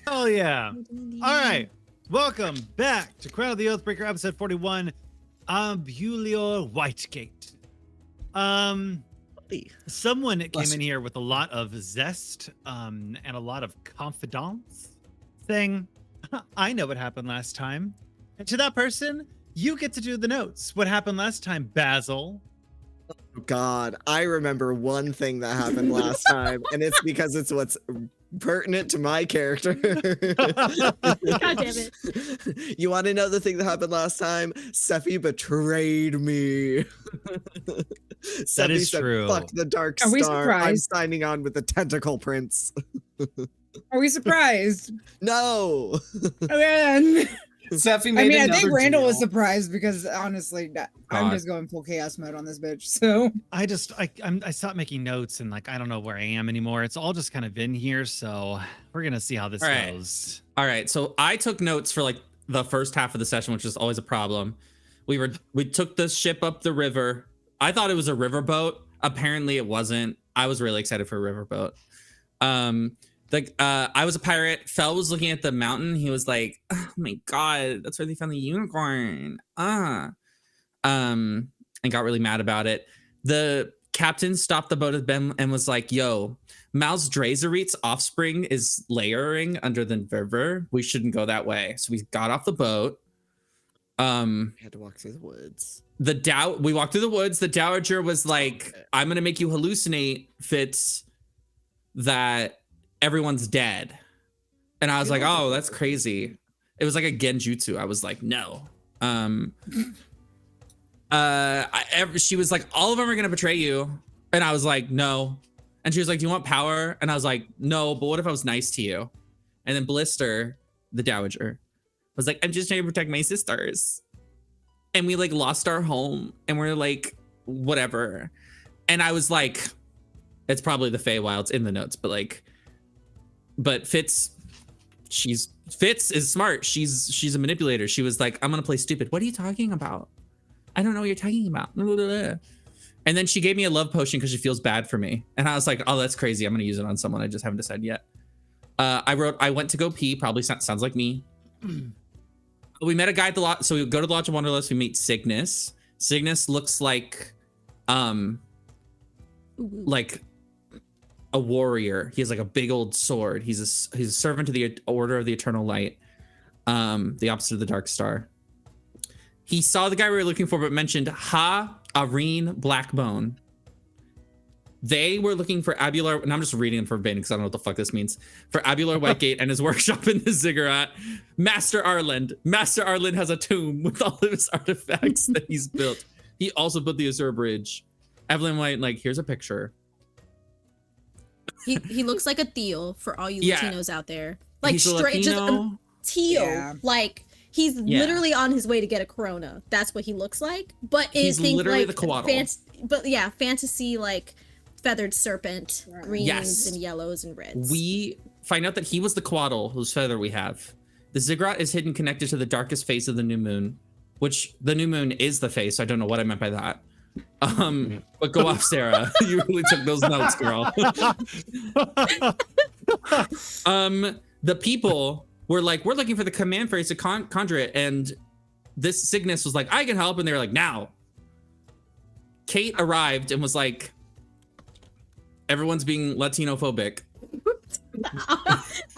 Oh yeah. All right. Welcome back to Crown of the Oathbreaker, episode 41, Abulior Whitegate. Someone came in here with a lot of zest, and a lot of confidence, saying, I know what happened last time. And to that person, you get to do the notes. What happened last time, Basil? God, I remember one thing that happened last time, and it's because it's what's pertinent to my character. God damn it. You want to know the thing that happened last time? Sephi betrayed me. That is said, true. Fuck the Dark Are we Star. I'm surprised? signing on with the Tentacle Prince. Are we surprised? No. Man. Sephi I made mean, I another think Randall deal. was surprised because honestly, I'm God. just going full chaos mode on this bitch. So I stopped making notes and like I don't know where I am anymore. It's all just kind of in here, so we're gonna see how this All right. goes. All right, so I took notes for like the first half of the session, which is always a problem. We took the ship up the river. I thought it was a riverboat. Apparently it wasn't. I was really excited for a riverboat. I was a pirate. Fel was looking at the mountain. He was like, "Oh my god, that's where they found the unicorn." And got really mad about it. The captain stopped the boat with Ben and was like, "Yo, Mal's Drazerit's offspring is layering under the river. We shouldn't go that way." So we got off the boat. We had to walk through the woods. We walked through the woods. The Dowager was like, "I'm gonna make you hallucinate, Fitz, that everyone's dead." And I was like, "Oh, that's crazy." It was like a genjutsu. I was like, "No." She was like, "All of them are gonna betray you," and I was like, "No." And she was like, "Do you want power?" And I was like, "No, but what if I was nice to you?" And then Blister, the Dowager, was like, "I'm just trying to protect my sisters." And we like lost our home and we're like, whatever. And I was like, it's probably the Feywild. It's in the notes, but Fitz is smart. She's a manipulator. She was like, "I'm gonna play stupid." "What are you talking about? I don't know what you're talking about." And then she gave me a love potion because she feels bad for me. And I was like, "Oh, that's crazy. I'm gonna use it on someone. I just haven't decided yet." I went to go pee. Probably sounds like me. We met a guy at the lot. So we go to the Lodge of Wanderlust. We meet Cygnus. Cygnus looks like a warrior. He has like a big old sword. He's a servant to the Order of the Eternal Light, the opposite of the Dark Star. He saw the guy we were looking for, but mentioned Areen Blackbone. They were looking for Abulior, and I'm just reading them verbatim because I don't know what the fuck this means. For Abulior Whitegate and his workshop in the Ziggurat. Master Arland has a tomb with all of his artifacts that he's built. He also built the Azure Bridge. Evelyn White, like, here's a picture. He looks like a Theo for all you Yeah. Latinos out there. Like He's a straight, just Latino. teal. Yeah. Like he's literally on his way to get a corona. That's what he looks like. But He's literally the Coatl. Fantasy like feathered serpent, greens Yes. and yellows and reds. We find out that he was the Coatl, whose feather we have. The Ziggurat is hidden connected to the darkest face of the new moon, which the new moon is the face. So I don't know what I meant by that. But go off, Sarah. You really took those notes, girl. The people were like, "We're looking for the command phrase to conjure it," and this Cygnus was like, "I can help," and they were like, "Now." Kate arrived and was like, "Everyone's being Latino-phobic."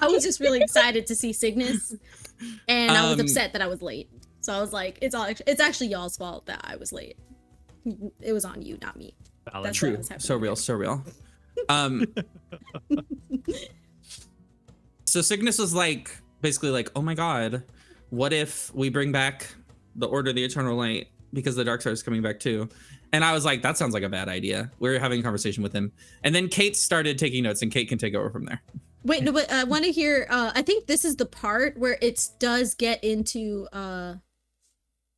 I was just really excited to see Cygnus, and I was upset that I was late. So I was like, it's actually y'all's fault that I was late. It was on you, not me. Valid. That's what True. was happening So real, there. so real. So Cygnus was like, basically like, "Oh my god, what if we bring back the Order of the Eternal Light because the Dark Star is coming back too?" And I was like, that sounds like a bad idea. We were having a conversation with him. And then Kate started taking notes, and Kate can take over from there. Wait, no, but I want to hear, I think this is the part where it does get into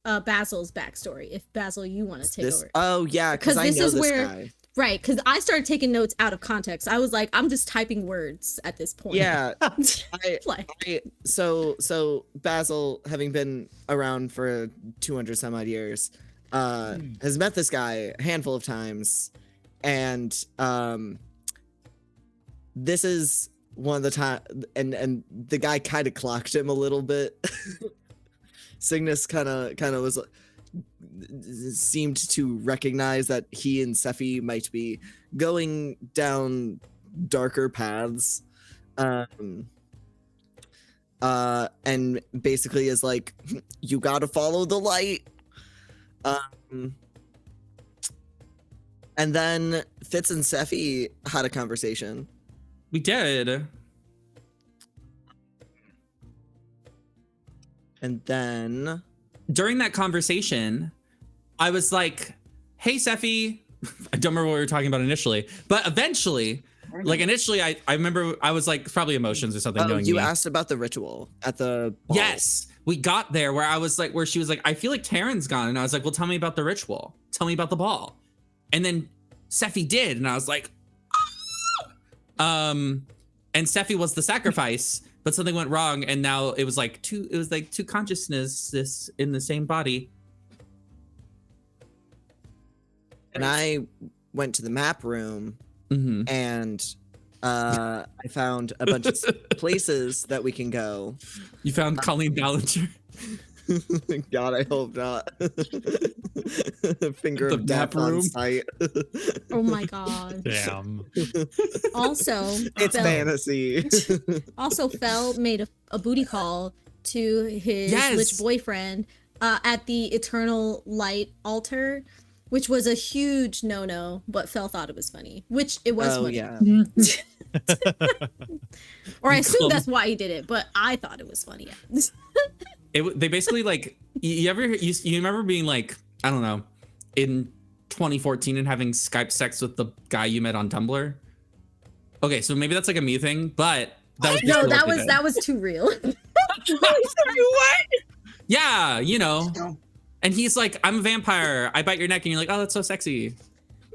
Basil's backstory. If Basil, you want to take over. Oh yeah, because I this know is this where, guy. right, because I started taking notes out of context. I was like, I'm just typing words at this point. Yeah, Like, so Basil, having been around for 200 some odd years, has met this guy a handful of times, and this is one of the time, and the guy kind of clocked him a little bit. Cygnus kind of was seemed to recognize that he and Sephi might be going down darker paths, and basically is like, you gotta follow the light. And then Fitz and Sephi had a conversation. We did. And then During that conversation, I was like, hey, Sephi. I don't remember what we were talking about initially, but eventually, like initially, I remember I was like, probably emotions or something. Knowing you me. asked about the ritual at the ball. Yes, we got there where I was like, where she was like, I feel like Taryn's gone. And I was like, well, tell me about the ritual. Tell me about the ball. And then Sephi did. And I was like, ah! And Sephi was the sacrifice, but something went wrong. And now it was like two consciousnesses in the same body. And I went to the map room Mm-hmm. and I found a bunch of places that we can go. You found Colleen Ballinger. God, I hope not. Finger The of death map room? on sight. Oh my god. Damn. Also, It's Fel- fantasy. Also, Fel made a booty call to his Yes. lich boyfriend at the Eternal Light altar, which was a huge no-no, but Fel thought it was funny, which it was Oh funny. yeah. Or I assume that's why he did it, but I thought it was funny. They basically like, you remember being like, I don't know, in 2014 and having Skype sex with the guy you met on Tumblr? Okay, so maybe that's like a me thing, but that was No, basically what they did. that was too real. What? Yeah, you know. And he's like, I'm a vampire. I bite your neck, and you're like, oh, that's so sexy.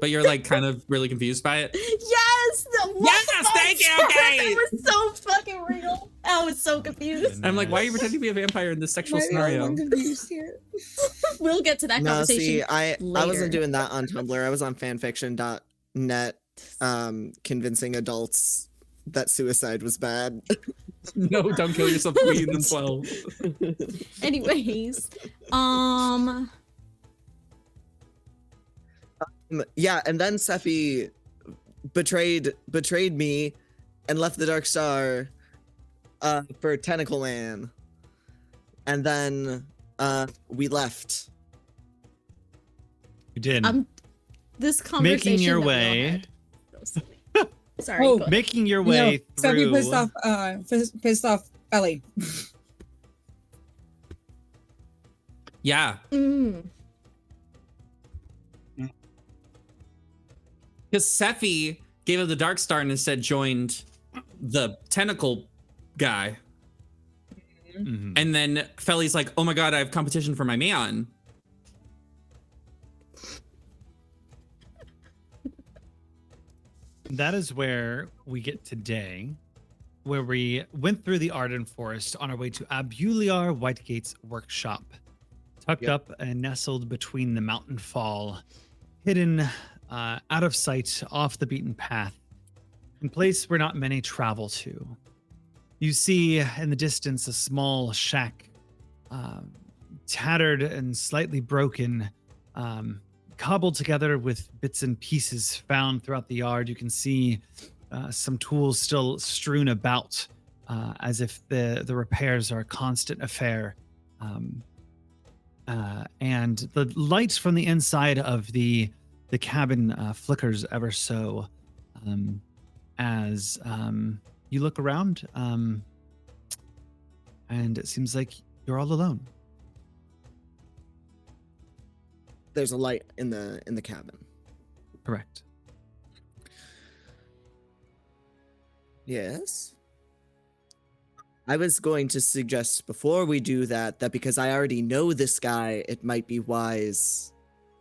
But you're like kind of really confused by it. Yes! Yes, thank you, okay. It was so fucking real. I was so confused. And I'm like, why are you pretending to be a vampire in this sexual scenario? I'm confused here. We'll get to that No, conversation. see, I later. wasn't doing that on Tumblr. I was on fanfiction.net, convincing adults that suicide was bad. No, don't kill yourself, Queen and 12. Anyways, Yeah, and then Sephi betrayed me and left the Dark Star for Tentacle Man. And then we left. You did. this conversation Making your that we all way. had. So silly. Sorry. Oh, go ahead. Making your You way know, Sephi through. pissed off Ellie. Yeah, Mm. because Sephi gave up the Dark Star and instead joined the Tentacle guy. Mhm. And then Feli's like, oh my god, I have competition for my man. That is where we get today, where we went through the Arden Forest on our way to Abulior Whitegate's workshop, tucked Yep. up and nestled between the mountain fall, hidden out of sight, off the beaten path, in place where not many travel to. You see in the distance a small shack, tattered and slightly broken, cobbled together with bits and pieces found throughout the yard. You can see some tools still strewn about, as if the repairs are a constant affair. And the light from the inside of the cabin flickers ever so, as you look around, and it seems like you're all alone. There's a light in the cabin. Correct. Yes. I was going to suggest before we do that because I already know this guy, it might be wise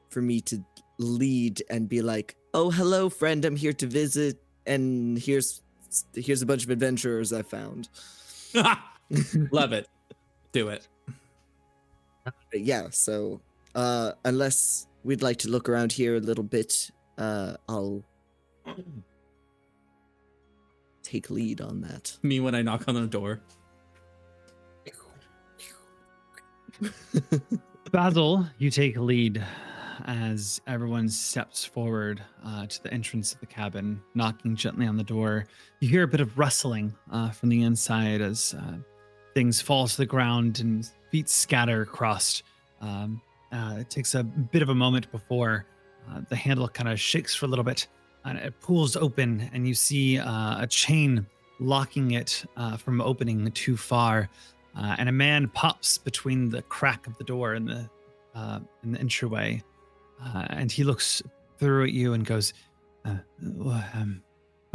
for me to lead and be like, "Oh, hello, friend. I'm here to visit, and here's a bunch of adventurers I found." Love it. Do it. Yeah. So, unless we'd like to look around here a little bit, I'll take lead on that. Me when I knock on the door. Basil, you take lead as everyone steps forward to the entrance of the cabin, knocking gently on the door. You hear a bit of rustling from the inside as things fall to the ground and feet scatter across. It takes a bit of a moment before the handle kind of shakes for a little bit, and it pulls open, and you see a chain locking it from opening too far. And a man pops between the crack of the door and the entryway, and he looks through at you and goes, "What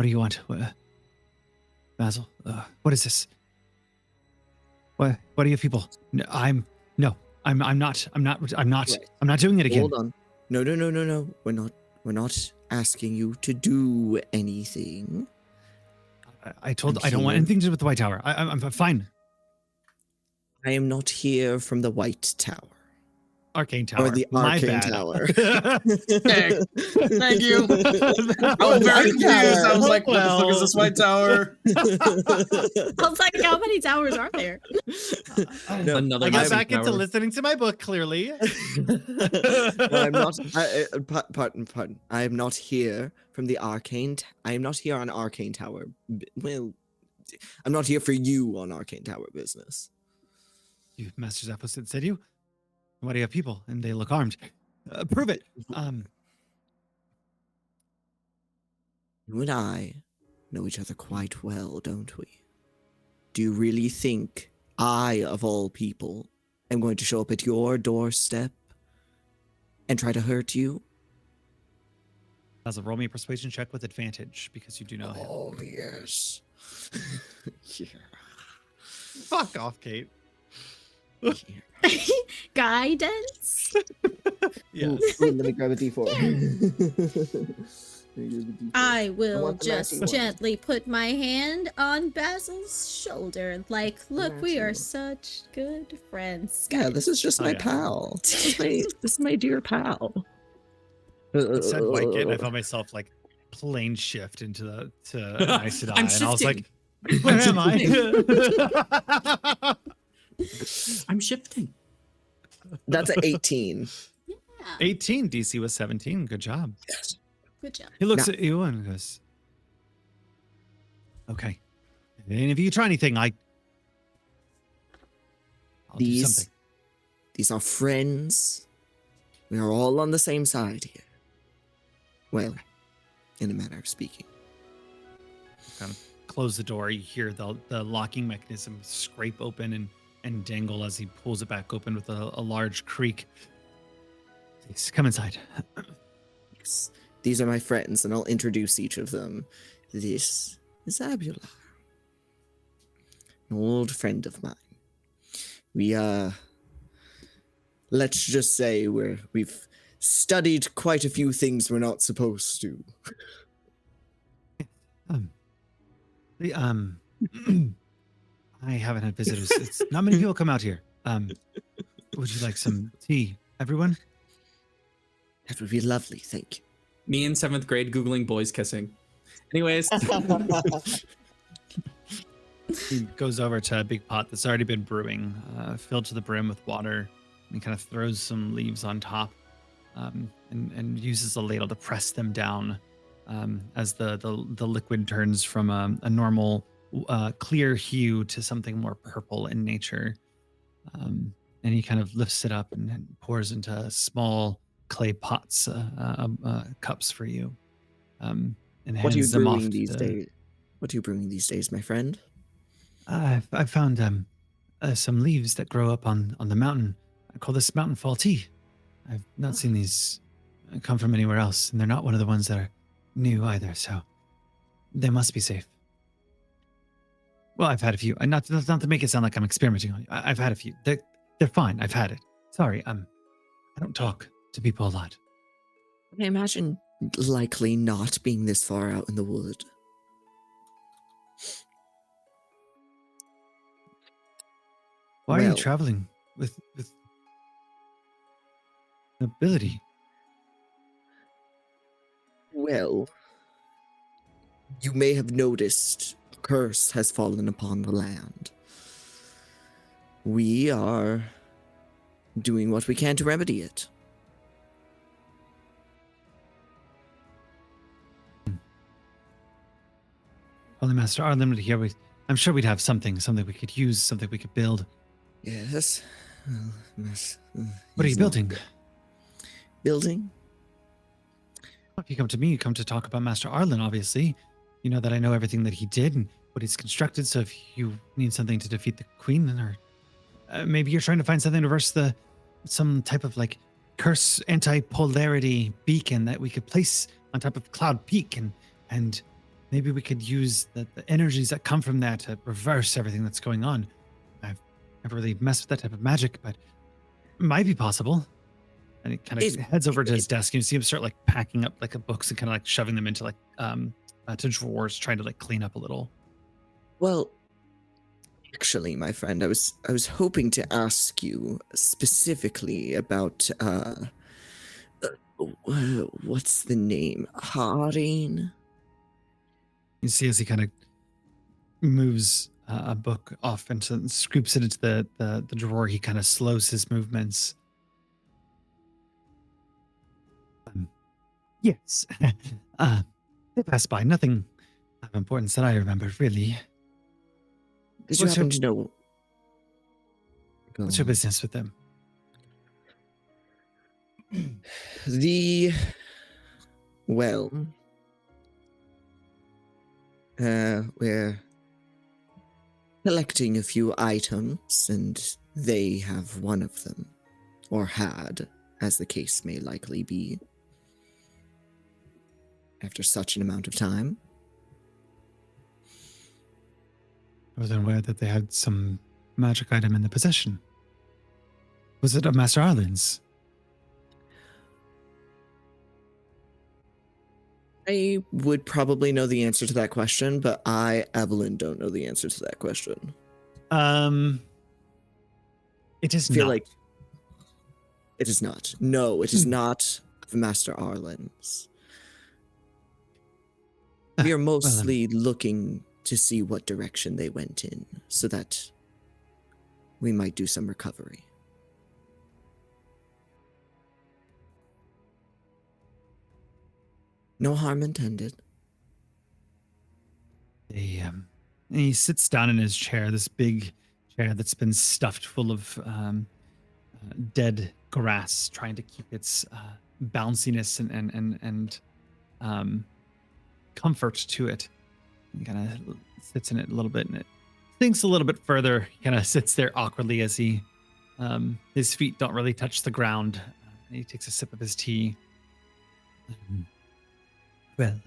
do you want, Basil? What is this? What are you people? I'm not doing it again." Hold on. No. We're not asking you to do anything. I don't want anything to do with the White Tower. I'm fine. I am not here from the White Tower. Arcane Tower. Or the My Arcane bad. Tower. Okay. Thank you. I was very confused. I was like, what the fuck is this White Tower? I was like, how many towers are there? No, Another I got massive back into tower. listening to my book, clearly. No, I'm not. Pardon. I am not here from the Arcane. I am not here on Arcane Tower. Well, I'm not here for you on Arcane Tower business. You Master Zappos said you? Why do you have people? And they look armed. Prove it. You and I know each other quite well, don't we? Do you really think I, of all people, am going to show up at your doorstep and try to hurt you? Basil, roll me a persuasion check with advantage because you do know him. Oh, yes. Yeah. Fuck off, Kate. Guidance. Yes. Let me grab a d4. I will want the just matching one. gently put my hand on Basil's shoulder. Like, look, we matching are one. such good friends. Yeah, this is just Oh, my yeah. pal. This is my dear pal. It said Whitegate, and I felt myself like plane shift into the Aes Sedai, I'm and I was like, shifting. "Where I'm am I?" I'm shifting. That's an 18. Yeah, 18. DC was 17. Good job. good job. He looks Now- at you and goes, "Okay, and if you try anything, I'll do something." These are friends. We are all on the same side here. Well, in a manner of speaking. Kind of close the door. You hear the locking mechanism scrape open and dangle as he pulls it back open with a large creak. Please come inside. Yes. These are my friends, and I'll introduce each of them. This is Abulior, an old friend of mine. We let's just say we've studied quite a few things we're not supposed to. The I haven't had visitors. It's not many people come out here. Would you like some tea, everyone? That would be lovely, thank you. Me in 7th grade Googling boys kissing. Anyways, He goes over to a big pot that's already been brewing, filled to the brim with water, and he kind of throws some leaves on top, and uses a ladle to press them down as the liquid turns from a normal clear hue to something more purple in nature. And he kind of lifts it up and pours into small clay pots, cups for you. And What are you hands them off brewing to these the- days? What are you brewing these days, my friend? I found some leaves that grow up on the mountain. I call this mountain fall tea. I've not seen these come from anywhere else, and they're not one of the ones that are new either, so they must be safe. Well, I've had a few. Not to make it sound like I'm experimenting on you. I've had a few. They're fine. I've had it. Sorry, I don't talk to people a lot. I imagine likely not being this far out in the wood. Why are you Well- traveling with nobility? Well, you may have noticed curse has fallen upon the land. We are doing what we can to remedy it. Holy Master Arlen here. I'm sure we'd have something we could use, something we could build. Yes. What are you building? Building? If you come to me, you come to talk about Master Arlen, obviously. You know that I know everything that he did and what he's constructed, so if you need something to defeat the Queen, or maybe you're trying to find something to reverse some type of like curse anti-polarity beacon that we could place on top of Cloud Peak, and maybe we could use the energies that come from that to reverse everything that's going on. I've never really messed with that type of magic, but it might be possible. And it kind of heads over to his desk, and you see him start like packing up like books and kind of like shoving them into like to drawers, trying to like clean up a little. Well, actually, my friend, I was hoping to ask you specifically about what's the name? Harin? You see as he kind of moves a book off and scoops it into the drawer, he kind of slows his movements. Yes. They passed by. Nothing of importance that I remember, really. Did you happen to know? What's your business with them? We're collecting a few items, and they have one of them, or had, as the case may likely be. After such an amount of time. I was unaware that they had some magic item in the possession. Was it of Master Arlen's? I would probably know the answer to that question, but I, Evelyn, don't know the answer to that question. It is I feel not. like it is not. No, it is not of Master Arlen's. We are mostly looking to see what direction they went in, so that we might do some recovery. No harm intended. He sits down in his chair, this big chair that's been stuffed full of dead grass, trying to keep its bounciness and comfort to it. He kind of sits in it a little bit, and it sinks a little bit further. He kind of sits there awkwardly as his feet don't really touch the ground. He takes a sip of his tea. Well,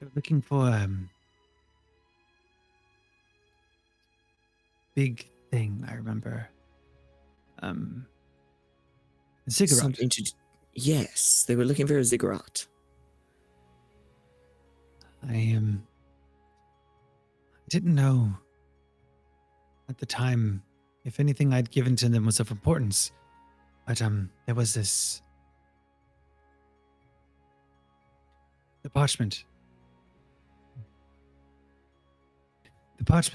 they're looking for big thing. I remember. A ziggurat. Something to. Yes, they were looking for a ziggurat. I didn't know at the time if anything I'd given to them was of importance, but there was the parchment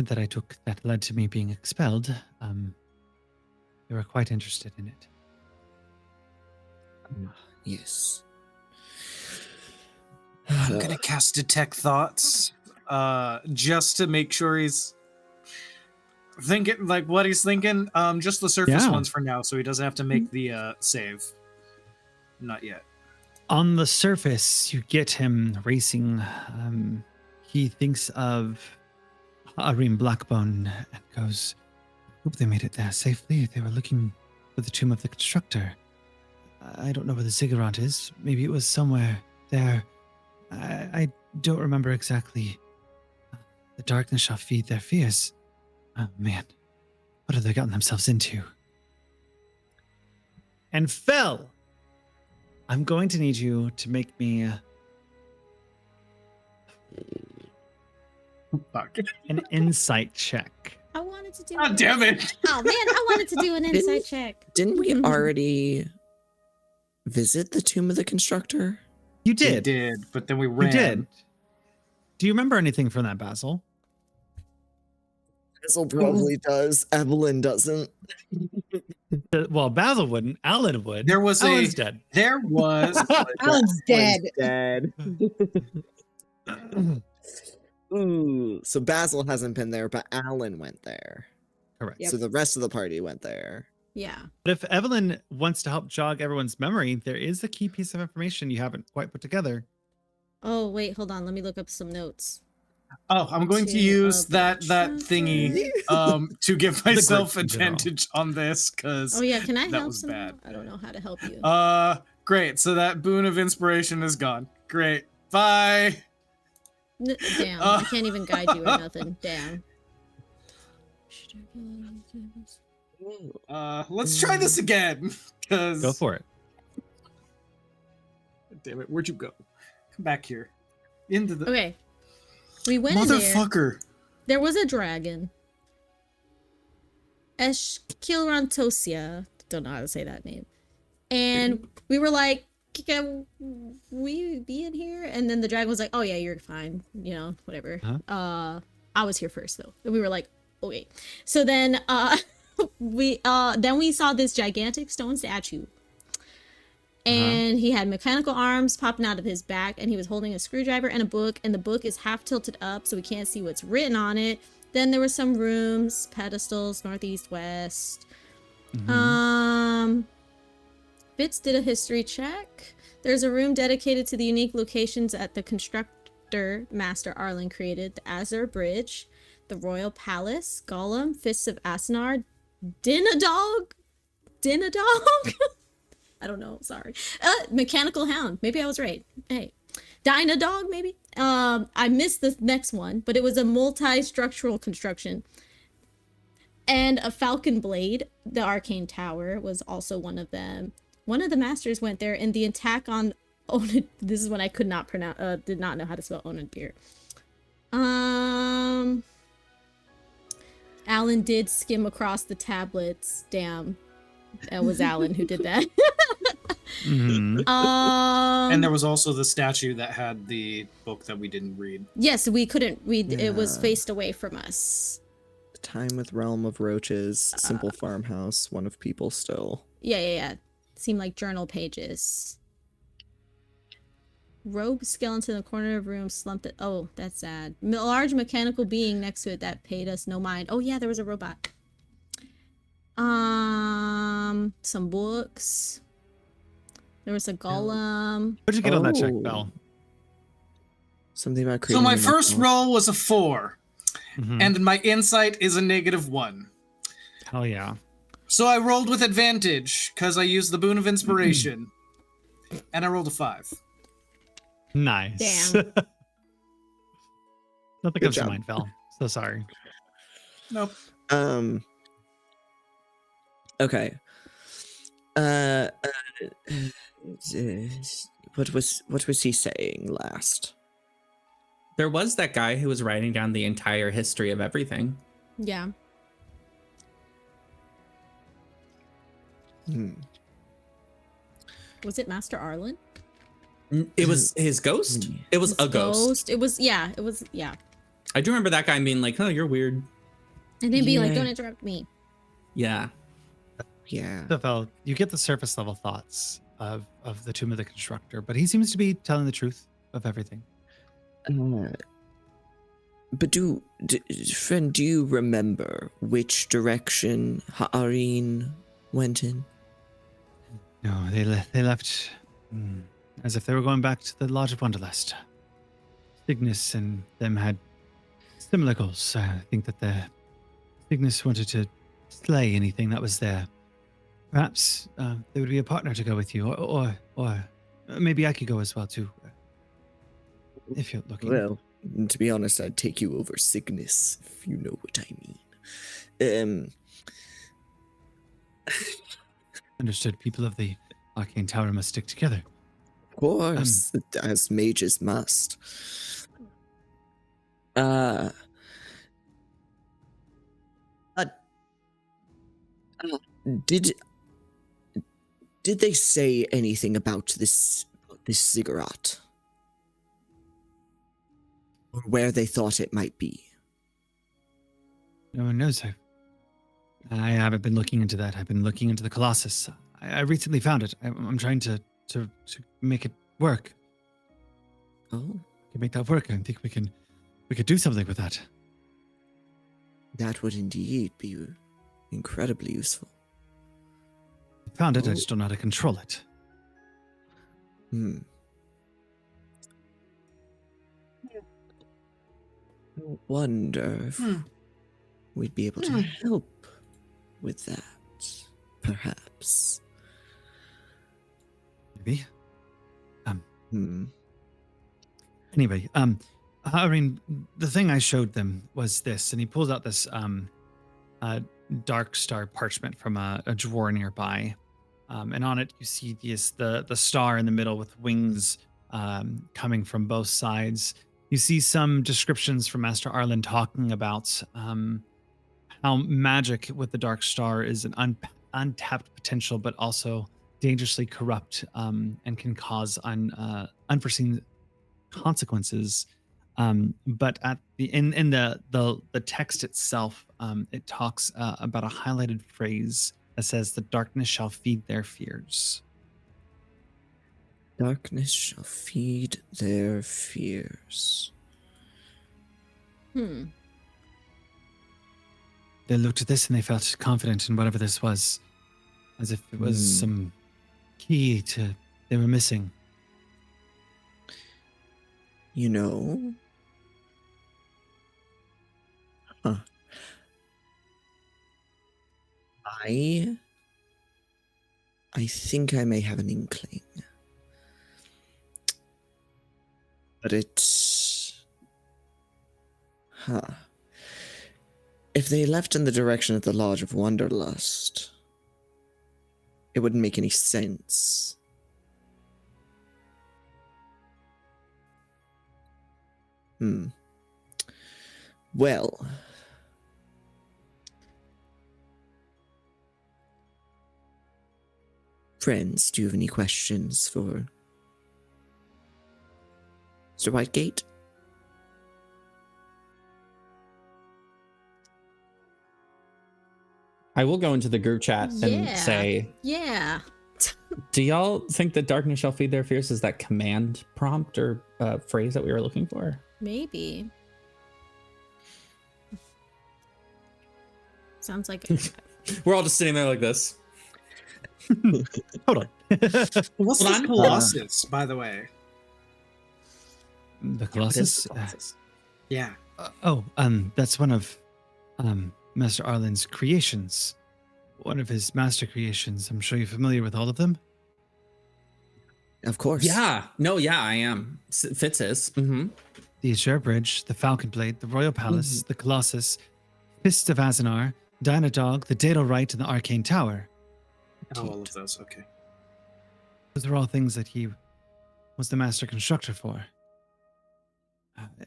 that I took that led to me being expelled. They were quite interested in it. Yes. I'm gonna cast Detect Thoughts, just to make sure he's thinking like what he's thinking. Just the surface ones for now, so he doesn't have to make the save. Not yet. On the surface, you get him racing. He thinks of Arim Blackbone and goes, "Hope they made it there safely. They were looking for the tomb of the constructor. I don't know where the ziggurat is. Maybe it was somewhere there. I don't remember exactly. The darkness shall feed their fears. Oh, man. What have they gotten themselves into?" And Fel, I'm going to need you to make me Fuck. an insight check. I wanted to do. God damn it! Oh man, I wanted to do an insight check. Didn't we already visit the tomb of the constructor? You We did. did, but then we You ran. did. Do you remember anything from that, Basil? Basil probably does. Evelyn doesn't. Well, Basil wouldn't. Alan would. There was Alan's dead. There was. Alan's dead. Dead. Ooh, so Basil hasn't been there, but Alan went there. Correct. Yep. So the rest of the party went there. Yeah. But if Evelyn wants to help jog everyone's memory, there is a key piece of information you haven't quite put together. Oh wait, hold on. Let me look up some notes. Oh, I'm going to To use that Abulior. thingy to give group myself in general. advantage on this because Oh yeah, can I that help was somehow? bad. I don't know how to help you. Great. So that boon of inspiration is gone. Great. Bye. Damn, I can't even guide you or nothing. Damn. Let's try this again. Cause Go for it. damn it, where'd you go? Come back here. Into the Okay. We went in there. motherfucker. There was a dragon. Eshkilrantosia. Don't know how to say that name. And we were like, can we be in here? And then the dragon was like, oh yeah, you're fine. You know, whatever. I was here first though. And we were like, okay. So then we saw this gigantic stone statue. And he had mechanical arms popping out of his back, and he was holding a screwdriver and a book, and the book is half tilted up so we can't see what's written on it. Then there were some rooms, pedestals, northeast, west. Fitz did a history check. There's a room dedicated to the unique locations that the constructor Master Arlen created: the Azure Bridge, the Royal Palace, Gollum, Fists of Asenar, Dinadog. I don't know. Sorry. Mechanical Hound. Maybe I was right. Hey. Dynadog, maybe? I missed the next one, but it was a multi-structural construction. And a Falcon Blade, the Arcane Tower, was also one of them. One of the masters went there, and the attack on Onid. This is when I could not pronounce. Did not know how to spell Onid beer. Alan did skim across the tablets. Damn. That was Alan who did that. And there was also the statue that had the book that we didn't read. Yes, we couldn't read. It was Yeah. faced away from us. Time with Realm of Roaches, Simple Farmhouse, one of people still. Yeah. Seemed like journal pages. Rogue skeleton in the corner of the room slumped it. Oh, that's sad. Large mechanical being next to it that paid us no mind. Oh yeah, there was a robot. Some books. There was a golem. What'd you get on that check, Oh. Belle? Something about So creating my an first account. roll was a 4, Mhm. and my insight is a -1. Hell yeah. So I rolled with advantage because I used the boon of inspiration, and I rolled a 5. Nice. Damn. Nothing Good comes to job. mind, Val. So sorry. Nope. Okay. What was he saying last? There was that guy who was writing down the entire history of everything. Yeah. Was it Master Arlen? It was his ghost. It was a ghost. It was, yeah. I do remember that guy being like, "Oh, you're weird." And then be like, Yeah. don't interrupt me. Yeah. Yeah. So, Val, you get the surface level thoughts of the Tomb of the Constructor, but he seems to be telling the truth of everything. But friend, do you remember which direction Ha'areen went in? No, they left as if they were going back to the Lodge of Wonderlust. Cygnus and them had similar goals. I think that Cygnus wanted to slay anything that was there. Perhaps there would be a partner to go with you, or maybe I could go as well too, if you're looking. Well, to be honest, I'd take you over Cygnus, if you know what I mean. Understood. People of the Arcane Tower must stick together. Of course, as mages must. Did they say anything about this this ziggurat. Or where they thought it might be. No one knows. I haven't been looking into that. I've been looking into the Colossus. I recently found it. I'm trying to make it work. Oh, We can make that work. I think we could do something with that. that would indeed be incredibly useful. I found it. I Oh. just don't know how to control it. I wonder if we'd be able to help with that, perhaps. Maybe. Hmm. Anyway, I mean, the thing I showed them was this, and he pulls out this dark star parchment from a drawer nearby, and on it you see the star in the middle with wings coming from both sides. You see some descriptions from Master Arlen talking about how magic with the dark star is an untapped potential, but also dangerously corrupt and can cause unforeseen consequences. But at in the text itself, it talks about a highlighted phrase that says, "The darkness shall feed their fears." Darkness shall feed their fears. Hmm. They looked at this and they felt confident in whatever this was, as if it was some key to they were missing. You know? Huh. I think I may have an inkling. But it's... Huh. If they left in the direction of the Lodge of Wanderlust, it wouldn't make any sense. Well... Friends, do you have any questions for Mr. Whitegate? I will go into the group chat and Yeah. say, Yeah. do y'all think that darkness shall feed their fears is that command prompt or phrase that we were looking for? Maybe. Sounds like We're all just sitting there like this. Hold on. What's Hold the on. Colossus, by the way? The Colossus. Yeah. That's one of Master Arlen's creations. One of his master creations. I'm sure you're familiar with all of them. Of course. Yeah. No, yeah, I am. Fitz is. Mm-hmm. The Azure Bridge, the Falcon Blade, the Royal Palace, the Colossus, Fist of Azanar, Dynadog, the Daedal Rite, and the Arcane Tower. Oh, all of those. Okay. Those are all things that he was the master constructor for.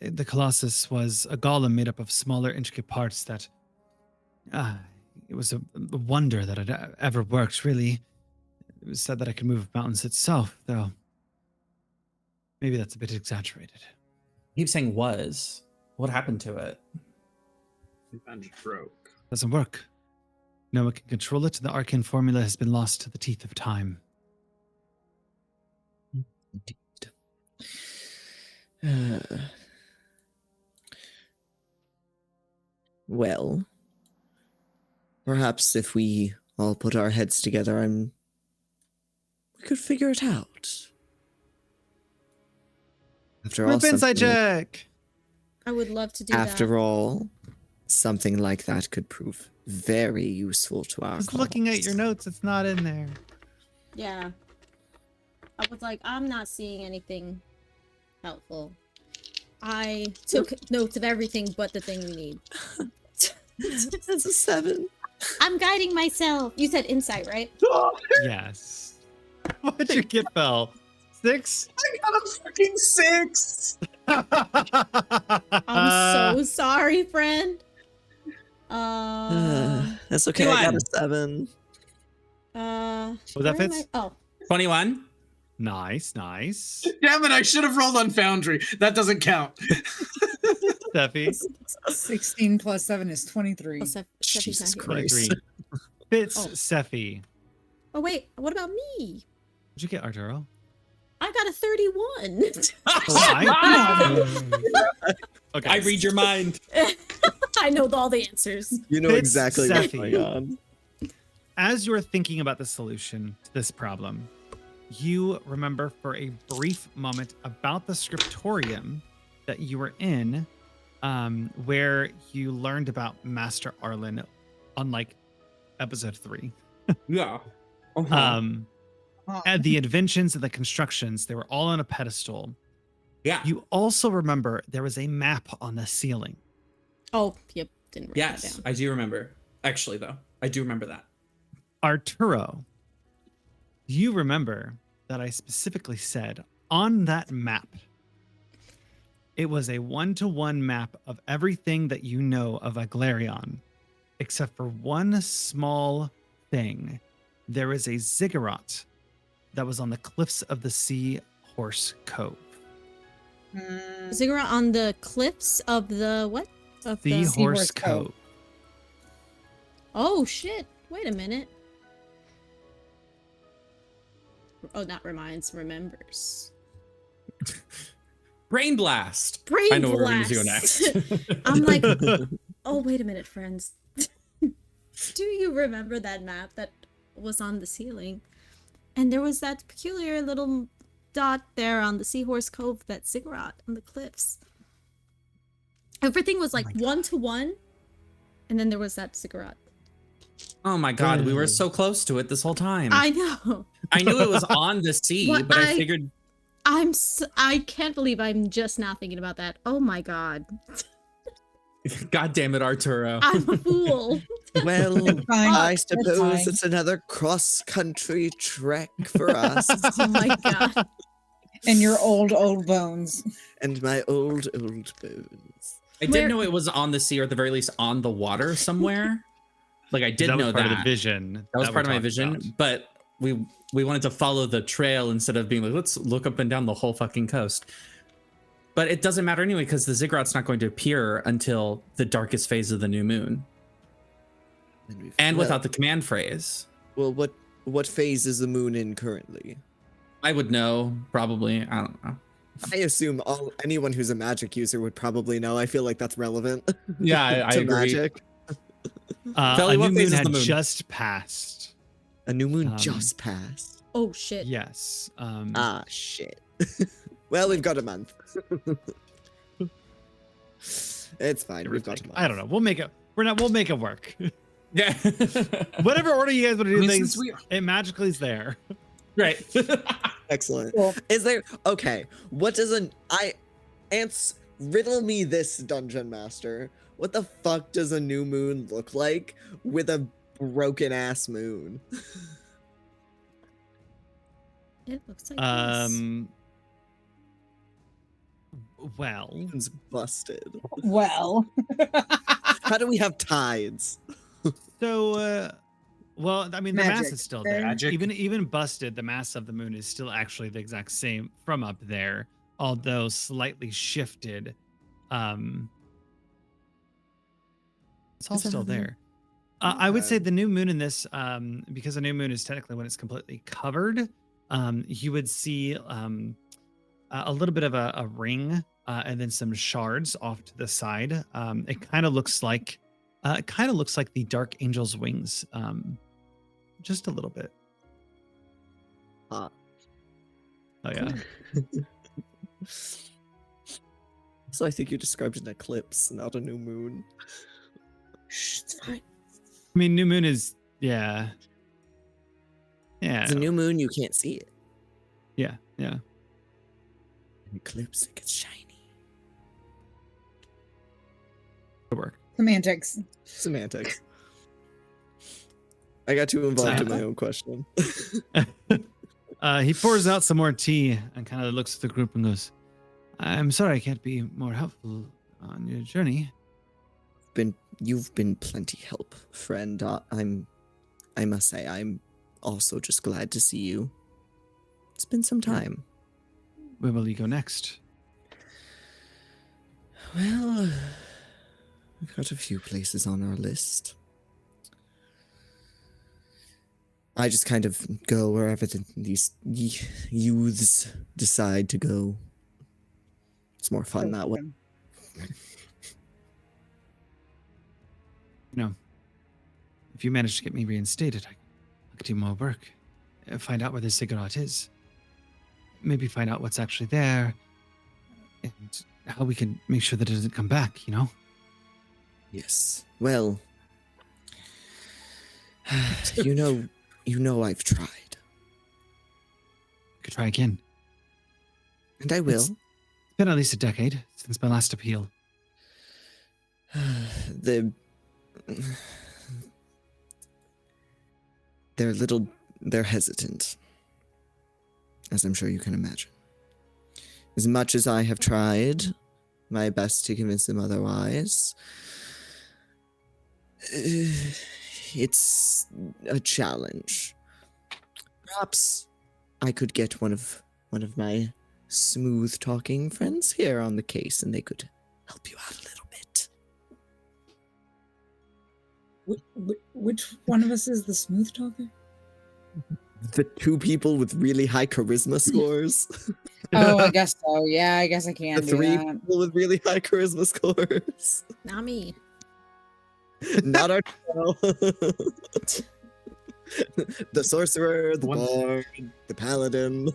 The Colossus was a golem made up of smaller, intricate parts that... it was a wonder that it ever worked, really. It was said that I could move mountains itself, though. Maybe that's a bit exaggerated. Keep saying was. What happened to it? And broke. Doesn't work. No one can control it. The arcane formula has been lost to the teeth of time. Well, perhaps if we all put our heads together, we could figure it out. After all, Group inside something- check! I would love to do that. After all, something like that could prove very useful to our Just looking at your notes, it's not in there. Yeah. I was like, I'm not seeing anything helpful. I took notes of everything but the thing we need. That's a 7. I'm guiding myself. You said insight, right? Yes. What'd you get, Belle? 6? I got a fucking 6. I'm so sorry, friend. That's okay. I got a 7. Was that where am Fitz? I- Oh, 21? Nice, nice. Damn it! I should have rolled on Foundry. That doesn't count. Steffi, 16 plus 7 is 23. Oh, Steffi's Jesus not here. Christ. 23. Fitz, Oh. Seffi. Oh wait, what about me? What'd you get, Arturo? I got a 31. Okay. I read your mind. I know all the answers. You know Fitz exactly what's Seffi. going on. As you're thinking about the solution to this problem, you remember for a brief moment about the scriptorium that you were in, where you learned about Master Arlen, unlike episode 3. Yeah. And the inventions and the constructions, they were all on a pedestal. Yeah. You also remember there was a map on the ceiling. Oh, yep. Didn't write that Yes, down. I do remember. Actually, though, I do remember that. Arturo, you remember that I specifically said on that map, it was a 1-to-1 map of everything that you know of Aglarion, except for one small thing. There is a ziggurat that was on the cliffs of the Sea Horse Cove. Ziggurat on the cliffs of the what? Of The the Horse Cove. Cove. Oh shit! Wait a minute. Oh, not remembers. Brain blast. Brain I know where we're going to go blast. next. I'm like, oh wait a minute, friends. Do you remember that map that was on the ceiling? And there was that peculiar little dot there on the Seahorse Cove, that ziggurat on the cliffs. Everything was like 1-to-1, and then there was that ziggurat. Oh my god, we were so close to it this whole time. I know. I knew it was on the sea, What but I figured I can't believe I'm just now thinking about that. Oh my god. God damn it, Arturo. I'm a fool. Well, Fine. I That's suppose fine. it's another cross-country trek for us. Oh my god. And your old bones. And my old bones. I did know it was on the sea, or at the very least on the water somewhere. Like I did that know was part that. of the vision. That was we're part of my talking vision, about. but we wanted to follow the trail instead of being like, let's look up and down the whole fucking coast. But it doesn't matter anyway, because the ziggurat's not going to appear until the darkest phase of the new moon, and without the command phrase. Well, what phase is the moon in currently? I would know, probably. I don't know. I assume anyone who's a magic user would probably know. I feel like that's relevant. Yeah, I to agree. magic. Felly, A what new phase moon is the had moon? just passed. A new moon Um, just passed. Oh shit. Yes. Shit. Well, we've got a month. It's fine. We've got a month. I don't know. We'll make it. We'll make it work. Yeah. Whatever order you guys want to do since things, it magically is there. Right. Excellent. Cool. Is there okay? What does riddle me this, Dungeon Master? What the fuck does a new moon look like with a broken ass moon? It looks like this. Well, It's busted. Well, How do we have tides? so well, I mean, the mass Magic. is still there. Magic. Even busted, the mass of the moon is still actually the exact same from up there, although slightly shifted. It's all Is that still how they- there. I would say Okay. the new moon in this, because the new moon is technically when it's completely covered, you would see a little bit of a ring and then some shards off to the side. It kind of looks like the Dark Angel's wings, just a little bit. Ah. Oh yeah. So I think you described an eclipse, not a new moon. shh, it's fine. I mean, new moon is yeah. It's a new moon, you can't see it. Yeah. An eclipse, it gets shiny. Good work. Semantics. Semantics. I got too involved in my own question. He pours out some more tea and kind of looks at the group and goes, "I'm sorry I can't be more helpful on your journey." You've been plenty help, friend. I must say, I'm also just glad to see you. It's been some time. Where will you go next? Well, we've got a few places on our list. I just kind of go wherever these youths decide to go. It's more fun that way. You know, if you manage to get me reinstated, I could do more work. Find out where the ziggurat is. Maybe find out what's actually there. And how we can make sure that it doesn't come back, you know? Yes. Well, you know I've tried. Could try again. And I will. It's been at least a decade since my last appeal. They're hesitant, as I'm sure you can imagine. As much as I have tried my best to convince them otherwise, it's a challenge. Perhaps I could get one of my smooth talking friends here on the case, and they could help you out a little bit. Which one of us is the smooth talker? The two people with really high charisma scores. Oh, I guess so. Yeah, I guess I can The do three that. people with really high charisma scores. Not me. Not our the sorcerer, the bard, the paladin.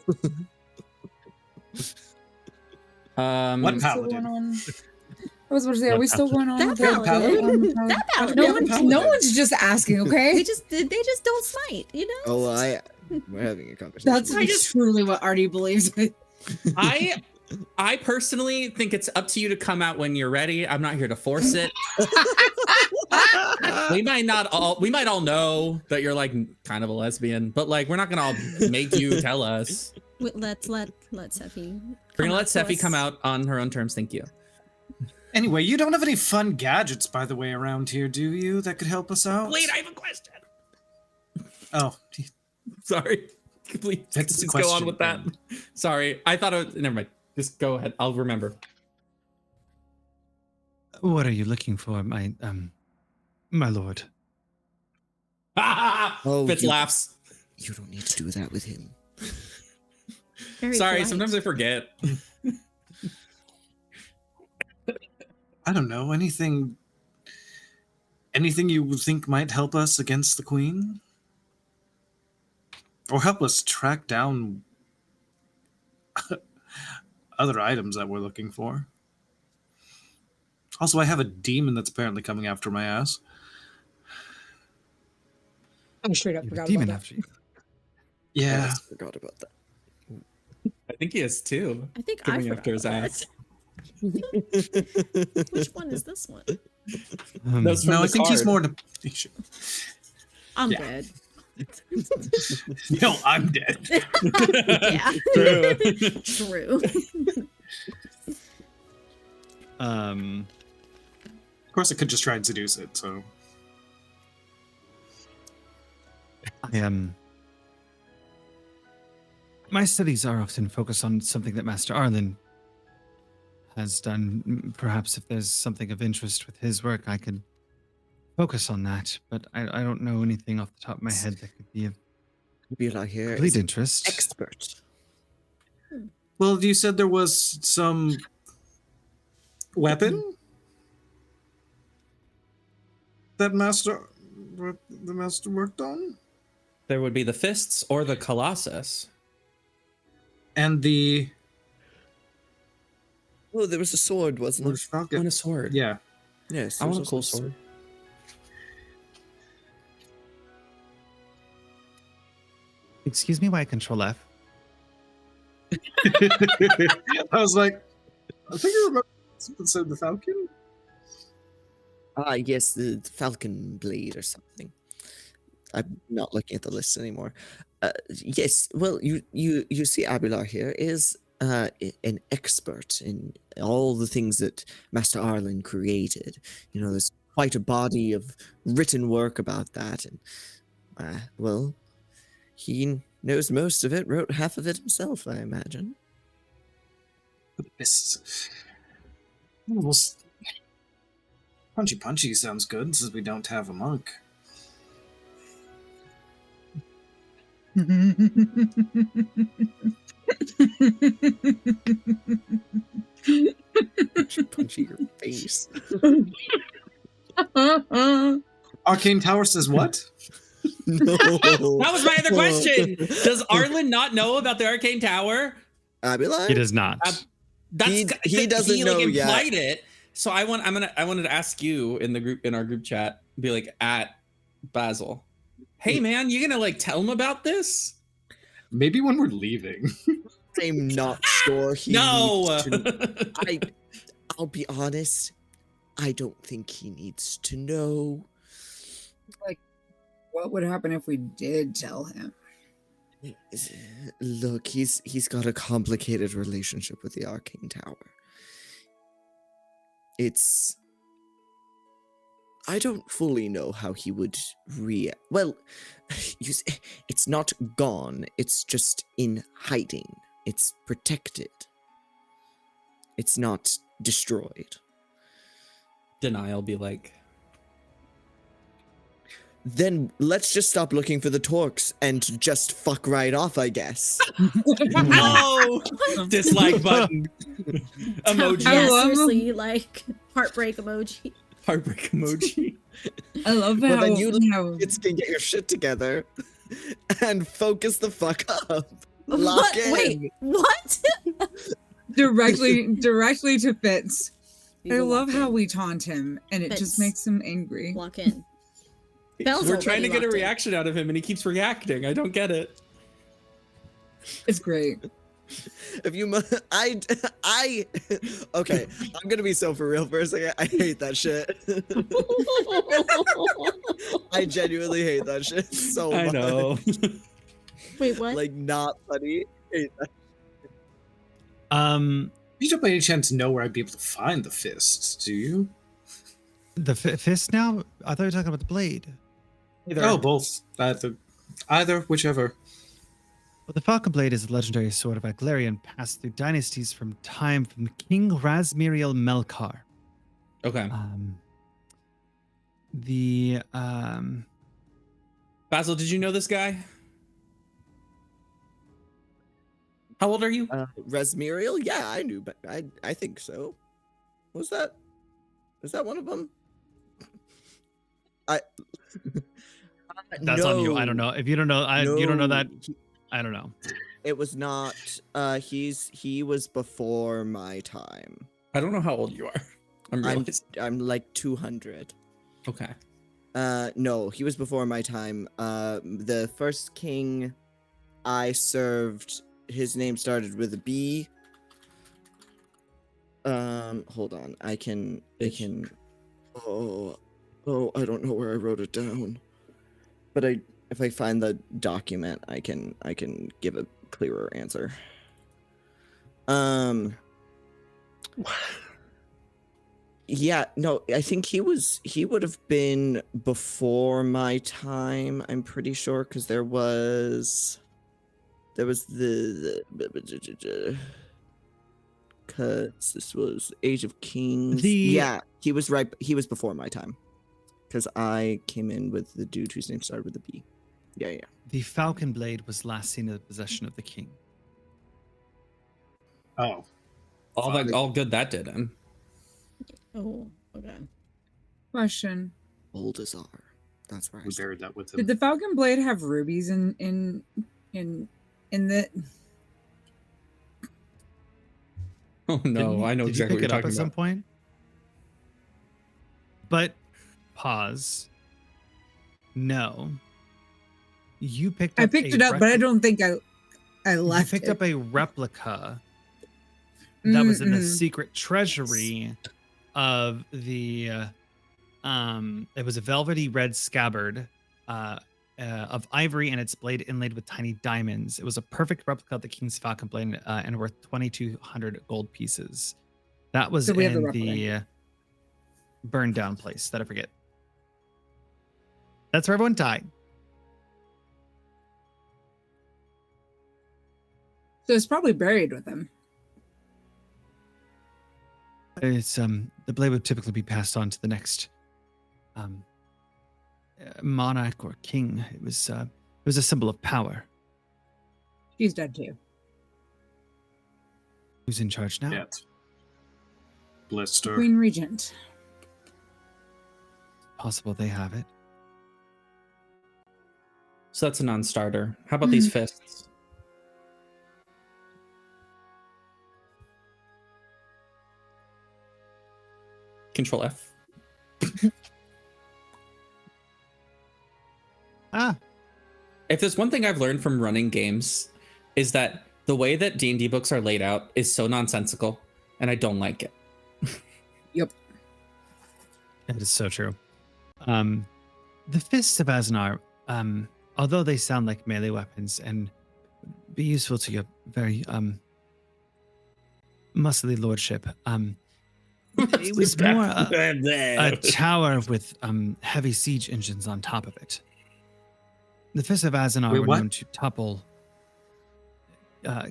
What Still paladin? going on? I was about to say, are we still going on That with paladin. the That paladin? No one's just asking, okay? They just don't smite, you know? Oh, we're having a conversation. That's truly what Artie believes. I personally think it's up to you to come out when you're ready. I'm not here to force it. we might all know that you're like kind of a lesbian, but like we're not gonna all make you tell us. Let's Seffi. We're gonna let Seffi come out on her own terms. Thank you. Anyway, you don't have any fun gadgets, by the way, around here, do you? That could help us out? Wait, I have a question. Oh, Sorry. Please That's the just go on question, with that. then. Sorry. I thought it was, never mind. Just go ahead. I'll remember. What are you looking for, my lord? Oh, Fitz laughs. You don't need to do that with him. Very Sorry, polite. sometimes I forget. I don't know. Anything you would think might help us against the queen? Or help us track down other items that we're looking for. Also, I have a demon that's apparently coming after my ass. I straight up You have forgot a demon about after you. Yeah. I forgot about that. I think he is too. I think Coming I after his forgot ass. that. Which one is this one? That's from No, the I think he's card. more to. I'm Yeah. dead. No, I'm dead. Yeah. True. True. Of course, I could just try and seduce it, so. My studies are often focused on something that Master Arlen has done. Perhaps if there's something of interest with his work, I could focus on that. But I don't know anything off the top of my head that could be of Abulior here complete is an interest. expert. Well, you said there was some weapon that the master worked on, There would be the fists or the colossus. and the Oh, there was a sword, wasn't or there? On a sword. yeah. Yes. I there want a was cool also sword. Excuse me, why I control F? I was like, I think I remember something said the falcon. Yes, the Falcon Blade or something. I'm not looking at the list anymore. Yes, well, you see, Abulior here is an expert in all the things that Master Arlen created. You know, there's quite a body of written work about that, and well, he knows most of it, wrote half of it himself, I imagine. This punchy sounds good since we don't have a monk. Punchy your face. Arcane Tower says what? No. That was my other question. Does Arlen not know about the Arcane Tower? Abulior? It is not. He doesn't know like, yet. implied it. So I wanted to ask you in our group chat, be like at Basil. Hey man, you gonna like tell him about this? Maybe when we're leaving. I'm not sure he No. needs to. I'll be honest. I don't think he needs to know. Like, what would happen if we did tell him? Look, he's got a complicated relationship with the Arcane Tower. I don't fully know how he would react. Well, it's not gone. It's just in hiding. It's protected. It's not destroyed. Denial be like, Then let's just stop looking for the Torques and just fuck right off, I guess. no, dislike button, emoji, Yeah, I love seriously, like heartbreak emoji. heartbreak emoji. I love Well, how, then you how kids can get your shit together and focus the fuck up. What? Lock in. Wait, what? directly to Fitz. You I go love lock how in. we taunt him, and it Fitz. just makes him angry. Lock in. Bell's We're trying to already get a locked in. reaction out of him, and he keeps reacting. I don't get it. It's great. If you, okay, I'm gonna be so for real for a second. I hate that shit. I genuinely hate that shit so much. I know. Wait, what? Like, not funny. Hate that. You don't by any chance know where I'd be able to find the fists, do you? The fist now? I thought you were talking about the blade. Oh, both. Either, whichever. Well, the Falcon Blade is a legendary sword of Aglarian passed through dynasties from King Razmiriel Melkar. Okay. Basil, did you know this guy? How old are you? Resmiriel? Yeah, I knew, but I think so. Was that one of them? That's on you. I don't know. If you don't know, you don't know that. No, I don't know. it was not. He was before my time. I don't know how old you are. I'm like 200. Okay. No, he was before my time. The first king I served, his name started with a B. Hold on. I can. Oh, I don't know where I wrote it down. But if I find the document, I can give a clearer answer. Yeah, no, I think he would have been before my time, I'm pretty sure, because there was the because this was Age of Kings. Yeah, he was before my time. Because I came in with the dude whose name started with a B. Yeah. The Falcon Blade was last seen in the possession of the king. Oh. All good that did him. Oh, okay. Question: Oldazar. That's where I We started. buried that with Did him. the Falcon Blade have rubies in the? Oh no, I know Did exactly you pick what you're it up talking at some about. point? But pause. No. You picked up I picked it up, but I don't think I You left picked it. up a replica that was in the Mm-mm. secret treasury of the it was a velvety red scabbard of ivory and its blade inlaid with tiny diamonds. It was a perfect replica of the King's Falcon Blade and worth 2,200 gold pieces. That was So we have the in replica. the burned down place that I forget. That's where everyone died. So it's probably buried with him. It's the blade would typically be passed on to the next monarch or king. It was a symbol of power. She's dead too. Who's in charge now? Yet. Blister. Queen Regent. Possible they have it. So that's a non-starter. How about these fists? Control F. If there's one thing I've learned from running games, is that the way that D&D books are laid out is so nonsensical, and I don't like it. Yep. That is so true. The fists of Azanar, although they sound like melee weapons and be useful to your very muscly lordship, it was more a tower with heavy siege engines on top of it. The fists of Azanar Wait, were what? known to topple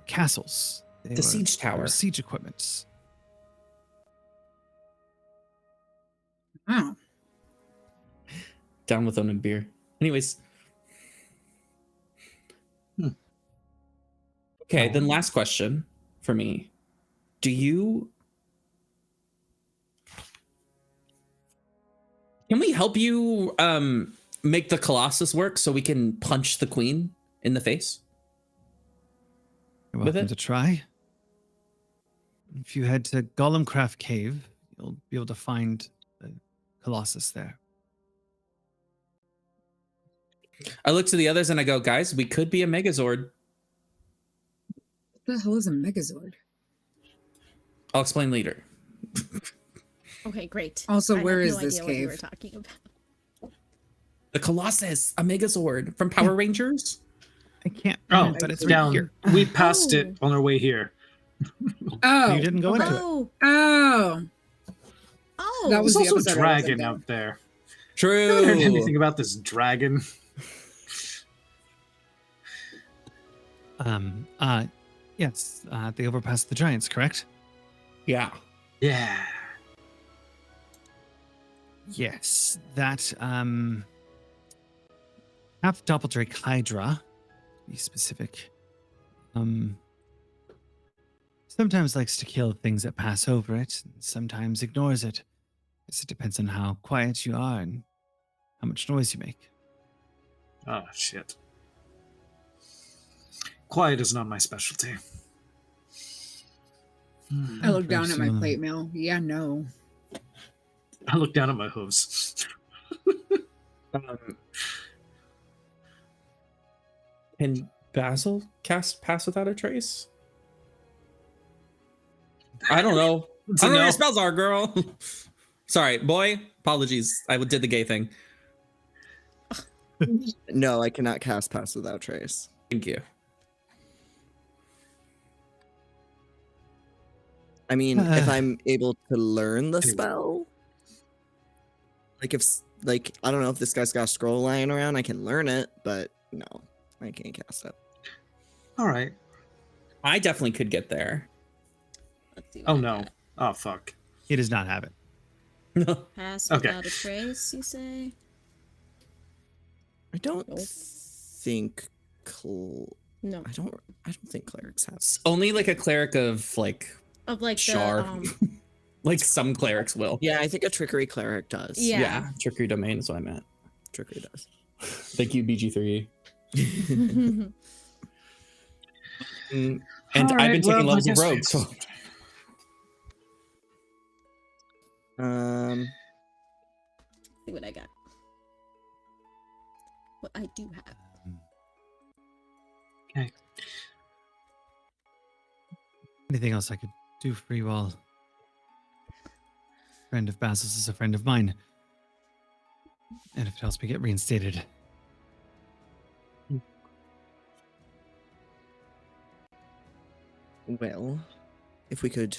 castles. They The were- siege they were tower. siege equipments. Wow. Down with own beer. Anyways. Okay, then last question for me. Can we help you make the Colossus work so we can punch the queen in the face? You're With welcome it? to try. If you head to Golemcraft Cave, you'll be able to find the Colossus there. I look to the others and I go, guys, we could be a Megazord. What the hell is a Megazord? I'll explain later. Okay, great. Also, I where have is no this idea what you cave? were talking about. The Colossus, a Megazord from Power Rangers. I can't. Oh, but it's it's down. right here. We passed Oh. it on our way here. Oh. You didn't go into it. Oh, Oh. oh. That was There's the also a episode I wasn't dragon there. out there. True. I haven't heard anything about this dragon. Yes, they overpassed the giants, correct? Yeah. Yeah. Yes, that half doppeldrake hydra, to be specific, sometimes likes to kill things that pass over it, and sometimes ignores it. Guess it depends on how quiet you are and how much noise you make. Oh, shit. Quiet is not my specialty. I look down at my Personally. plate mail. Yeah, no. I look down at my hooves. Can Basil cast Pass Without a Trace? I don't know. It's I a don't know what no. your spells are, girl. Sorry, boy. Apologies. I did the gay thing. No, I cannot cast Pass Without Trace. Thank you. I mean, if Uh. I'm able to learn the Anyway. spell, like I don't know if this guy's got a scroll lying around, I can learn it, but no, I can't cast it. All right. I definitely could get there. Let's see what Oh, I no. got. Oh, fuck. He does not have it. Pass Okay. without a trace, you say? I don't Nope. think No. I don't think clerics have. It's only like a cleric of like Of like Char. the like some clerics will. Yeah, I think a trickery cleric does. Yeah. Trickery domain is what I meant. Trickery does. Thank you, BG3. And All I've right, been taking well, I levels of guess rogue, we- so see what I got. What I do have. Okay. Anything else I could do for you all? Friend of Basil's is a friend of mine. And if it helps me get reinstated. Well, if we could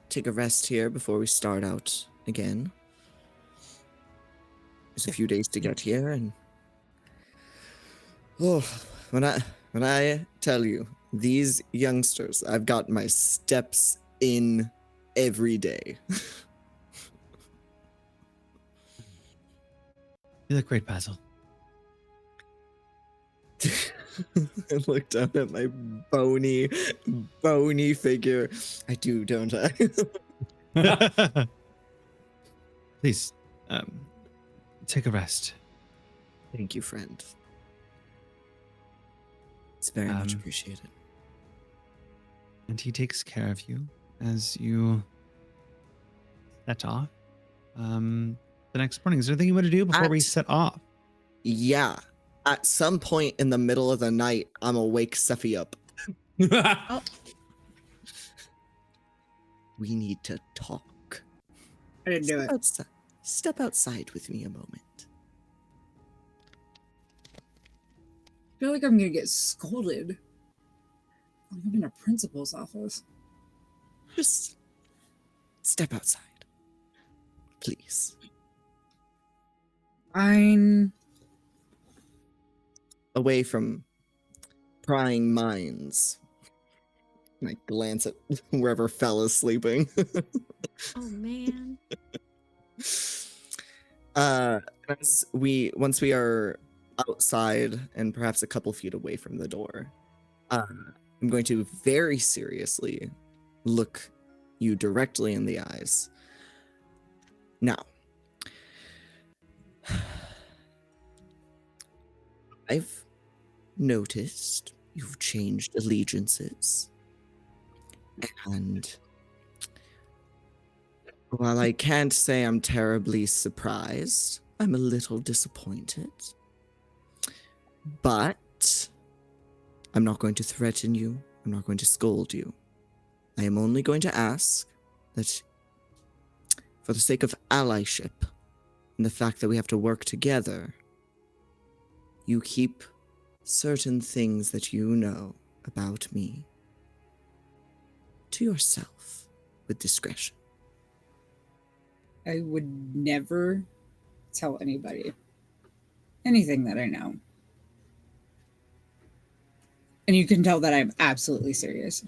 take a rest here before we start out again. There's a few days to get here, and when I tell you these youngsters, I've got my steps in every day. You look great, Basil. I look down at my bony figure. I do, don't I? Please, take a rest. Thank you, friend. It's very much appreciated. And he takes care of you as you set off. The next morning, is there anything you want to do before we set off? Yeah. At some point in the middle of the night, I'm gonna wake Sephi up. Oh. We need to talk. I didn't do it. Step outside with me a moment. I feel like I'm gonna get scolded. I'm in a principal's office. Just step outside. Please. Fine. Away from prying minds. And I glance at wherever Fella's sleeping. Oh man. Once we are outside and perhaps a couple feet away from the door, I'm going to very seriously look you directly in the eyes. Now, I've noticed you've changed allegiances. And while I can't say I'm terribly surprised, I'm a little disappointed. But I'm not going to threaten you. I'm not going to scold you. I am only going to ask that, for the sake of allyship and the fact that we have to work together, you keep certain things that you know about me to yourself with discretion. I would never tell anybody anything that I know. And you can tell that I'm absolutely serious.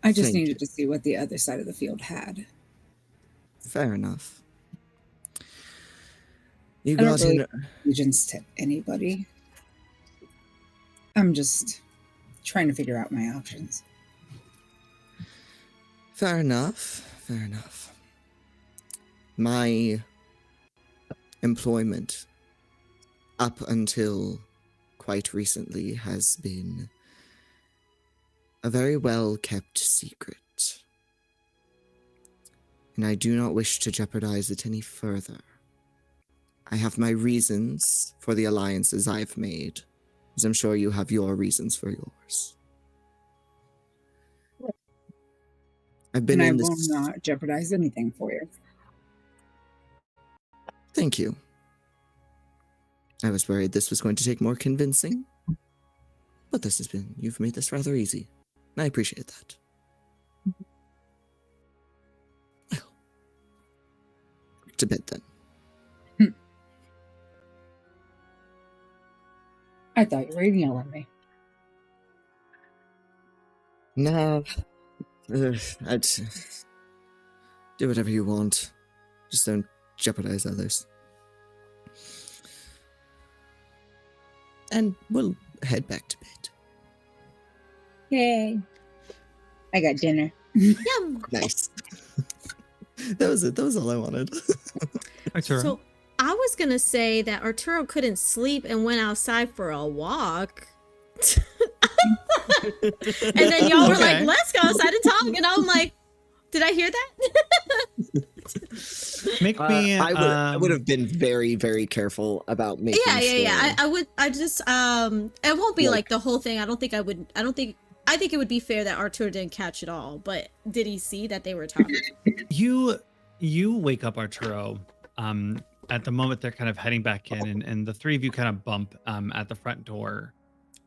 I just Thank needed to see what the other side of the field had. Fair enough. You I don't got really in. have allegiance to anybody. I'm just trying to figure out my options. Fair enough. Fair enough. My employment up until quite recently has been a very well kept secret. And I do not wish to jeopardize it any further. I have my reasons for the alliances I've made, as I'm sure you have your reasons for yours. I've been And I in will this. not jeopardize anything for you. Thank you. I was worried this was going to take more convincing, but you've made this rather easy. And I appreciate that. Well, to bed then. I thought you were going to yell at me. No. I'd do whatever you want. Just don't jeopardize others. And we'll head back to bed. Yay. I got dinner. Yum. Nice. That was it. That was all I wanted. Arturo. So I was gonna say that Arturo couldn't sleep and went outside for a walk. And then y'all were Okay. like, let's go outside and talk. And I'm like, did I hear that? Make me. I would have been very, very careful about making Yeah. sure. I just it won't be like the whole thing. I think it would be fair that Arturo didn't catch it all, but did he see that they were talking? You wake up Arturo at the moment they're kind of heading back in, and the three of you kind of bump at the front door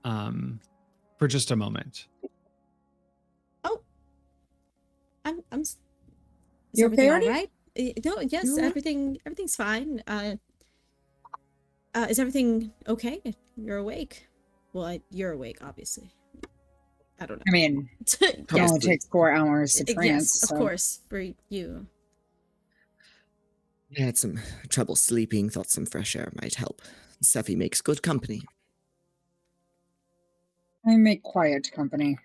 for just a moment. Oh, I'm is You okay, everything all Artie? right? No, yes, You all right? everything's fine. Is everything okay? You're awake. you're awake, obviously. I don't I know. mean, it Yeah. only takes 4 hours to trance. Yes, of so- course, for you. I had some trouble sleeping, thought some fresh air might help. Seffi makes good company. I make quiet company,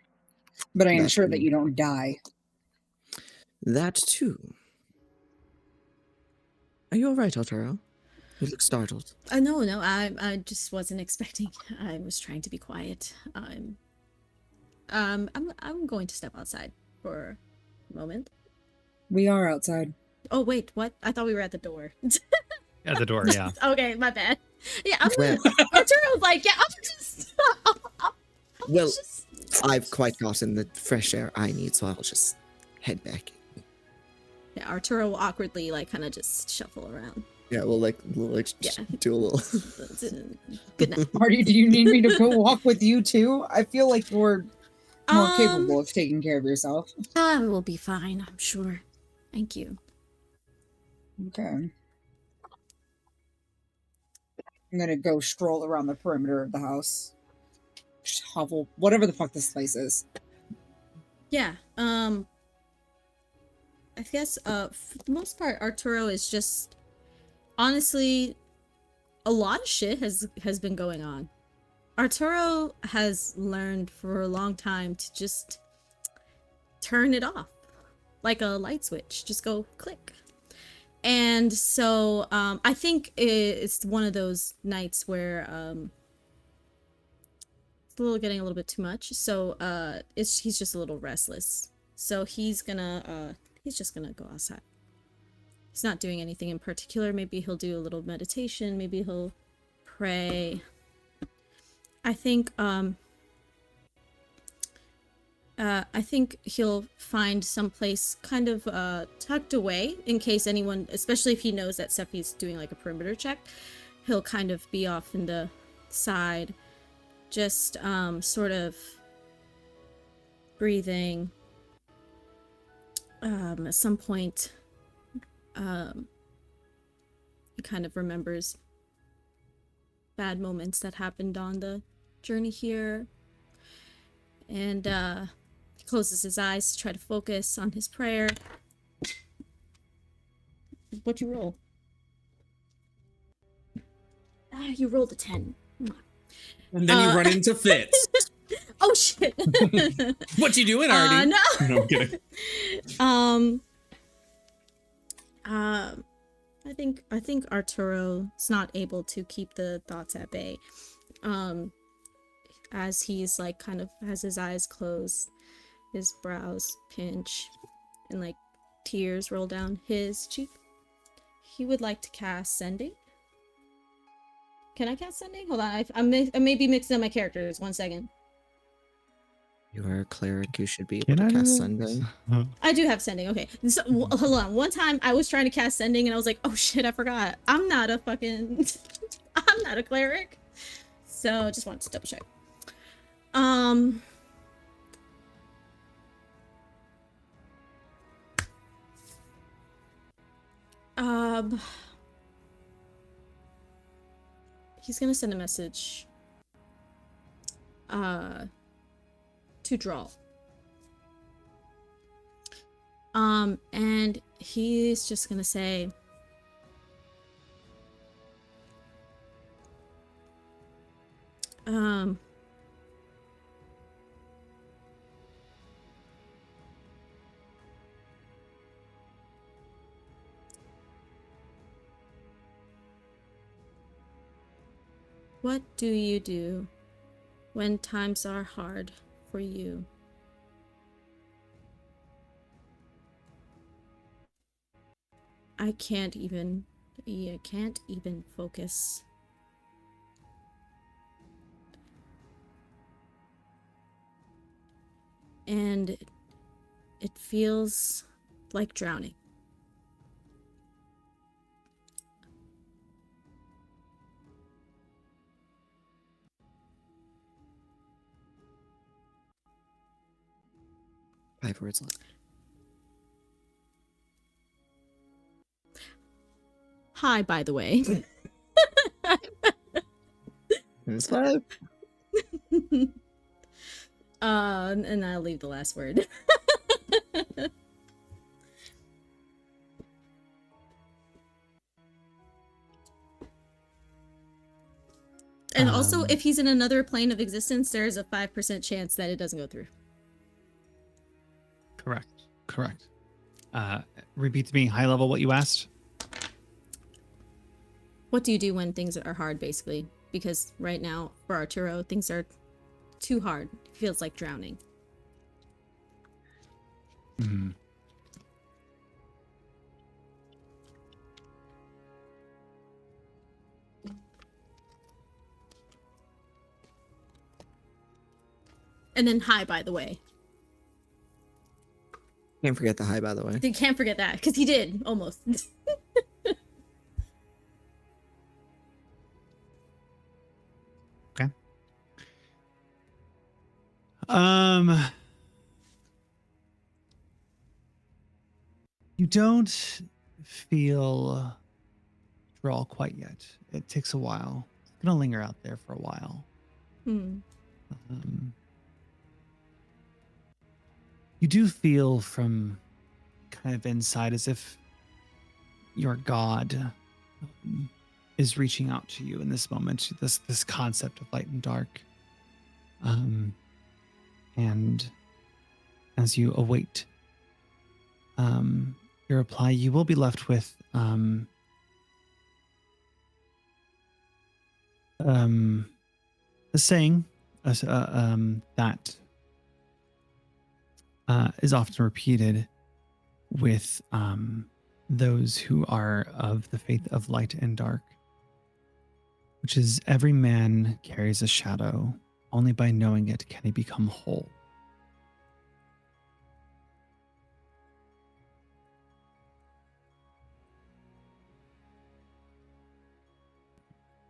but I That ensure that too. you don't die. That too. Are you alright, Otaro? You look startled. No, I just wasn't expecting. I was trying to be quiet. I'm going to step outside for a moment. We are outside. Oh wait, what? I thought we were at the door. At the door, yeah. Okay, my bad. Yeah, Well- Arturo was like, yeah, I'm just. Well, just- I've quite gotten the fresh air I need, so I'll just head back. Yeah, Arturo will awkwardly like kind of just shuffle around. Yeah, we'll like Yeah. do a little. Good night. Marty, do you need me to go walk with you too? I feel like you're more Um, capable of taking care of yourself. I will be fine, I'm sure. Thank you. Okay. I'm gonna go stroll around the perimeter of the house. Just hovel, whatever the fuck this place is. Yeah. I guess for the most part, Arturo is just honestly a lot of shit has been going on. Arturo has learned for a long time to just turn it off like a light switch, just go click. And so I think it's one of those nights where it's getting a little bit too much. So he's just a little restless. So he's just gonna go outside. He's not doing anything in particular. Maybe he'll do a little meditation. Maybe he'll pray. I think he'll find someplace kind of tucked away in case anyone, especially if he knows that Seffi's doing like a perimeter check, he'll kind of be off in the side, just sort of breathing. At some point, he kind of remembers bad moments that happened on the journey here, and he closes his eyes to try to focus on his prayer. What'd you roll? You rolled a 10. And then you run into Fitz. Oh shit! What you doing, Artie? No. No, I'm kidding. I think Arturo's not able to keep the thoughts at bay. As he's like kind of has his eyes closed, his brows pinch, and like tears roll down his cheek. He would like to cast Sending. Can I cast Sending? Hold on, I may be mixing up my characters. 1 second. You are a cleric. You should be able Can I to do cast this? Sending. I do have Sending. Okay, so, hold on. One time I was trying to cast Sending, and I was like, "Oh shit, I forgot. I'm not a fucking, I'm not a cleric." So just wanted to double check. He's gonna send a message. To draw. And he's just gonna say, what do you do when times are hard for you? I can't even focus. And it feels like drowning. Five words left. Hi, by the way. It's 5. And I'll leave the last word. And also, if he's in another plane of existence, there's a 5% chance that it doesn't go through. Correct. Repeat to me, high level, what you asked. What do you do when things are hard, basically? Because right now, for Arturo, things are too hard. It feels like drowning. Mm-hmm. And then hi, by the way. Can't forget the hi, by the way. You can't forget that, because he did, almost. Okay. You don't feel draw quite yet. It takes a while. It's gonna linger out there for a while. You do feel from kind of inside as if your god is reaching out to you in this moment. This concept of light and dark. And as you await your reply, you will be left with the saying that is often repeated with those who are of the faith of light and dark, which is every man carries a shadow. Only by knowing it can he become whole.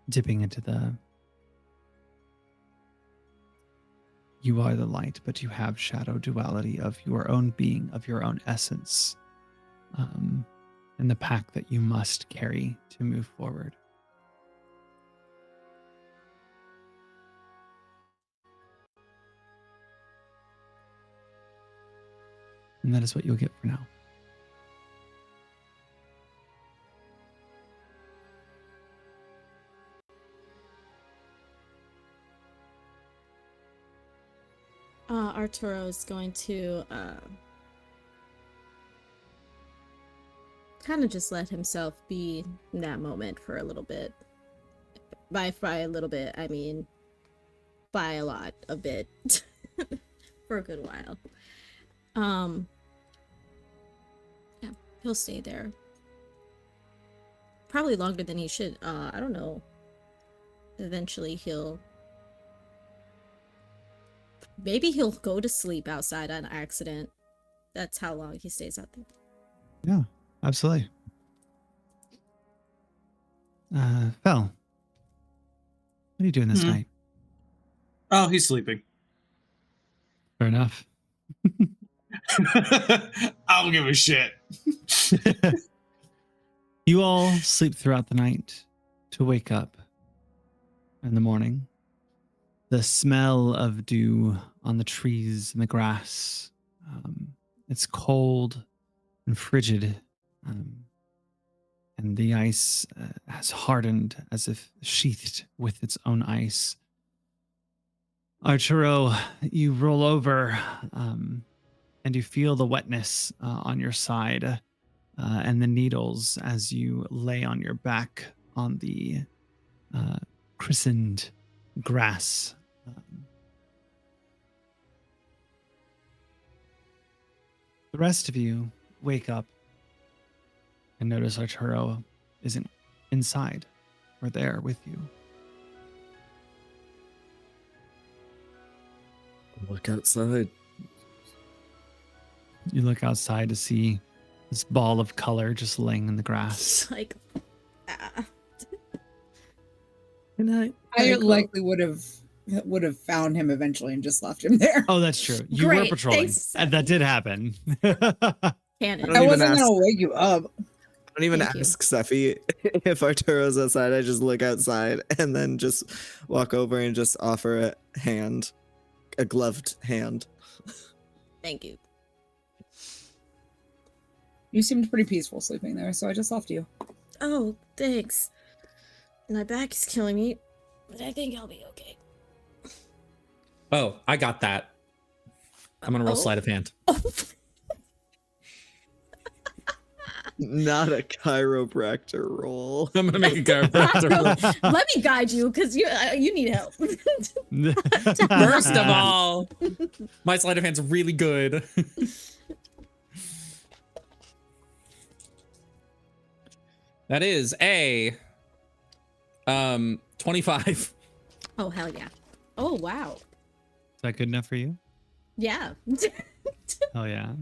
Dipping into you are the light, but you have shadow duality of your own being, of your own essence, and the pack that you must carry to move forward. And that is what you'll get for now. Arturo is going to kind of just let himself be in that moment for a little bit. By a little bit, I mean by a lot, a bit. For a good while. Yeah, he'll stay there. Probably longer than he should. I don't know. Eventually maybe he'll go to sleep outside on accident. That's how long he stays out there. Yeah, absolutely. Fel, what are you doing this night? Oh, he's sleeping. Fair enough. I don't give a shit. You all sleep throughout the night to wake up in the morning. The smell of dew on the trees and the grass. It's cold and frigid. And the ice has hardened as if sheathed with its own ice. Arturo, you roll over and you feel the wetness on your side and the needles as you lay on your back on the christened grass. The rest of you wake up and notice Arturo isn't inside or there with you. Look outside. You look outside to see this ball of color just laying in the grass. Like, Good night. I likely would have found him eventually and just left him there. Oh, that's true. You Great, were patrolling. thanks. That did happen. Canon. don't I even wasn't ask. gonna wake you up. don't even Thank you. ask Sephi if Arturo's outside. I just look outside and then just walk over and just offer a gloved hand. Thank you. You seemed pretty peaceful sleeping there, so I just left you. Oh, thanks. My back is killing me, but I think I'll be okay. Oh, I got that. I'm gonna roll sleight of hand. Oh. Not a chiropractor roll. I'm gonna make a chiropractor roll. Let me guide you, because you need help. First of all, my sleight of hand's really good. That is a 25. Oh, hell yeah. Oh, wow. Is that good enough for you? Yeah. Oh yeah.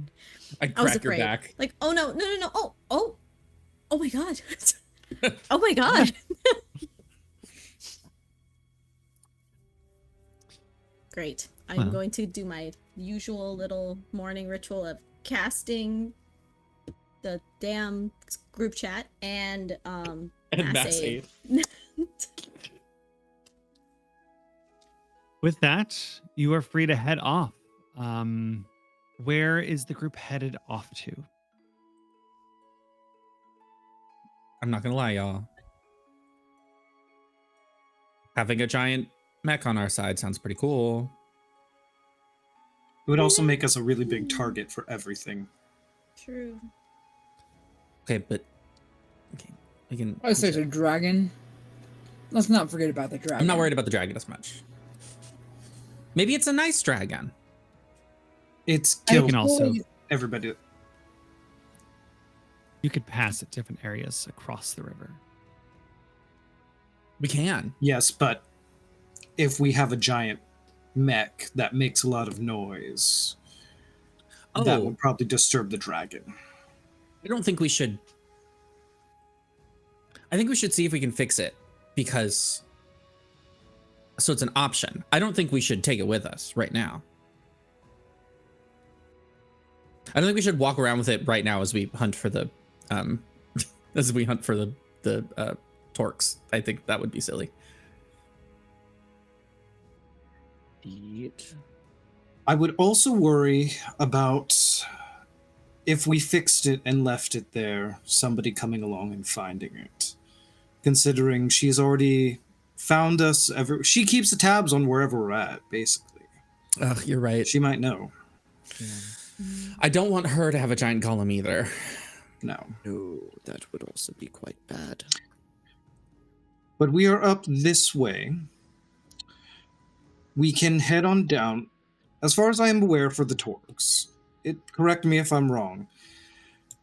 I I was crack your afraid. back. Like, oh no. Oh my god. Oh my god. Great. I'm Well. going to do my usual little morning ritual of casting the damn group chat and mass aid. With that, you are free to head off. Where is the group headed off to? I'm not gonna lie, y'all. Having a giant mech on our side sounds pretty cool. It would also make us a really big target for everything. True. Okay, but okay, we can. Oh, so there's a dragon. Let's not forget about the dragon. I'm not worried about the dragon as much. Maybe it's a nice dragon. It's You killed can also everybody. you could pass at different areas across the river. We can. Yes, but if we have a giant mech that makes a lot of noise, that Oh. would probably disturb the dragon. I don't think we should. I think we should see if we can fix it because. So it's an option. I don't think we should take it with us right now. I don't think we should walk around with it right now as we hunt for the, torques. I think that would be silly. I would also worry about if we fixed it and left it there, somebody coming along and finding it. Considering she's already found us. She keeps the tabs on wherever we're at, basically. Ugh, you're right. She might know. I don't want her to have a giant golem either. No. No, that would also be quite bad. But we are up this way. We can head on down. As far as I am aware for the Torques, correct me if I'm wrong.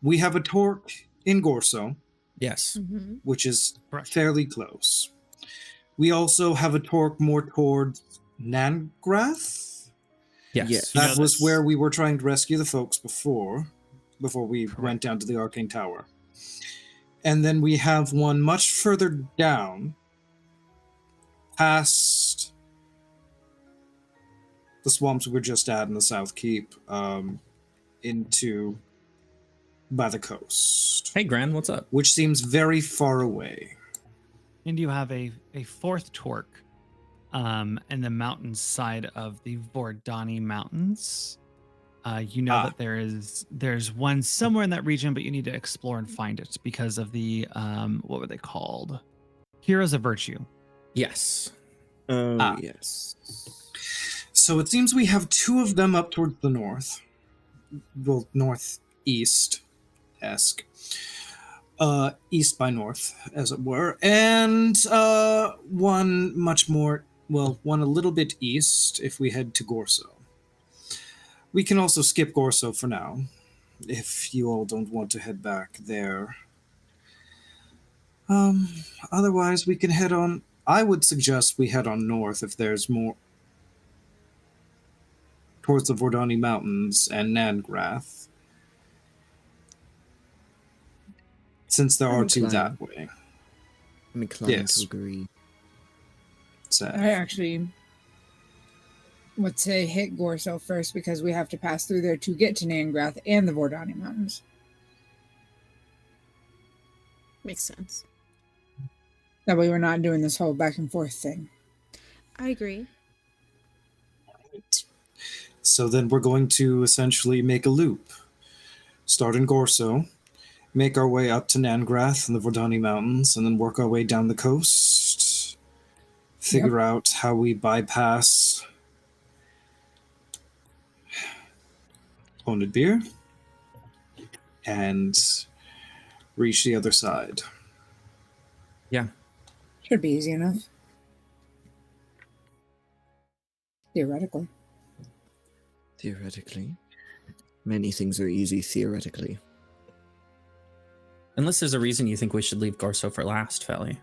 We have a Torque in Gorso, Yes. Mm-hmm. which is Correct. fairly close. We also have a Torque more towards Nangrath. Yes. Yes. You know That was this- where we were trying to rescue the folks before we went down to the Arcane Tower. And then we have one much further down, past the swamps we were just at in the South Keep, into by the coast, Hey, Gran, what's up? which seems very far away. And you have a fourth torque in the mountain side of the Vordani Mountains. You know that there's one somewhere in that region, but you need to explore and find it because of the what were they called? Heroes of Virtue. Yes. Oh, yes. So it seems we have two of them up towards the north. Well, northeast-esque. East by north, as it were. And one a little bit east if we head to Gorso. We can also skip Gorso for now, if you all don't want to head back there. Otherwise, we can head on. I would suggest we head on north if there's more towards the Vordani Mountains and Nangrath, since there are two that way. I'm inclined Yes. to agree. I actually would say hit Gorso first because we have to pass through there to get to Nangrath and the Vordani Mountains. Makes sense. That way we're not doing this whole back and forth thing. I agree. So then we're going to essentially make a loop. Start in Gorso, make our way up to Nangrath and the Vordani Mountains, and then work our way down the coast. Figure out how we bypass Owned Beer and reach the other side. Yeah. Should be easy enough. Theoretically. Theoretically. Many things are easy theoretically. Unless there's a reason you think we should leave Gorso for last, Felly.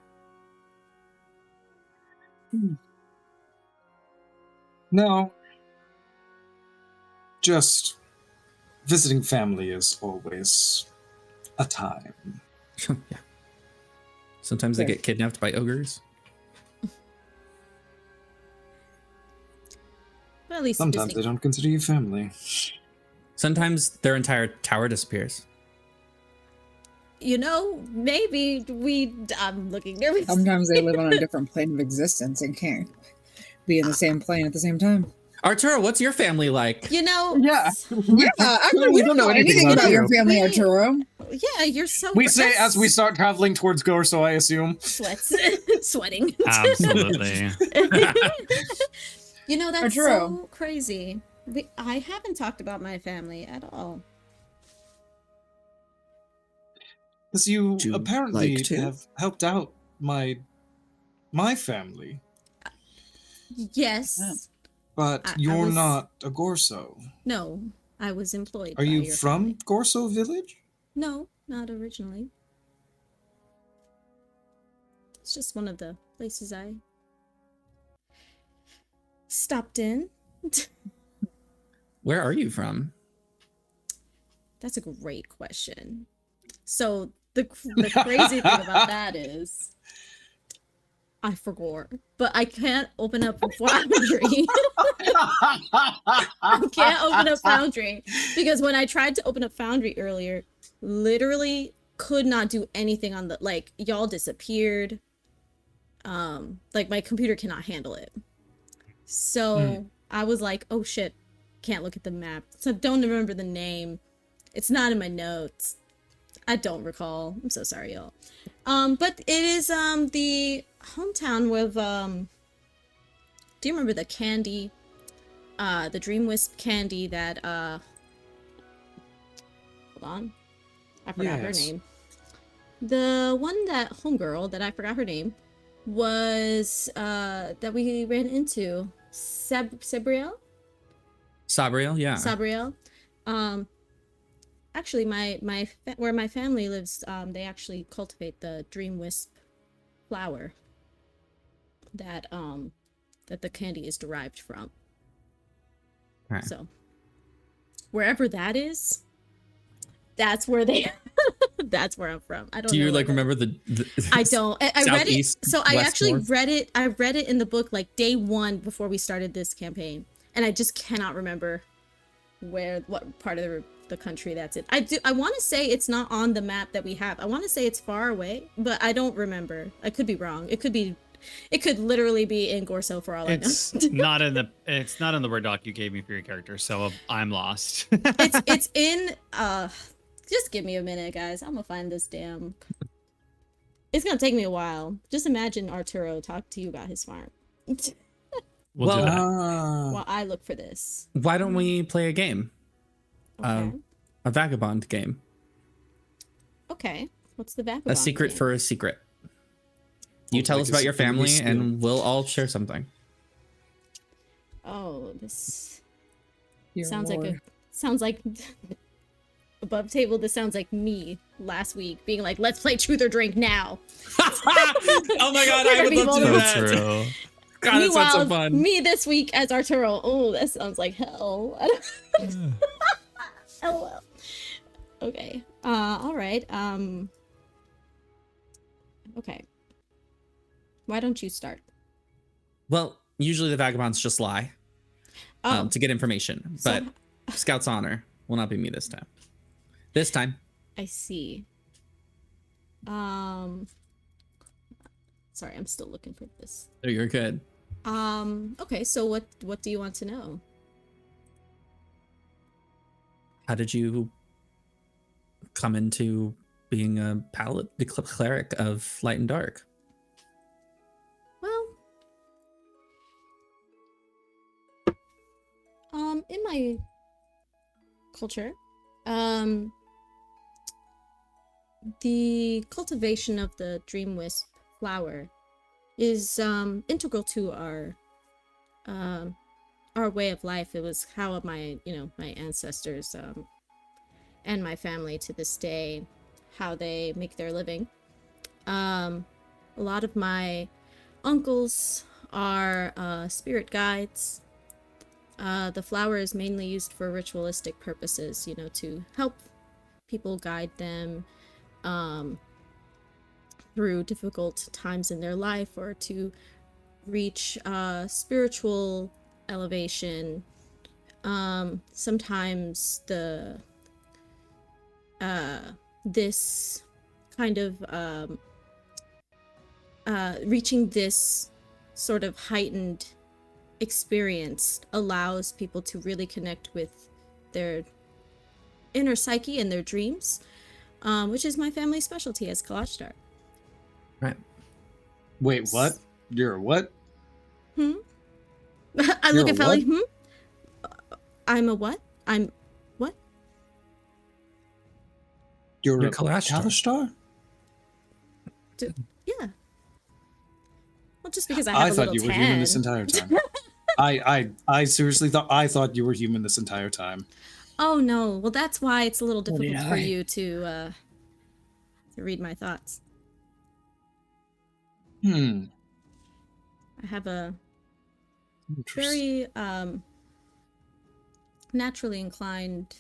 No. Just visiting family is always a time. Yeah. Sometimes they get kidnapped by ogres. Well, at least Sometimes they don't consider you family. Sometimes their entire tower disappears. You know, maybe I'm looking nervous. Sometimes they live on a different plane of existence and can't be in the same plane at the same time. Arturo, what's your family like? You know, Yeah, we don't know anything about your family, Arturo. Yeah, you're so. We say as we start traveling towards Gorso, I assume. Sweating. Absolutely. You know, that's Arturo. so crazy. I haven't talked about my family at all. Because you Would you apparently like to? have helped out my family, Yes. but I you're was- not a Gorso. No, I was employed. Are by you your from family. Gorso Village? No, not originally. It's just one of the places I stopped in. Where are you from? That's a great question. So the crazy thing about that is I forgot, but I can't open up Foundry. I can't open up Foundry because when I tried to open up Foundry earlier, literally could not do anything on the, like, y'all disappeared. Like my computer cannot handle it. So I was like, oh shit, can't look at the map. So don't remember the name. It's not in my notes. I don't recall. I'm so sorry, y'all. But it is the hometown with do you remember the candy? The Dream Wisp candy that hold on. I forgot her Yes. name. The one that homegirl that I forgot her name was that we ran into. Sabriel? Sabriel, yeah. Sabriel. Actually, where my family lives, they actually cultivate the Dream Wisp flower that that the candy is derived from. Right. So wherever that is, that's where they that's where I'm from. I don't Do you know like where that- remember the I don't. I read it. Southeast, So I west, actually north? read it. I read it in the book like day one before we started this campaign, and I just cannot remember what part of the country that's in. I want to say it's not on the map that we have. I want to say it's far away, but I don't remember. I could be wrong. It could literally be in Gorso for all It's I know. not in the Word doc you gave me for your character, so I'm lost. it's in just give me a minute, guys. I'm gonna find this damn. It's gonna take me a while. Just imagine Arturo talk to you about his farm We'll Well, do that. while I look for this. Why don't we play a game? Okay. A vagabond game. Okay. What's the vagabond? A secret game? for a secret. You tell like us a about your secret family skill. and we'll all share something. Oh, this Your sounds lore. like above table. This sounds like me last week being like, "Let's play Truth or Drink now." Oh my god, I would love to do So that. true. God, that sounds so Meanwhile, fun. me this week as Arturo. Oh, that sounds like hell. LOL. Okay. All right. Okay. Why don't you start? Well, usually the vagabonds just lie Oh, to get information, but Scout's honor will not be me this time. This time, I see. Sorry, I'm still looking for this. Oh, you're good. Okay, so what do you want to know? How did you come into being a the cleric of light and dark? Well, in my culture, the cultivation of the dream wisp flower is integral to our way of life. It was how my ancestors and my family to this day, how they make their living. A lot of my uncles are spirit guides. The flower is mainly used for ritualistic purposes, to help people guide them through difficult times in their life, or to reach spiritual elevation. Sometimes this kind of reaching this sort of heightened experience allows people to really connect with their inner psyche and their dreams, which is my family's specialty as Kalashtar. Right. Wait, what? You're a what? I You're look a at Felly. I'm a what? I'm what? You're You're a Kalashtar. Kalashtar? Yeah. Well, just because I have a thought little you were tan. human this entire time. I seriously thought you were human this entire time. Oh no. Well, that's why it's a little So did difficult for I. you to read my thoughts. I have a Interesting. very naturally inclined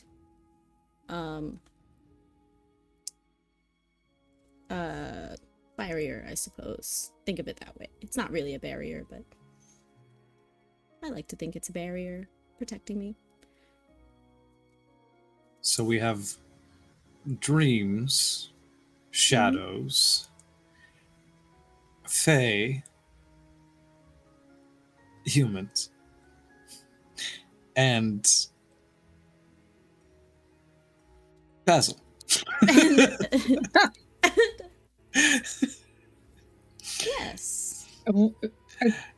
barrier, I suppose. Think of it that way. It's not really a barrier, but I like to think it's a barrier protecting me. So we have dreams, shadows, fae, humans, and Basil. Yes.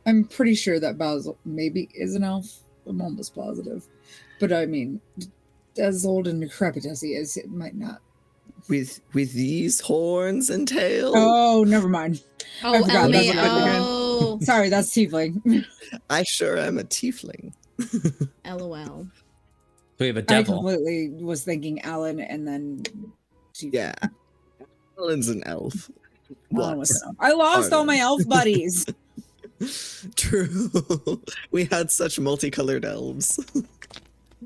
I'm pretty sure that Basil maybe is an elf. I'm almost positive. But I mean, as old and decrepit as he is, it might not. With these horns and tail? Oh, never mind. Oh, forgot Elmi. that's what I Oh. Sorry, that's tiefling. I sure am a tiefling. LOL. So we have a I devil. completely was thinking Alan and then tiefling. Yeah. Alan's an elf. Alan What? was an elf. I lost all my elf buddies. True. We had such multicolored elves.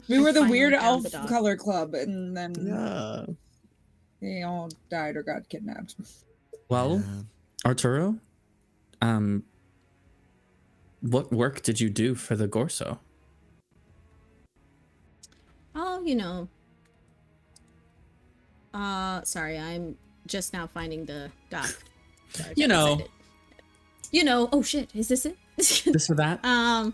We were the Finally weird found elf the dog. color club, and then Yeah. they all died or got kidnapped. Well, Arturo, what work did you do for the Gorso? Oh, sorry, I'm just now finding the doc. Sorry, You got know. excited. Oh shit, is this it? This or that? I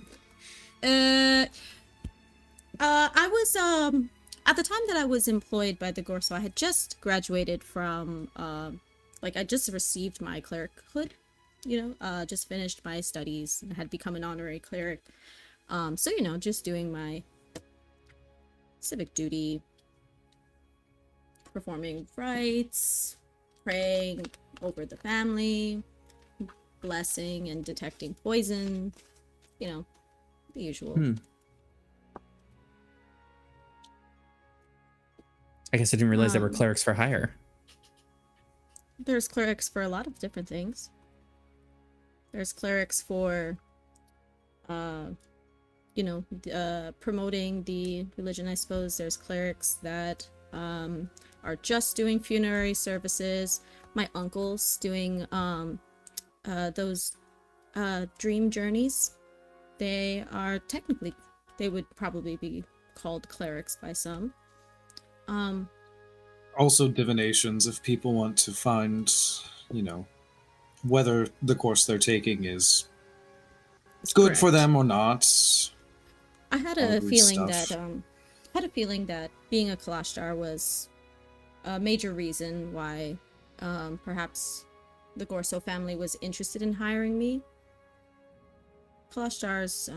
was at the time that I was employed by the Gorso, I had just graduated from I just received my clerichood, just finished my studies and had become an honorary cleric. So just doing my civic duty, performing rites, praying over the family, blessing and detecting poison, the usual. I guess I didn't realize there were clerics for hire. There's clerics for a lot of different things. There's clerics for promoting the religion, I suppose. There's clerics that are just doing funerary services. My uncle's doing those dream journeys. They would probably be called clerics by some. Also, divinations, if people want to find, you know, whether the course they're taking is It's good for correct. them or not. I had all a good feeling stuff. that being a Kalashtar was a major reason why perhaps the Gorso family was interested in hiring me. Kalashtar's,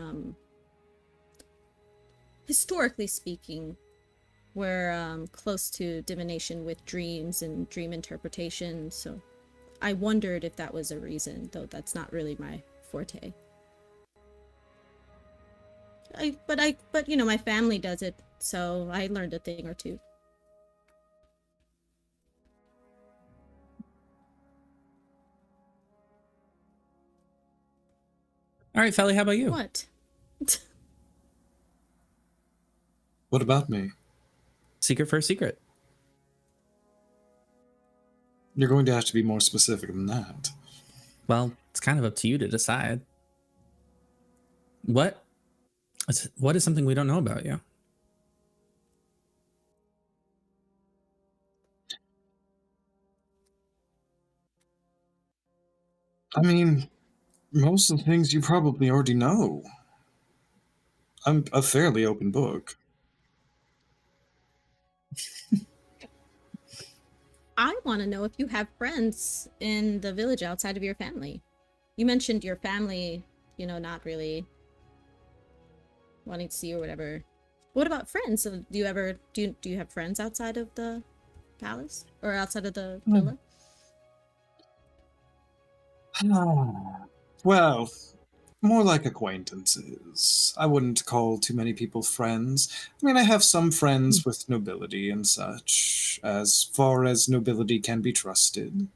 historically speaking, were close to divination with dreams and dream interpretation, so I wondered if that was a reason, though that's not really my forte. But you know, my family does it, so I learned a thing or two. All right, Felly, how about you? What? What about me? Secret first secret. You're going to have to be more specific than that. Well, it's kind of up to you to decide. What is something we don't know about you? I mean, most of the things you probably already know. I'm a fairly open book. I want to know if you have friends in the village outside of your family. You mentioned your family, you know, not really wanting to see you or whatever. What about friends? So do you ever do you have friends outside of the palace or outside of the villa? Well, more like acquaintances. I wouldn't call too many people friends. I mean, I have some friends with nobility and such, as far as nobility can be trusted.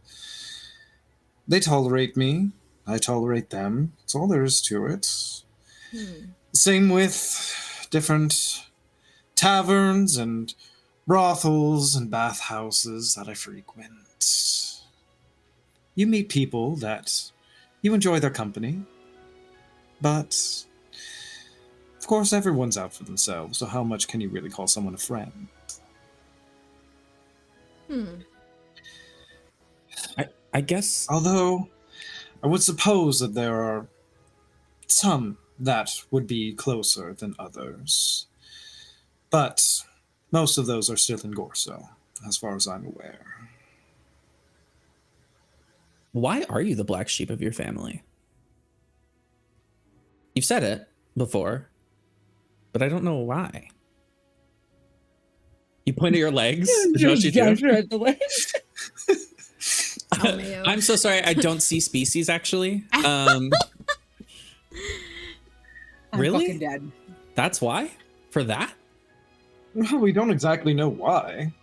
They tolerate me. I tolerate them. That's all there is to it. Same with different taverns and brothels and bathhouses that I frequent. You meet people that you enjoy their company, but of course everyone's out for themselves, so how much can you really call someone a friend? I guess. Although, I would suppose that there are some that would be closer than others. But most of those are still in Gorso, as far as I'm aware. Why are you the black sheep of your family? You've said it before, but I don't know why. You point at your legs. Is that what you do? I'm so sorry. I don't see species actually. I'm Really? fucking dead. That's why? For that? Well, we don't exactly know why.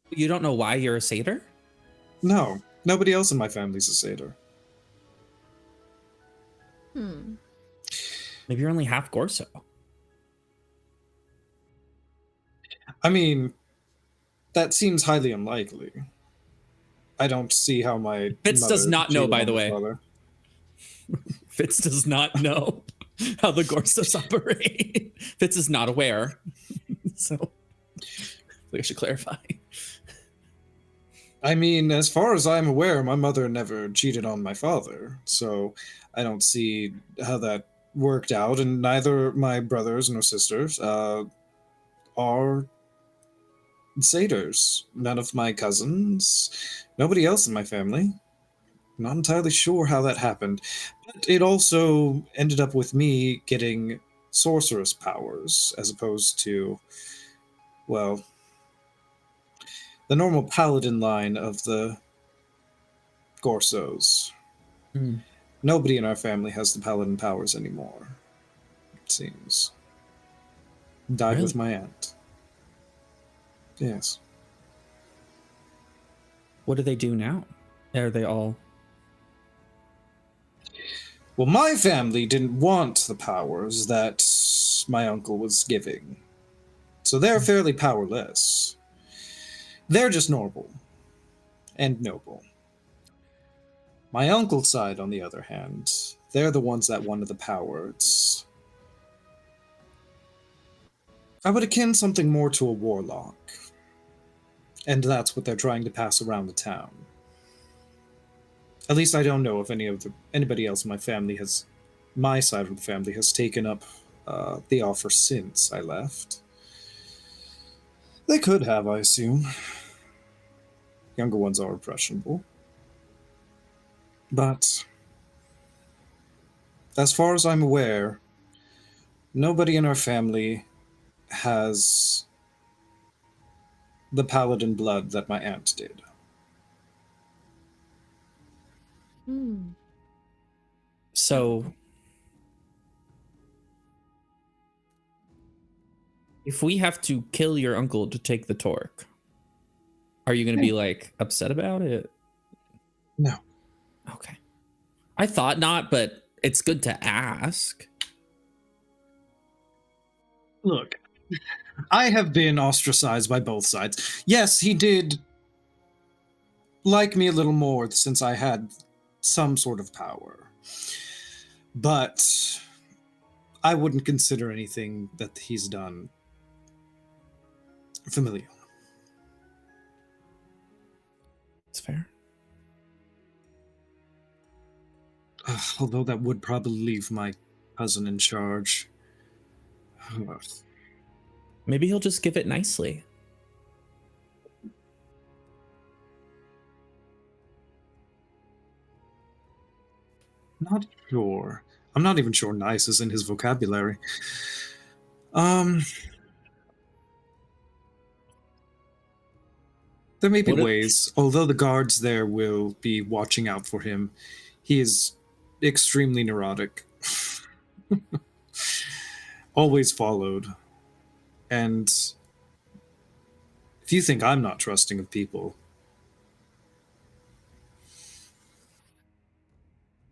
You don't know why you're a satyr? No, nobody else in my family's a satyr. Maybe you're only half Gorso. I mean, that seems highly unlikely. I don't see how my Fitz mother does not know, cheated by on the my way. father. Fitz does not know how the Gorsos operate. Fitz is not aware. So I should clarify. I mean, as far as I'm aware, my mother never cheated on my father, so I don't see how that worked out, and neither my brothers nor sisters are satyrs. None of my cousins, nobody else in my family. Not entirely sure how that happened, but it also ended up with me getting sorceress powers as opposed to, well, the normal paladin line of the Gorsos. Nobody in our family has the paladin powers anymore, it seems. Died with my aunt. Yes. What do they do now? Are they all... Well, my family didn't want the powers that my uncle was giving, so they're fairly powerless. They're just normal and noble. My uncle's side, on the other hand, they're the ones that wanted the powers. I would akin something more to a warlock. And that's what they're trying to pass around the town. At least I don't know if anybody else in my side of the family has taken up the offer since I left. They could have, I assume. Younger ones are impressionable. But as far as I'm aware, nobody in our family has the paladin blood that my aunt did. So, if we have to kill your uncle to take the torque, are you going to be like upset about it? No. Okay. I thought not, but it's good to ask. Look, I have been ostracized by both sides. Yes, he did like me a little more since I had some sort of power. But I wouldn't consider anything that he's done familial. It's fair. Although that would probably leave my cousin in charge. Maybe he'll just give it nicely. Not sure. I'm not even sure nice is in his vocabulary. There may be ways, although the guards there will be watching out for him. He is extremely neurotic. Always followed. And if you think I'm not trusting of people...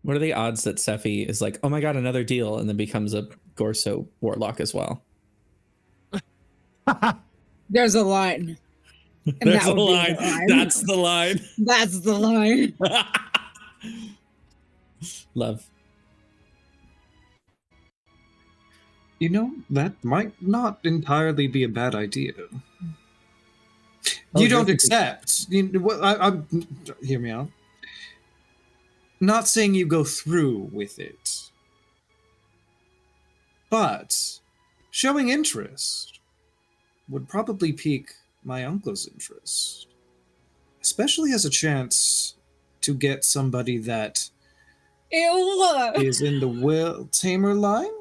What are the odds that Sephi is like, oh my god, another deal, and then becomes a Gorso warlock as well? There's a line. And There's that a would be line. the line. That's the line. That's the line. Love. You know, that might not entirely be a bad idea. You don't accept. Hear me out. Not saying you go through with it, but showing interest would probably pique my uncle's interest, especially as a chance to get somebody that is in the Will Tamer line.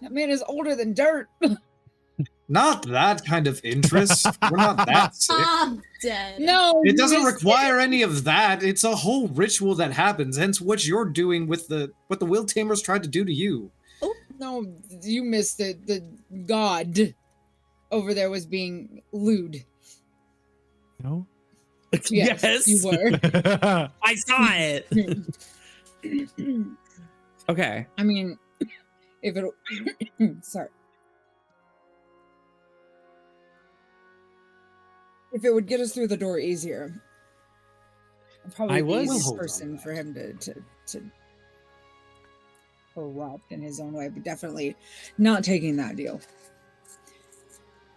That man is older than dirt. Not that kind of interest. We're not that sick. I'm dead. No, It doesn't require any of that. It's a whole ritual that happens. Hence, what you're doing with what the Will Tamers tried to do to you. Oh no, you missed it. The god over there was being lewd. No. Yes, you were. I saw it. Okay. I mean, if it sorry. If it would get us through the door easier, I'd probably be the person for him to corrupt in his own way, but definitely not taking that deal.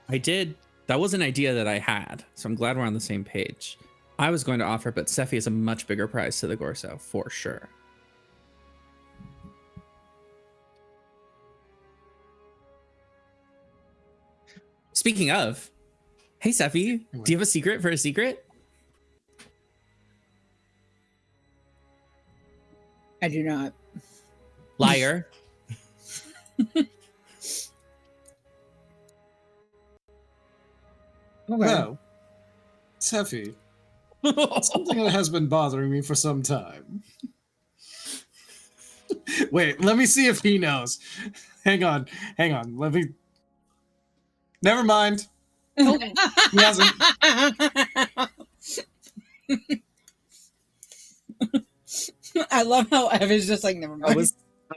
I did. That was an idea that I had, so I'm glad we're on the same page. I was going to offer, but Sephi is a much bigger price to the Gorso, for sure. Speaking of, hey Sephi, do you have a secret for a secret? I do not. Liar. Well, Sephi, something that has been bothering me for some time. Wait, let me see if he knows. Hang on. Let me... Never mind. He hasn't. I love how Evan's just like, never mind.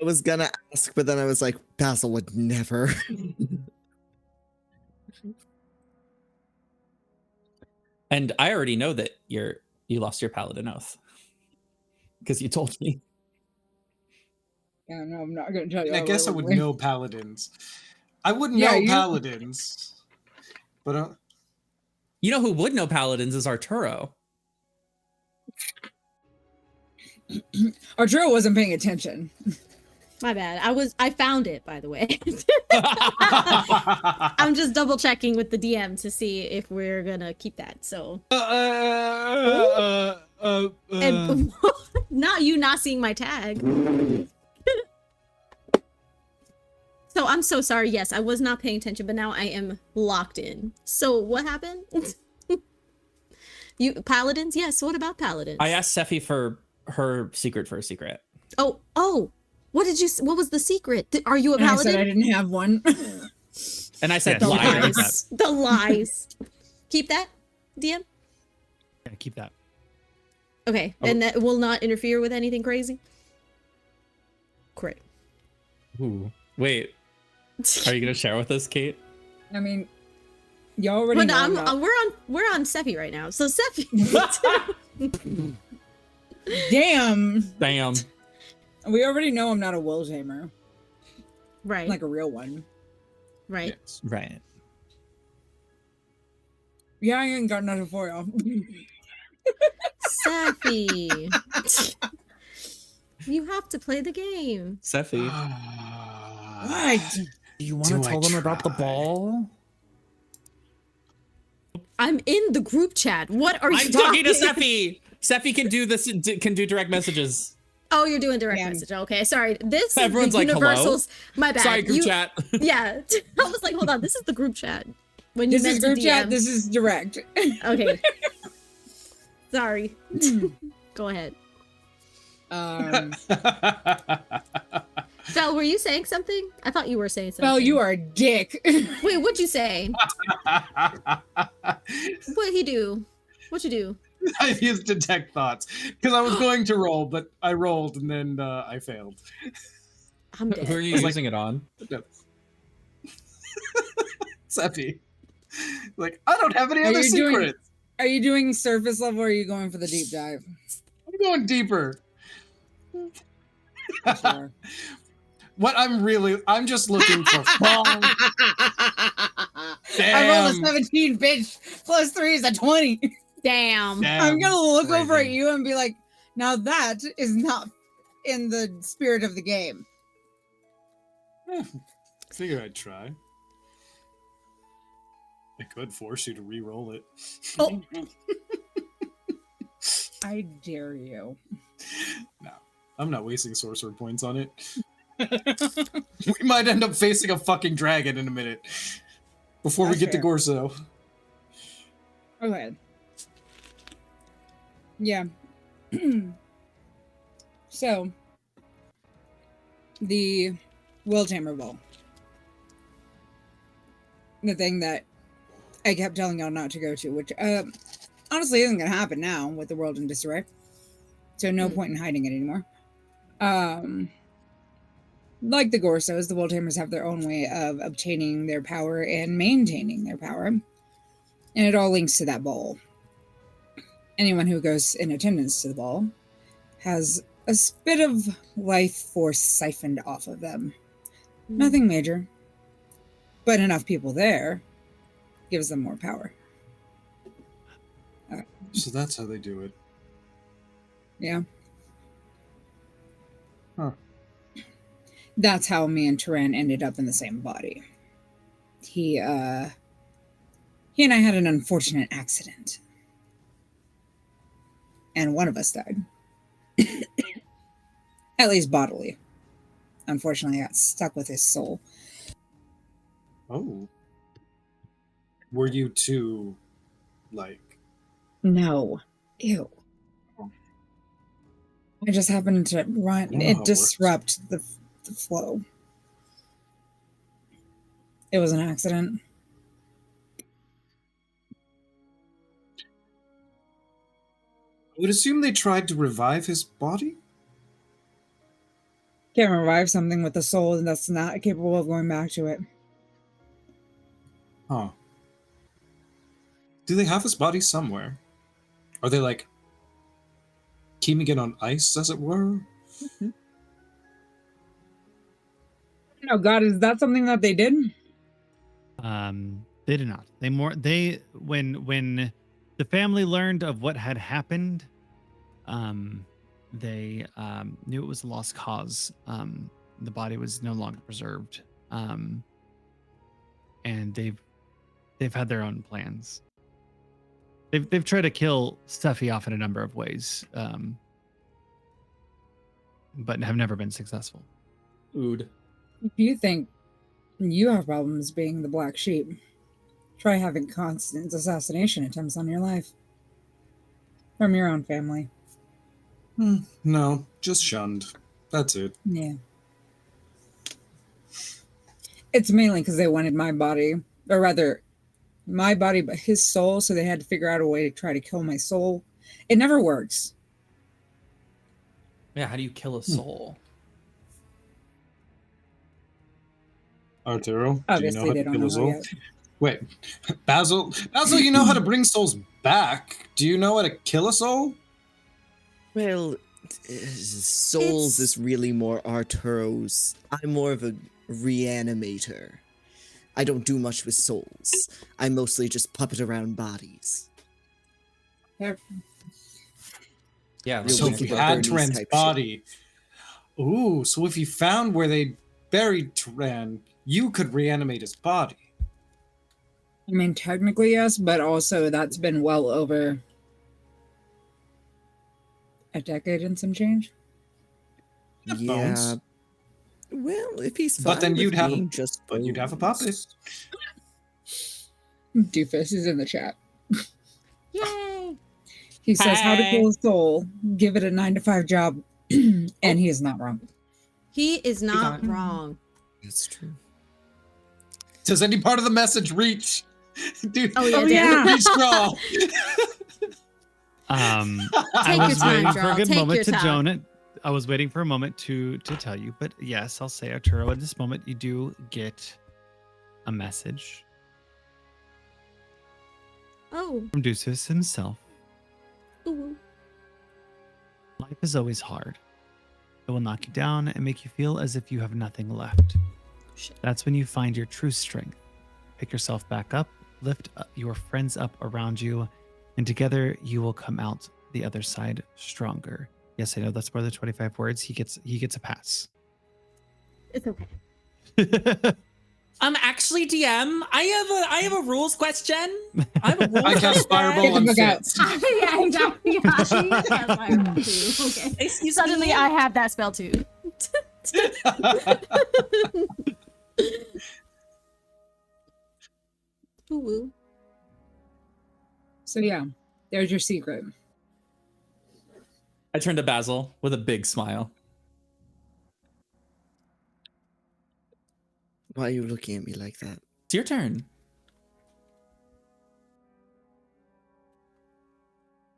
I was gonna ask, but then I was like, Basil would never. And I already know that you lost your paladin oath because you told me. Yeah, no, I'm not gonna tell you. I guess I would know paladins. I wouldn't Yeah, know you- paladins, but You know who would know paladins is Arturo. Arturo wasn't paying attention. My bad. I found it, by the way. I'm just double checking with the DM to see if we're gonna keep that. So and not you not seeing my tag. So I'm so sorry. Yes, I was not paying attention, but now I am locked in. So what happened? You paladins? Yes. What about paladins? I asked Sephi for her secret for a secret. Oh. What was the secret? Are you a And I paladin? said I didn't have one. And I said, Yeah, The she did liar. like lies. The lies. Keep that, DM? Yeah, keep that. Okay. And that will not interfere with anything crazy? Great. Ooh. Wait, are you gonna share with us, Kate? I mean, you already But know. I'm not- we're on Sephi right now. So Sephi. Damn. Damn. We already know I'm not a will tamer. Right. Like a real one. right. yes. Right. Yeah, I ain't got nothing for y'all. Sephi. You have to play the game. Sephi, What? do you want Do to I tell them about the try? ball? I'm in the group chat. What are you I'm talking to Sephi. Sephi can do this. Can do direct messages. Oh, you're doing direct Yeah. message. Okay, sorry. This Everyone's is the like, hello? universals. My bad. Sorry, group chat. Yeah. I was like, hold on. This is the group chat. When you This is meant group to DM. chat. This is direct. Okay. Sorry. Go ahead. Fel, were you saying something? I thought you were saying something. Well, you are a dick. Wait, what'd you say? What'd he do? What'd you do? I used detect thoughts because I was going to roll, but I rolled and then I failed. I'm dead. Who are you It's like- using it on? Seppi. Like, I don't have any Are other you doing- secrets. Are you doing surface level or are you going for the deep dive? I'm going deeper. Sure. I'm just looking for fun. I rolled a Damn. 17, bitch. Plus 3 is a 20. Damn. Damn, I'm gonna look over at Raven. you and be like, now that is not in the spirit of the game. Figure I'd try. I could force you to re-roll it. Oh. I dare you. No, I'm not wasting sorcerer points on it. We might end up facing a fucking dragon in a minute before we That's get to fair. Gorso. Okay. Yeah. So, the Will Tamer Ball. The thing that I kept telling y'all not to go to, which honestly isn't going to happen now with the world in disarray. So, no point in hiding it anymore. Like the Gorsos, the Will Tamers have their own way of obtaining their power and maintaining their power. And it all links to that ball. Anyone who goes in attendance to the ball has a bit of life force siphoned off of them. Nothing major, but enough people there gives them more power. So that's how they do it. Yeah. Huh. That's how me and Turan ended up in the same body. He and I had an unfortunate accident. And one of us died. At least bodily. Unfortunately, I got stuck with his soul. Oh. Were you two, like... No. Ew. I just happened to run. don't know how It it disrupt the flow. It was an accident. I would assume they tried to revive his body? Can't revive something with a soul that's not capable of going back to it. Huh. Do they have his body somewhere? Are they, like, keeping it on ice, as it were? Oh God, is that something that they did? They did not. When the family learned of what had happened, they knew it was a lost cause. The body was no longer preserved. And they've had their own plans. They've tried to kill Steffi off in a number of ways, but have never been successful. Ood. If you think you have problems being the black sheep, try having constant assassination attempts on your life from your own family. No, just shunned. That's it. Yeah. It's mainly because they wanted my body, or rather, my body, but his soul, so they had to figure out a way to try to kill my soul. It never works. Yeah, how do you kill a soul? Arturo, do you Obviously, know how they to don't kill know a how soul? yet. Wait, Basil, you know how to bring souls back. Do you know how to kill a soul? Well, souls is really more Arturo's. I'm more of a reanimator. I don't do much with souls. I mostly just puppet around bodies. Yeah. So like if you a had Bernie's Turan's type body, ooh, so if you found where they buried Turan, you could reanimate his body. I mean, technically, yes, but also that's been well over a decade and some change. Yeah, Yeah. bones. Well, if he's fine But then with you'd have being a- just But you'd have a puppet. bones. Doofus is in the chat. Yay! He says, how to Hi. kill a soul, give it a 9-to-5 job, and he is not wrong. He is not on it. wrong. That's true. Does any part of the message reach? Dude, Oh, yeah, Oh, Dan. yeah. reach scroll. Take I your was time, waiting for a Jarl. good Take moment your to time. join it. I was waiting for a moment to tell you, but yes, I'll say Arturo. At this moment, you do get a message Oh. from Deuceus himself. Ooh. Life is always hard. It will knock you down and make you feel as if you have nothing left. Shit. That's when you find your true strength. Pick yourself back up, lift your friends up around you, and together you will come out the other side stronger. Yes, I know that's more than 25 words. He gets a pass. It's okay. Actually, DM, I have a rules question. I have a rules I cast Fireball Get the on book out. Fitz. Yeah, exactly. Yeah, she has fireball too. Okay. Excuse Suddenly, me? I have that spell too. Ooh, woo. So, yeah, there's your secret. I turned to Basil with a big smile. Why are you looking at me like that? It's your turn.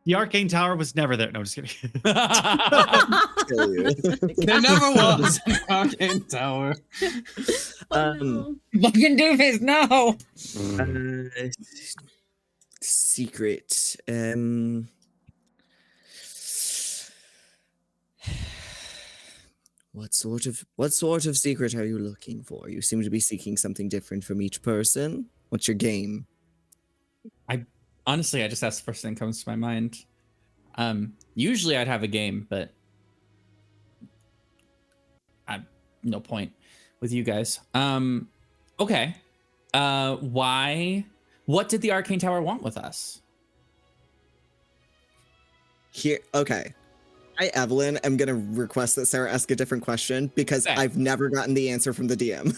The arcane tower was never there. No, I'm just kidding. Kill you. There never was an arcane tower. Oh, Um, no. Fucking Doofus, no! Secret. What sort of secret are you looking for? You seem to be seeking something different from each person. What's your game? Honestly, I just asked the first thing that comes to my mind. Usually I'd have a game, but no point with you guys. Okay. Why? What did the Arcane Tower want with us? Here, okay. I, Evelyn, am gonna request that Sarah ask a different question because Okay. I've never gotten the answer from the DM.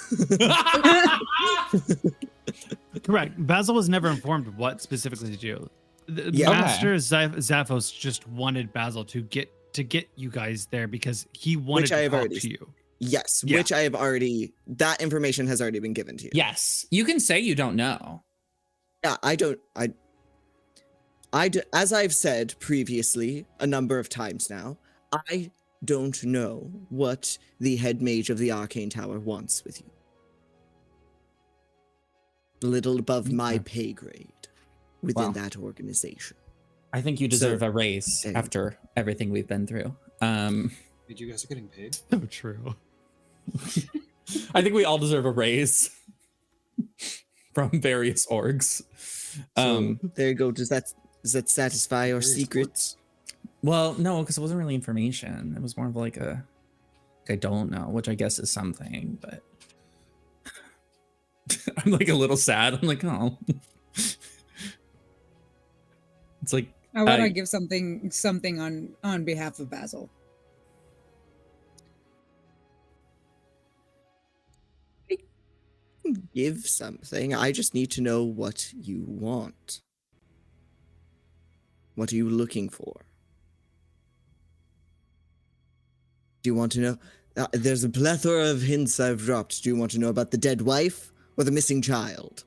Correct. Basil was never informed what specifically to do. The Yeah. Okay. Master Zaphos just wanted Basil to get you guys there because he wanted Which I to have talk already to you. Yes, Yeah. which I have already. That information has already been given to you. Yes, you can say you don't know. Yeah, I don't. As I've said previously a number of times now, I don't know what the head mage of the Arcane Tower wants with you. A little above my pay grade within Wow. that organization. I think you deserve a raise Dang. after everything we've been through. Wait, you guys are getting paid? So true. I think we all deserve a raise from various orgs. So there you go. Does that satisfy your secrets? Well, no, because it wasn't really information. It was more of like a I don't know, which I guess is something, but I'm like a little sad. I'm like, oh. It's like I want to give something on behalf of Basil. Give something. I just need to know what you want. What are you looking for? Do you want to know? There's a plethora of hints I've dropped. Do you want to know about the dead wife or the missing child?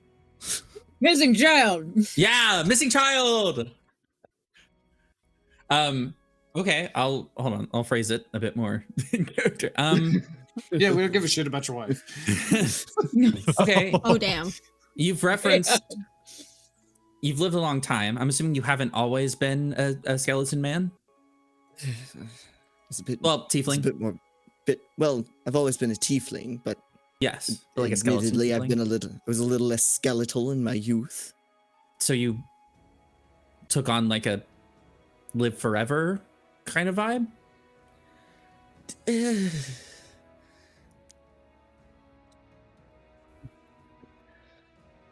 Missing child. Yeah, missing child. Okay, hold on. I'll phrase it a bit more in character. Yeah, we don't give a shit about your wife. Okay. Oh, damn. You've referenced. You've lived a long time. I'm assuming you haven't always been a skeleton man. It's a bit. Tiefling. It's a bit more. Well, I've always been a tiefling, but yes, like a skeleton. Admittedly, Tiefling. I've been I was a little less skeletal in my youth. So you took on like a live forever kind of vibe.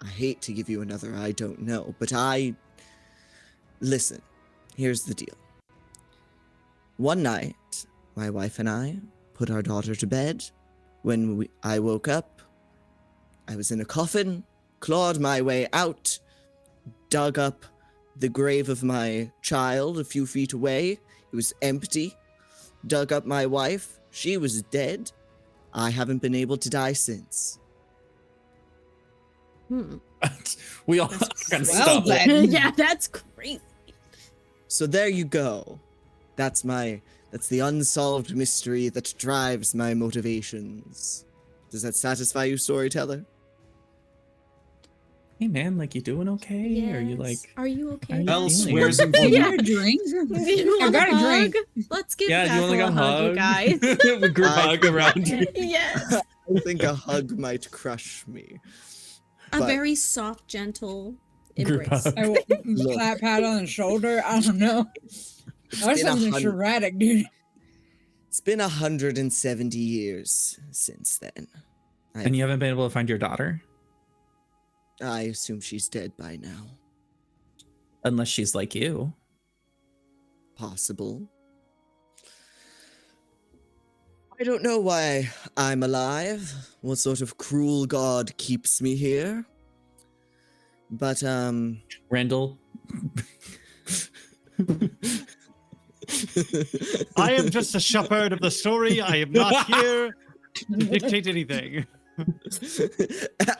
I hate to give you another I don't know, but listen, here's the deal. One night, my wife and I put our daughter to bed. When I woke up, I was in a coffin, clawed my way out, dug up the grave of my child a few feet away. It was empty. Dug up my wife. She was dead. I haven't been able to die since. We all kind of well stopped. then. Yeah, that's crazy. So there you go. That's the unsolved mystery that drives my motivations. Does that satisfy you, storyteller? Hey man, like you doing okay? Yes. Are you like? Are you okay? Bell feeling? swears in You Yeah. got a drink? Do you I want got a hug? drink. Let's give Yeah, do you Basil want like a hug, you guys. We group I- hug around you. Yes. I think a hug might crush me. A But- very soft, gentle Group embrace. hug. I will pat on the shoulder. I don't know. That was been something 100 sporadic, dude. It's been 170 years since then. And you haven't been able to find your daughter, I assume she's dead by now. unless she's like you. Possible. I don't know why I'm alive. What sort of cruel god keeps me here? But, Randall. I am just a shepherd of the story. I am not here to dictate anything.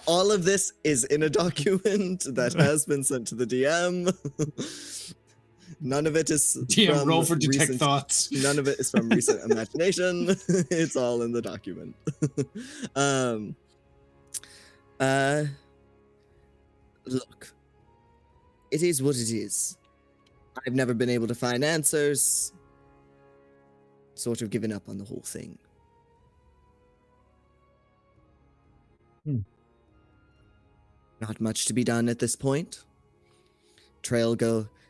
all of this is in a document that has been sent to the DM. None of it is DM, from roll for detect recent, thoughts. None of it is from recent imagination. It's all in the document. Look, it is what it is. I've never been able to find answers. Sort of given up on the whole thing. Not much to be done at this point.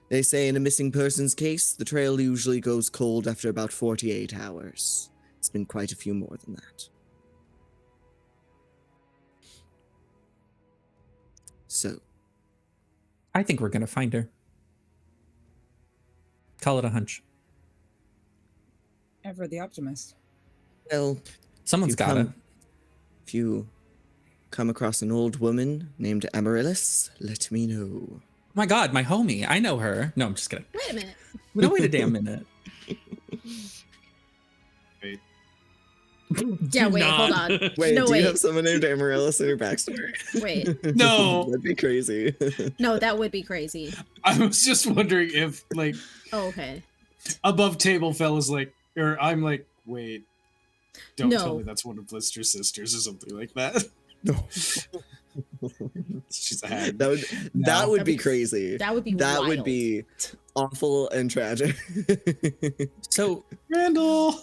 They say in a missing persons case, the trail usually goes cold after about 48 hours. It's been quite a few more than that. So, I think we're gonna find her. Call it a hunch. Ever the optimist. well, Someone's if you gotta. if you come across an old woman named Amaryllis, let me know. Oh my god, my homie. I know her. No, I'm just kidding. Wait a minute. No, wait a damn minute. Wait. Yeah, wait, hold Not. on. Wait, No, do wait. you have someone named Amaryllis in your backstory? Wait. No. That'd be crazy. No, that would be crazy. I was just wondering if, like, Oh, okay. above table fellas, like, or I'm like, wait, don't No. tell me that's one of Blister's sisters or something like that. No. She's a hag. That would That'd be be- crazy. That would be That would wild. be awful and tragic. So Randall.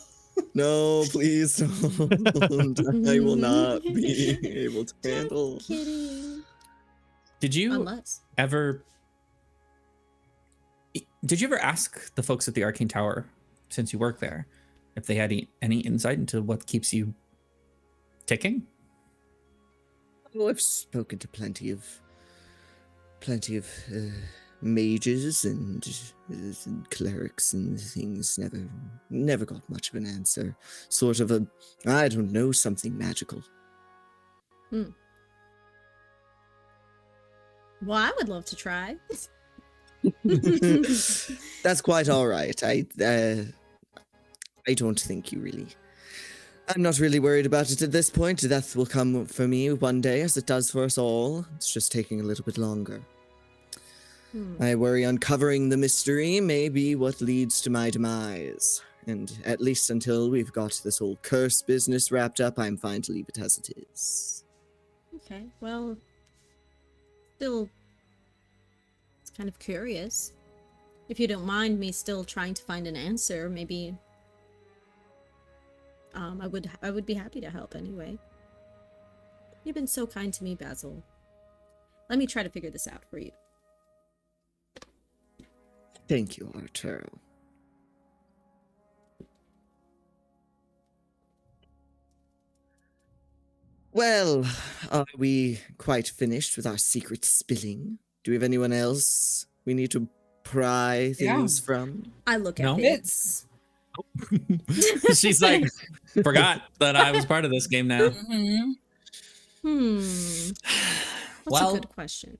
No, please don't. I will not be able to handle. Kidding. Did you Unless. ever ask the folks at the Arcane Tower, since you work there, if they had any insight into what keeps you ticking? Oh, I've spoken to plenty of mages and clerics and things. Never got much of an answer. Sort of a, I don't know, something magical. Well, I would love to try. That's quite all right. I don't think you really. I'm not really worried about it at this point. Death will come for me one day, as it does for us all. It's just taking a little bit longer. I worry uncovering the mystery may be what leads to my demise. And at least until we've got this whole curse business wrapped up, I'm fine to leave it as it is. Okay, well, still, it's kind of curious. If you don't mind me still trying to find an answer, maybe I would be happy to help anyway. You've been so kind to me, Basil. Let me try to figure this out for you. Thank you, Arturo. Well, are we quite finished with our secret spilling? Do we have anyone else we need to pry things from? I look at No. Fitz. She's like, forgot that I was part of this game now. That's Well- a good question.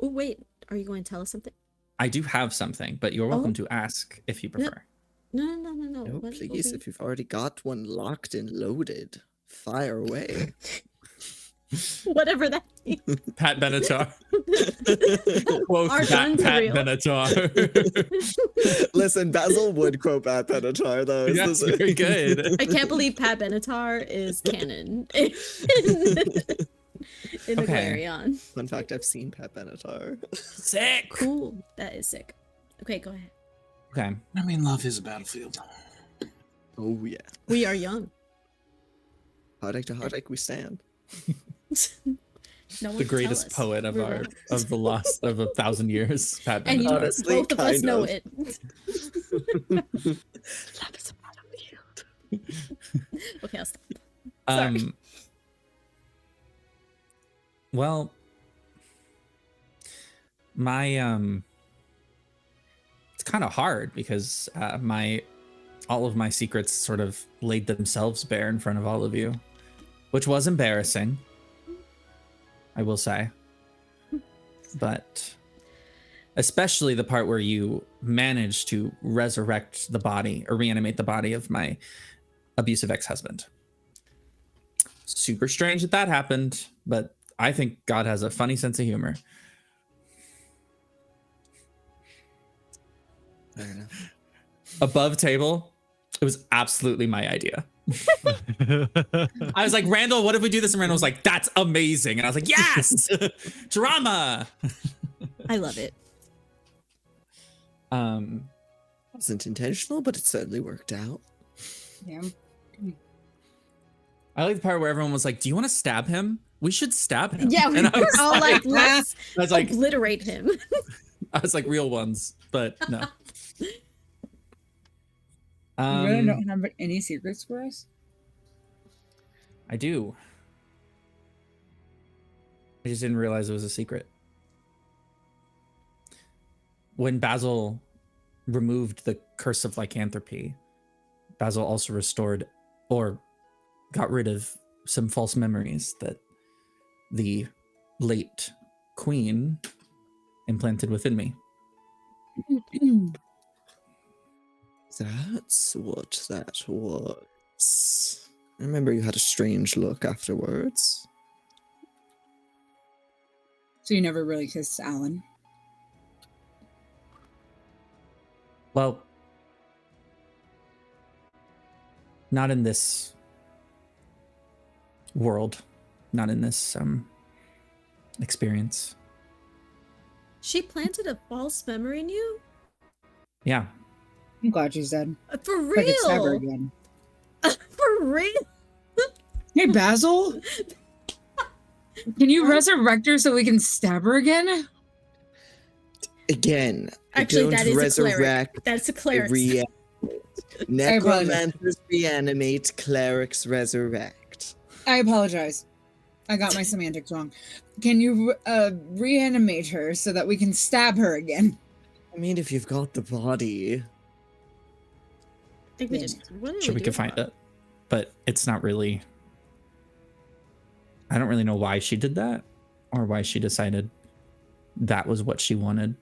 Oh, wait. Are you going to tell us something? I do have something, but you're welcome to ask if you prefer. No. No, What- please, if you've already got one locked and loaded, fire away. Whatever that means. Pat Benatar. Quote Our Pat guns are real. Benatar. Listen, Basil would quote Pat Benatar, though. That's very good. I can't believe Pat Benatar is canon in the Okay. Glarion. Fun fact, I've seen Pat Benatar. Sick. Cool. That is sick. Okay, go ahead. Okay. I mean, love is a battlefield. Oh, yeah. We are young. Heartache to heartache, we stand. No one The can greatest tell us. poet of We're our wrong. of the lost of 1,000 years, Pat And you Benatar. Honestly, both of us kind know of. it. Love is a battlefield. Okay, I'll stop. Sorry. Well, my it's kind of hard because all of my secrets sort of laid themselves bare in front of all of you, which was embarrassing, I will say. But especially the part where you managed to resurrect the body or reanimate the body of my abusive ex-husband. Super strange that happened, but I think God has a funny sense of humor. Fair enough. Above table, it was absolutely my idea. I was like, Randall, what if we do this? And Randall was like, that's amazing. And I was like, yes, drama. I love it. Wasn't intentional, but it certainly worked out. Yeah. I like the part where everyone was like, do you want to stab him? We should stab him. Yeah, we and I were was all like, let's I was like, obliterate him. I was like, real ones, but no. You really don't have any secrets for us? I do. I just didn't realize it was a secret. When Basil removed the curse of lycanthropy, Basil also restored or got rid of some false memories that the late queen implanted within me. That's what that was. I remember you had a strange look afterwards. So you never really kissed Alan? Well, not in this world, not in this experience. She planted a false memory in you? Yeah. I'm glad she's dead. For I could stab her real? again. For real? Hey, Basil! Can you resurrect her so we can stab her again? Again, Actually, that don't is a cleric. resurrect, That's a cleric. Necromancers reanimate, clerics resurrect. I apologize. I got my semantics wrong. Can you reanimate her so that we can stab her again? I mean, if you've got the body. I think we just. What do Sure, we do could find it, but it's not really. I don't really know why she did that, or why she decided that was what she wanted.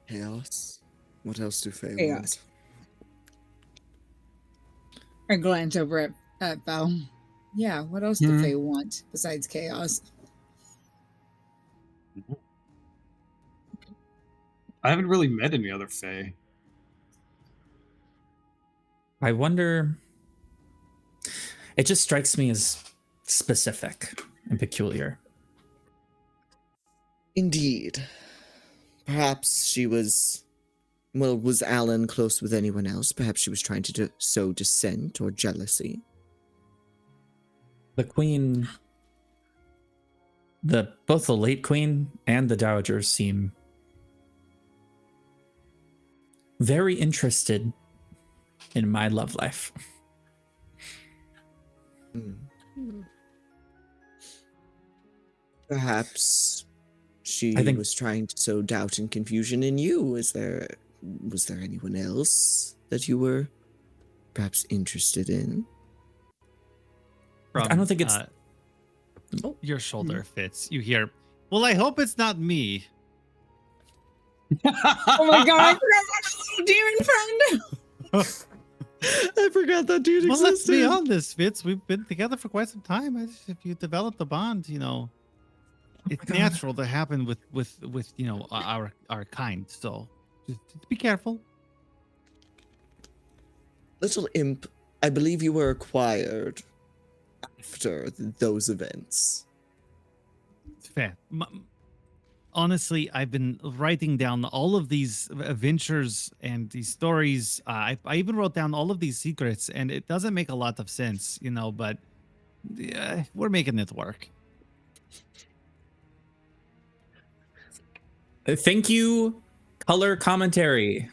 Chaos. What else do Fae Chaos. I glance over at Val. Yeah, what else do Fae want besides chaos? I haven't really met any other Fae. I wonder. It just strikes me as specific and peculiar. Indeed. Perhaps she was. Well, was Alan close with anyone else? Perhaps she was trying to sow dissent or jealousy. The queen, both the late queen and the dowager seem very interested in my love life. Perhaps she think- was trying to sow doubt and confusion in you. Was there anyone else that you were perhaps interested in? I don't think it's. Your shoulder fits. You hear, well, I hope it's not me. Oh my god, I forgot about demon friend! I forgot that dude Well, let's be existed. honest, Fitz. We've been together for quite some time. If you develop the bond, it's natural to happen with our kind. So just be careful. Little imp, I believe you were acquired after those events. It's fair. Honestly, I've been writing down all of these adventures and these stories. I even wrote down all of these secrets, and it doesn't make a lot of sense, but we're making it work. Thank you, color commentary.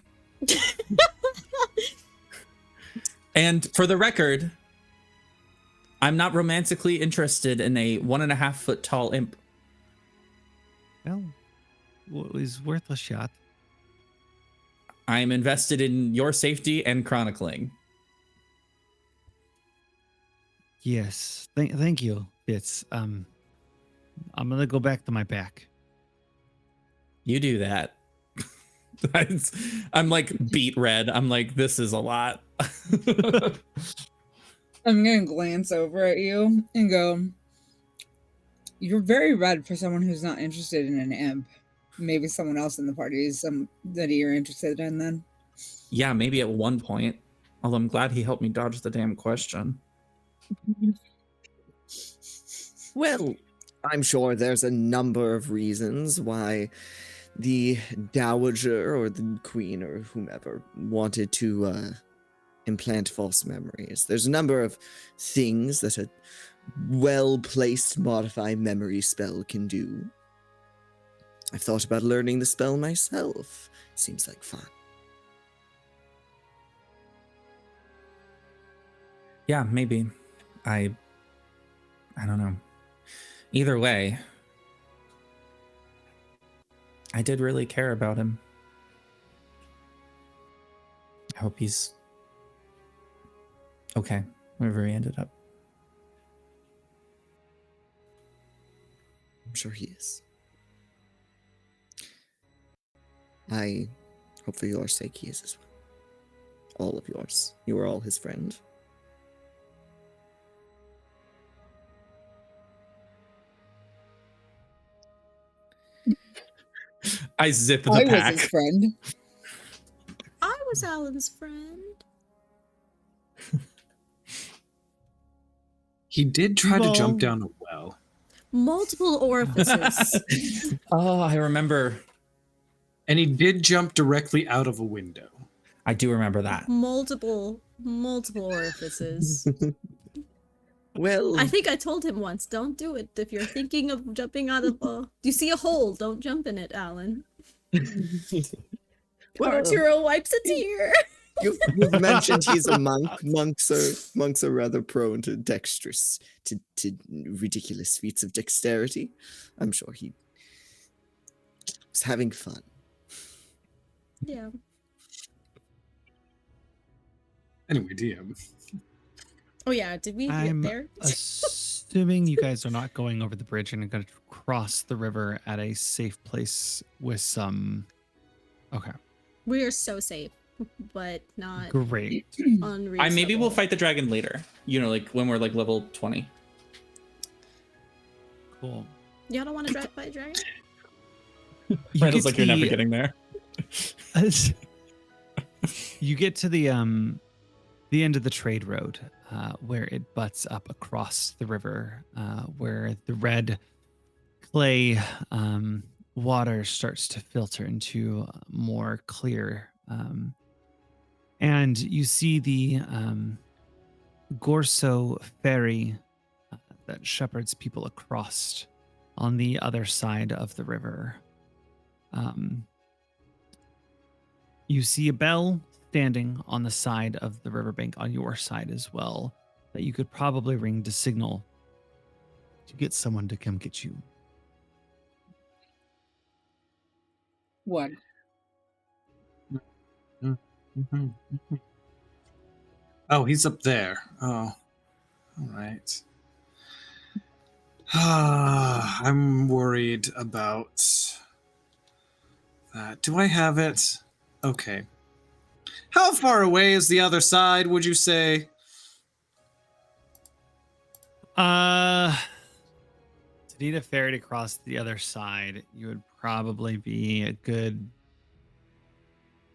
And for the record, I'm not romantically interested in a 1.5 foot tall imp. Well, it was worth a shot. I'm invested in your safety and chronicling. Yes, thank you, Fitz. I'm gonna go back to my pack. You do that. I'm like beet red. I'm like, this is a lot. I'm gonna glance over at you and go, you're very red for someone who's not interested in an imp. Maybe someone else in the party is somebody you're interested in then. Yeah, maybe at one point. Although I'm glad he helped me dodge the damn question. Well, I'm sure there's a number of reasons why the dowager or the queen or whomever wanted to implant false memories. There's a number of things that a well-placed modify memory spell can do. I've thought about learning the spell myself. Seems like fun. Yeah, maybe. I don't know. Either way, I did really care about him. I hope he's okay, wherever he ended up. I'm sure he is. I hope for your sake he is as well. All of yours. You are all his friend. I zip the I was pack. his friend. I was Alan's friend. He did try to jump Well- down a well. Multiple orifices. Oh, I remember. And he did jump directly out of a window. I do remember that. multiple orifices. Well, I think I told him once, don't do it if you're thinking of jumping out of a... Do you see a hole? Don't jump in it, Alan. well, Arturo wipes a tear. you've mentioned he's a monk. Monks are rather prone to dexterous, to ridiculous feats of dexterity. I'm sure he was having fun. Yeah. Anyway, DM. Oh yeah, did we get I'm there? assuming you guys are not going over the bridge and are going to cross the river at a safe place with some. Okay, We are so safe, but not great. unreasonable. Maybe we'll fight the dragon later. You know, like when we're like level 20. Cool. Y'all don't want to fight a dragon? Randall's get like, you're never the- getting there. You get to the end of the trade road, where it butts up across the river, where the red clay water starts to filter into more clear, and you see the Gorso ferry that shepherds people across on the other side of the river. You see a bell standing on the side of the riverbank on your side as well that you could probably ring to signal to get someone to come get you. What? Oh, he's up there. Oh, all right. I'm worried about that. Do I have it? Okay. How far away is the other side, would you say? To need a ferry to cross the other side, you would probably be a good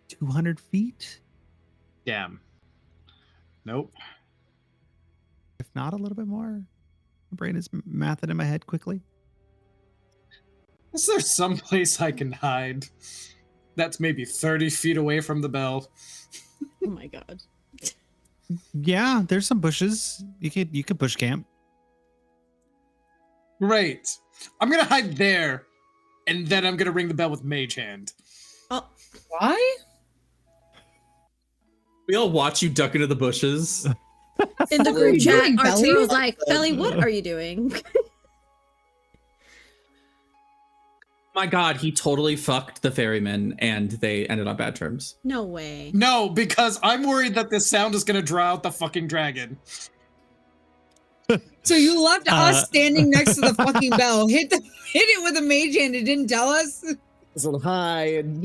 200 feet, Damn. Nope. if not a little bit more. My brain is mathing in my head quickly. Is there some place I can hide that's maybe 30 feet away from the bell? Oh my god. Yeah, there's some bushes. You could bush camp. Great. I'm gonna hide there, and then I'm gonna ring the bell with Mage Hand. Oh, Why? We all watch you duck into the bushes. in the What are group you chat, doing, Belly? Arturo's like, Belly, what are you doing? My God, he totally fucked the ferryman and they ended on bad terms. No way. No, because I'm worried that this sound is gonna draw out the fucking dragon. So you left Uh, us standing next to the fucking bell. Hit it with a mage hand. It didn't tell us. So hi, and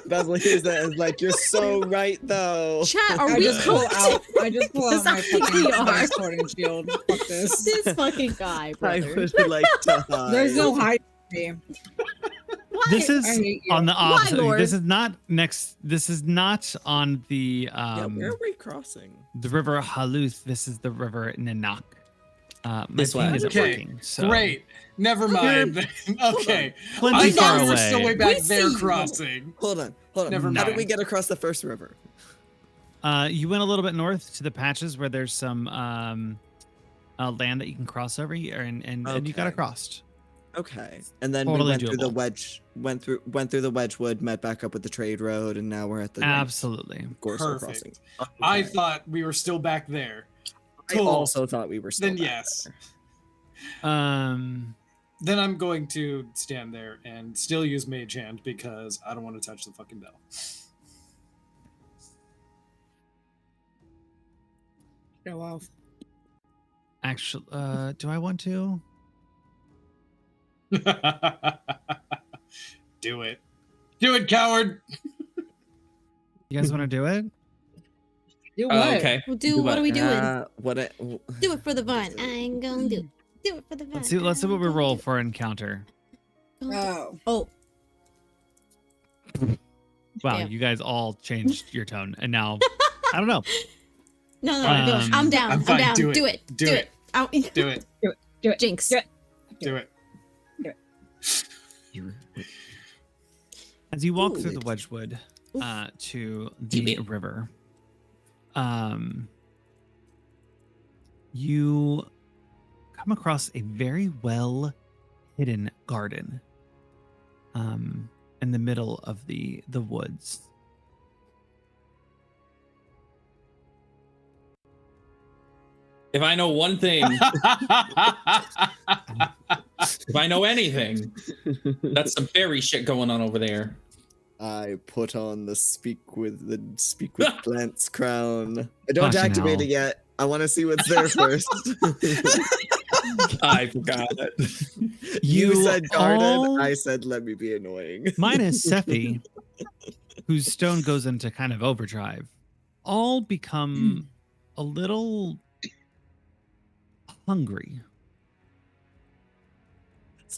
Basil hears that and is like, "You're so right, though." Chat, are I we just pull cooked? out. I just pull out my I think fucking we are. my sword and shield. Fuck this. This fucking guy, I brother. would like to hide. There's no hiding me. Why? This is I hate you. on the opposite. Lord? This is not next. This is not on the Yeah, where are we crossing? the river Haluth. This is the river Nanak. My This ping way. isn't Okay, working. So Great. Never mind. Okay. plenty I far thought we were away. still way back We there see you. crossing. Hold on. Never How did mind. we get across the first river? You went a little bit north to the patches where there's some land that you can cross over, and you got Okay. across. Okay, and then Totally we went through the doable. went through the Wedgewood, met back up with the trade road, and now we're at the Absolutely. Gorso Perfect. crossing. I Okay. thought we were still back there. I Cool. also thought we were still Then back yes. there. Then I'm going to stand there and still use Mage Hand because I don't want to touch the fucking bell. Show off. Actually, do I want to? Do it. Do it, coward. You guys want to do it? Do Oh, what? okay. Well, what are we doing? Do it for the fun. I ain't gonna do it for the fun. Let's see what we roll for encounter. Oh. Oh, Wow, Damn. you guys all changed your tone, and now I don't know. no, Um, I'm down. I'm I'm fine. down. Do it. Do it. Do it. Ow. Do it. Do it. Jinx. Do it. Do it. As you walk Ooh, through the it- Wedgewood to Do the it. river, you come across a very well hidden garden in the middle of the woods. If I know one thing, if I know anything, that's some fairy shit going on over there. I put on the speak with plants crown. I don't Fucking activate hell. it yet. I want to see what's there first. I forgot it. You said garden. all- I said let me be annoying. minus Sephi, whose stone goes into kind of overdrive, all become a little hungry.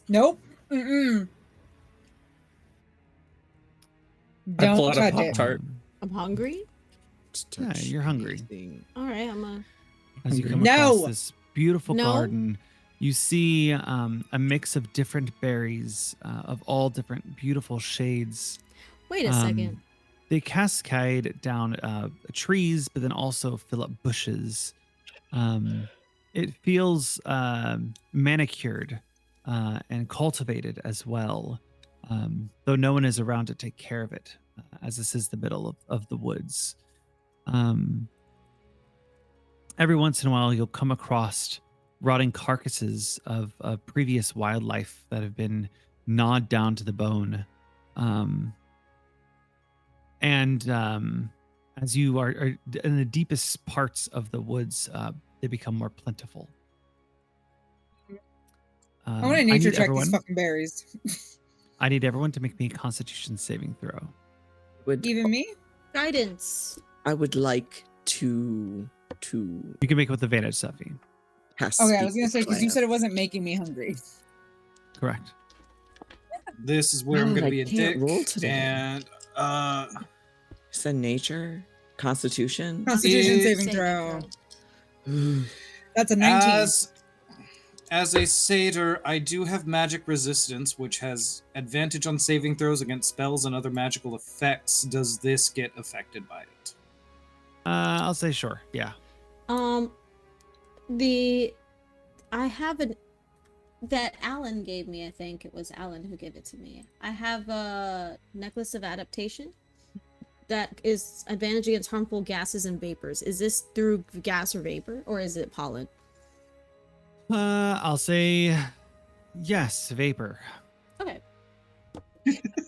Nope. Mm-mm. I pull Don't out a touch it. Pop-Tart. I'm hungry. Yeah, you're hungry. All right, I'm a. As you come No. across this beautiful No. garden, you see a mix of different berries of all different beautiful shades. Wait a second. They cascade down trees, but then also fill up bushes. It feels manicured and cultivated as well, though no one is around to take care of it, as this is the middle of the woods. Every once in a while, you'll come across rotting carcasses of previous wildlife that have been gnawed down to the bone. As you are in the deepest parts of the woods, they become more plentiful. I want to nature need check everyone- these fucking berries. I need everyone to make me a Constitution saving throw. Even me? Guidance. I would like to You can make it with advantage, Sephi. cast. Okay, I speak was gonna with say because you plants. said it wasn't making me hungry. Correct. This is where I'm God, gonna I be a can't dick. roll today. And You said nature, Constitution. Constitution Is- saving throw. That's a 19. as a satyr, I do have magic resistance, which has advantage on saving throws against spells and other magical effects. Does this get affected by it? I'll say sure. Yeah. I have that Alan gave me. I think it was Alan who gave it to me. I have a necklace of adaptation that is advantage against harmful gases and vapors. Is this through gas or vapor, or is it pollen? I'll say yes, vapor. Okay,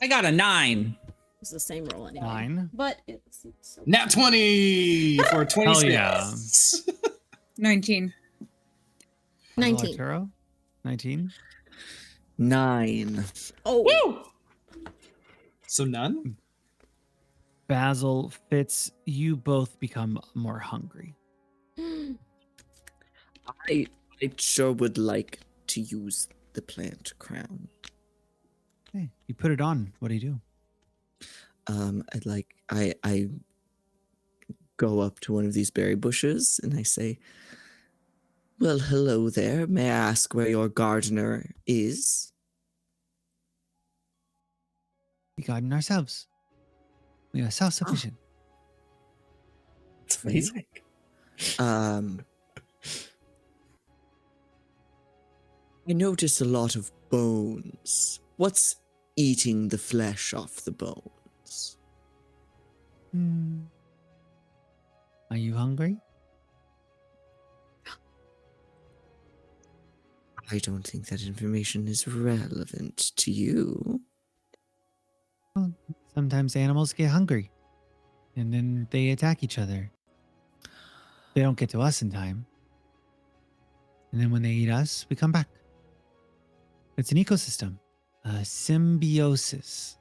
I got a 9. it's the same roll anyway. 9. But it's so Nat 20 for 26. yeah. 19. 19. Arturo? 19. 9. Oh, So none? Basil, Fitz, you both become more hungry. I sure would like to use the plant crown. Hey, you put it on. What do you do? I go up to one of these berry bushes and I say, "Well, hello there. May I ask where your gardener is?" We garden ourselves. We are self-sufficient. It's amazing. I notice a lot of bones. What's eating the flesh off the bones? Are you hungry? I don't think that information is relevant to you. Well, sometimes animals get hungry, and then they attack each other. They don't get to us in time. And then when they eat us, we come back. It's an ecosystem, a symbiosis.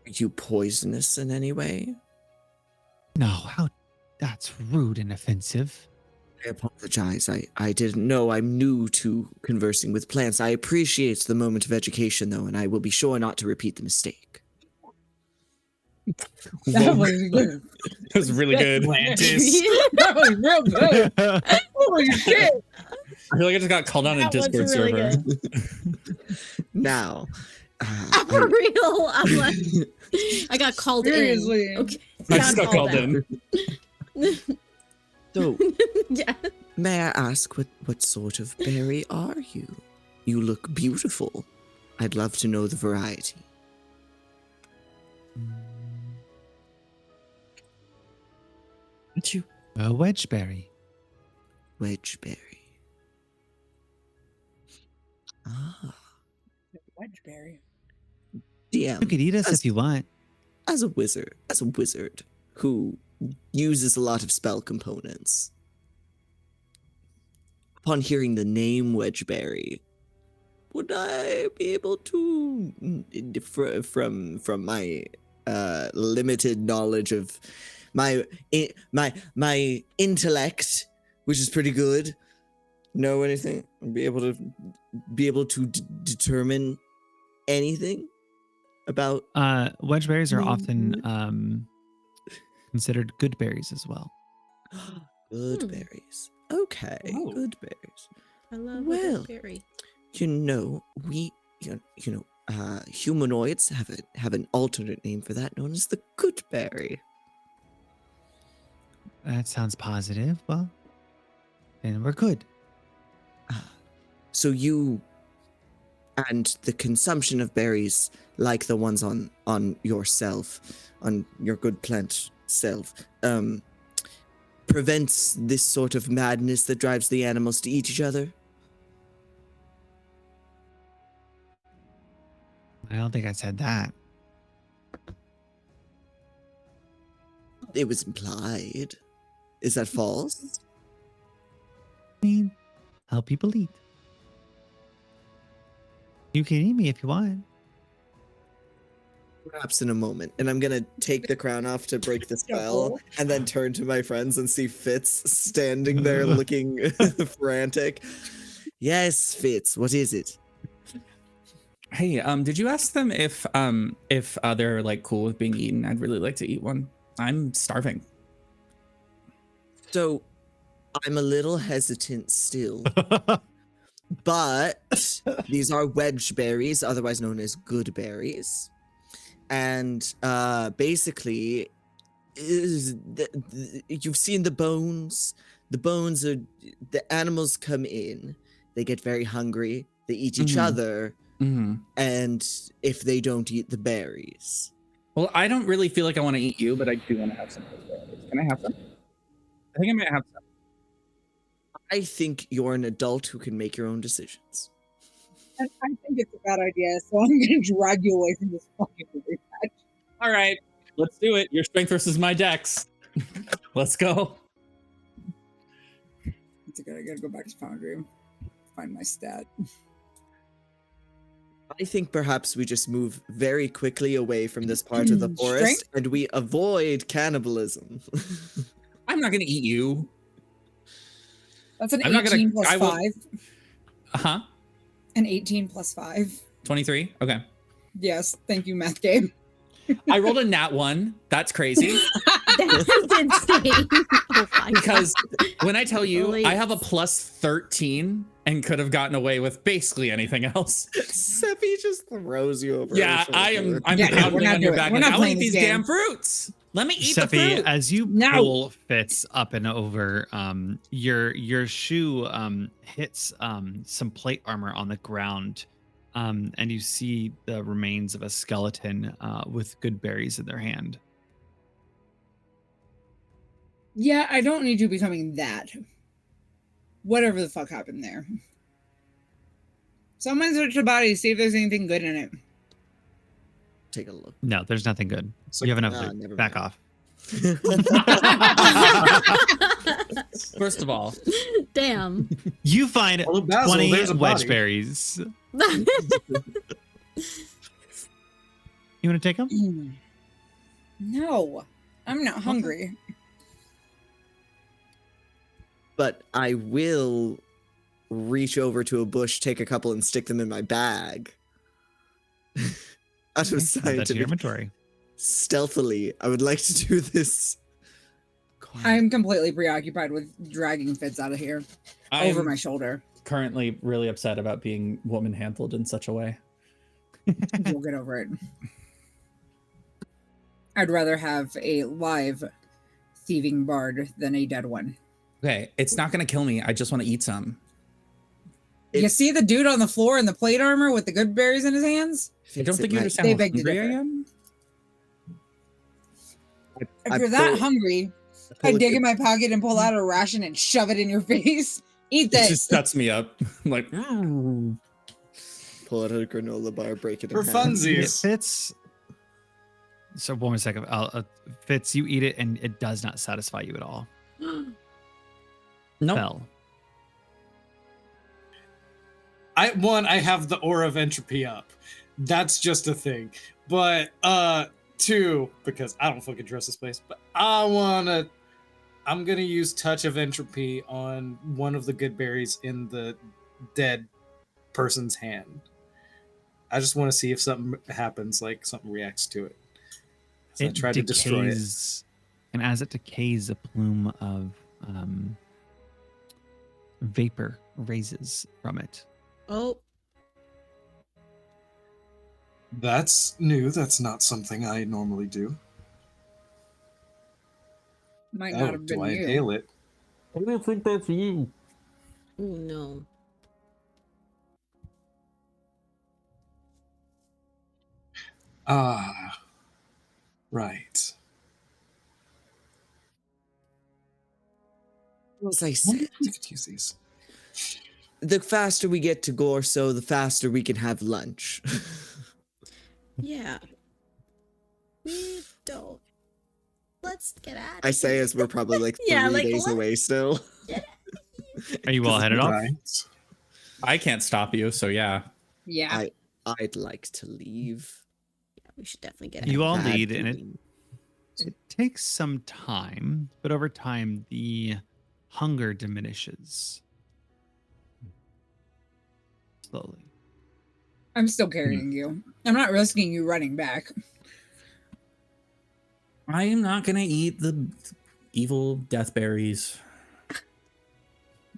Are you poisonous in any way? No, how? That's rude and offensive. I apologize. I didn't know. I'm new to conversing with plants. I appreciate the moment of education, though, and I will be sure not to repeat the mistake. That was good. That was really good. Atlantis. That was real good. Holy shit. I feel like I just got called on a That was Discord really server. Now, for real. I'm like, I got called Seriously. in. Okay, I just got called in. So, Yeah. may I ask what sort of berry are you? You look beautiful. I'd love to know the variety. Aren't you? A wedgeberry. Wedgeberry. Ah, Wedgeberry. DM. You could eat us if you want. As a wizard who uses a lot of spell components. Upon hearing the name Wedgeberry, would I be able to, from my limited knowledge of my intellect, which is pretty good, know anything? Be able to determine anything about Wedgeberries are Mm. often considered good berries as well. good berries? Okay, Ooh. good berries. I love Well. a berry. You know, humanoids have an alternate name for that, known as the good berry. That sounds positive. Well, then we're good. So you and the consumption of berries, like the ones on yourself, on your good plant self, prevents this sort of madness that drives the animals to eat each other. I don't think I said that. It was implied. Is that false? I mean, help people eat. You can eat me if you want. Perhaps in a moment. And I'm gonna take the crown off to break the spell, and then turn to my friends and see Fitz standing there looking frantic. Yes, Fitz, what is it? Hey, did you ask them if they're like cool with being eaten? I'd really like to eat one. I'm starving. So I'm a little hesitant still, but these are wedge berries, otherwise known as good berries. And basically, you've seen the bones. The bones are, the animals come in, they get very hungry, they eat each other, and if they don't eat the berries. Well, I don't really feel like I want to eat you, but I do want to have some of those berries. Can I have some? I think I might have some. I think you're an adult who can make your own decisions. I think it's a bad idea, so I'm going to drag you away from this fucking movie match. All right, let's do it. Your strength versus my dex. Let's go. It's okay, I gotta go back to Foundry, find my stat. I think perhaps we just move very quickly away from this part of the forest Strength? and we avoid cannibalism. I'm not gonna eat you. That's an I'm not 18 gonna- plus I will- 5. Huh? An 18 plus 5. 23. Okay. Yes, thank you, math game. I rolled a nat 1. That's crazy. That's insane. Oh my Because when I tell you Holy- I have a plus 13 and could have gotten away with basically anything else. Seppi just throws you over. Yeah, her I'm shoulder. Yeah, no, pounding we're not on your doing it. back. We're Like, not I'll playing eat these this damn game. fruits. Let me eat the Sephi, fruit. as you No. pull Fitz up and over, your shoe hits some plate armor on the ground, and you see the remains of a skeleton with good berries in their hand. Yeah, I don't need you becoming that. Whatever the fuck happened there. Someone search the body, see if there's anything good in it. Take a look. No, there's nothing good. So- You have enough. Ah, food. never Back mind. off. First of all, Damn. You find Oh, Basil, 20 there's a body. wedge berries. You want to take them? No, I'm not hungry. But I will reach over to a bush, take a couple, and stick them in my bag. Out of Add that to your scientific, inventory. stealthily. I would like to do this. I'm completely preoccupied with dragging Fitz out of here over I'm my shoulder. currently really upset about being woman handled in such a way. We'll get over it. I'd rather have a live thieving bard than a dead one. Okay, it's not gonna kill me. I just want to eat some. You see the dude on the floor in the plate armor with the good berries in his hands? I don't think you understand They how beg to hungry I differ. am. If you're that hungry, I dig in my pocket and pull out a ration and shove it in your face. Eat It this. just sets me up. I'm like, Pull out a granola bar, break it For in half. It funsies. fits. So one more second. Fitz, you eat it and it does not satisfy you at all. no. Fell. I have the aura of entropy up. That's just a thing. But 2, because I don't fucking trust this place, but I'm gonna use touch of entropy on one of the good berries in the dead person's hand. I just want to see if something happens, like something reacts to it. So I try to destroy it. And as it decays, a plume of vapor raises from it. Oh, That's new. That's not something I normally do. Might not have been do I you. inhale it? I don't think that's you. oh no. Ah, right. What was I I saying? wonder if we could use these. The faster we get to Gorso, the faster we can have lunch. Yeah. We don't. Let's get out of I say as we're probably like 3 Yeah, like, days what? away still. Are you all headed off? Right. I can't stop you, so yeah. Yeah. I'd like to leave. We should definitely get out. You all Bad lead, and feeling. it takes some time, but over time, the hunger diminishes slowly. I'm still carrying you. I'm not risking you running back. I am not gonna eat the evil death berries.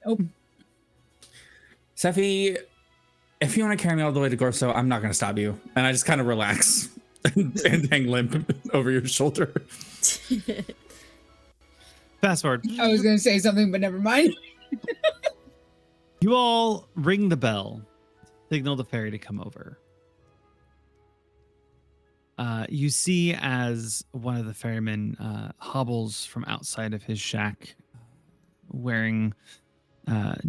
Nope. Sephi, if you want to carry me all the way to Gorso, I'm not gonna stop you. And I just kind of relax and hang limp over your shoulder. Fast forward. I was going to say something, but never mind. You all ring the bell, signal the fairy to come over. You see as one of the ferrymen hobbles from outside of his shack, wearing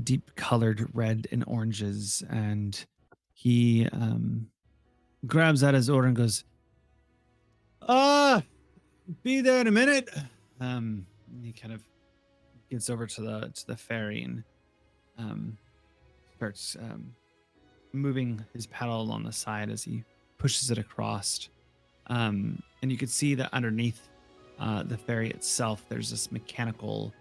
deep colored red and oranges, and he grabs out his order and goes, be there in a minute. He kind of gets over to the ferry and starts moving his paddle along the side as he pushes it across. And you can see that underneath the ferry itself, there's this mechanical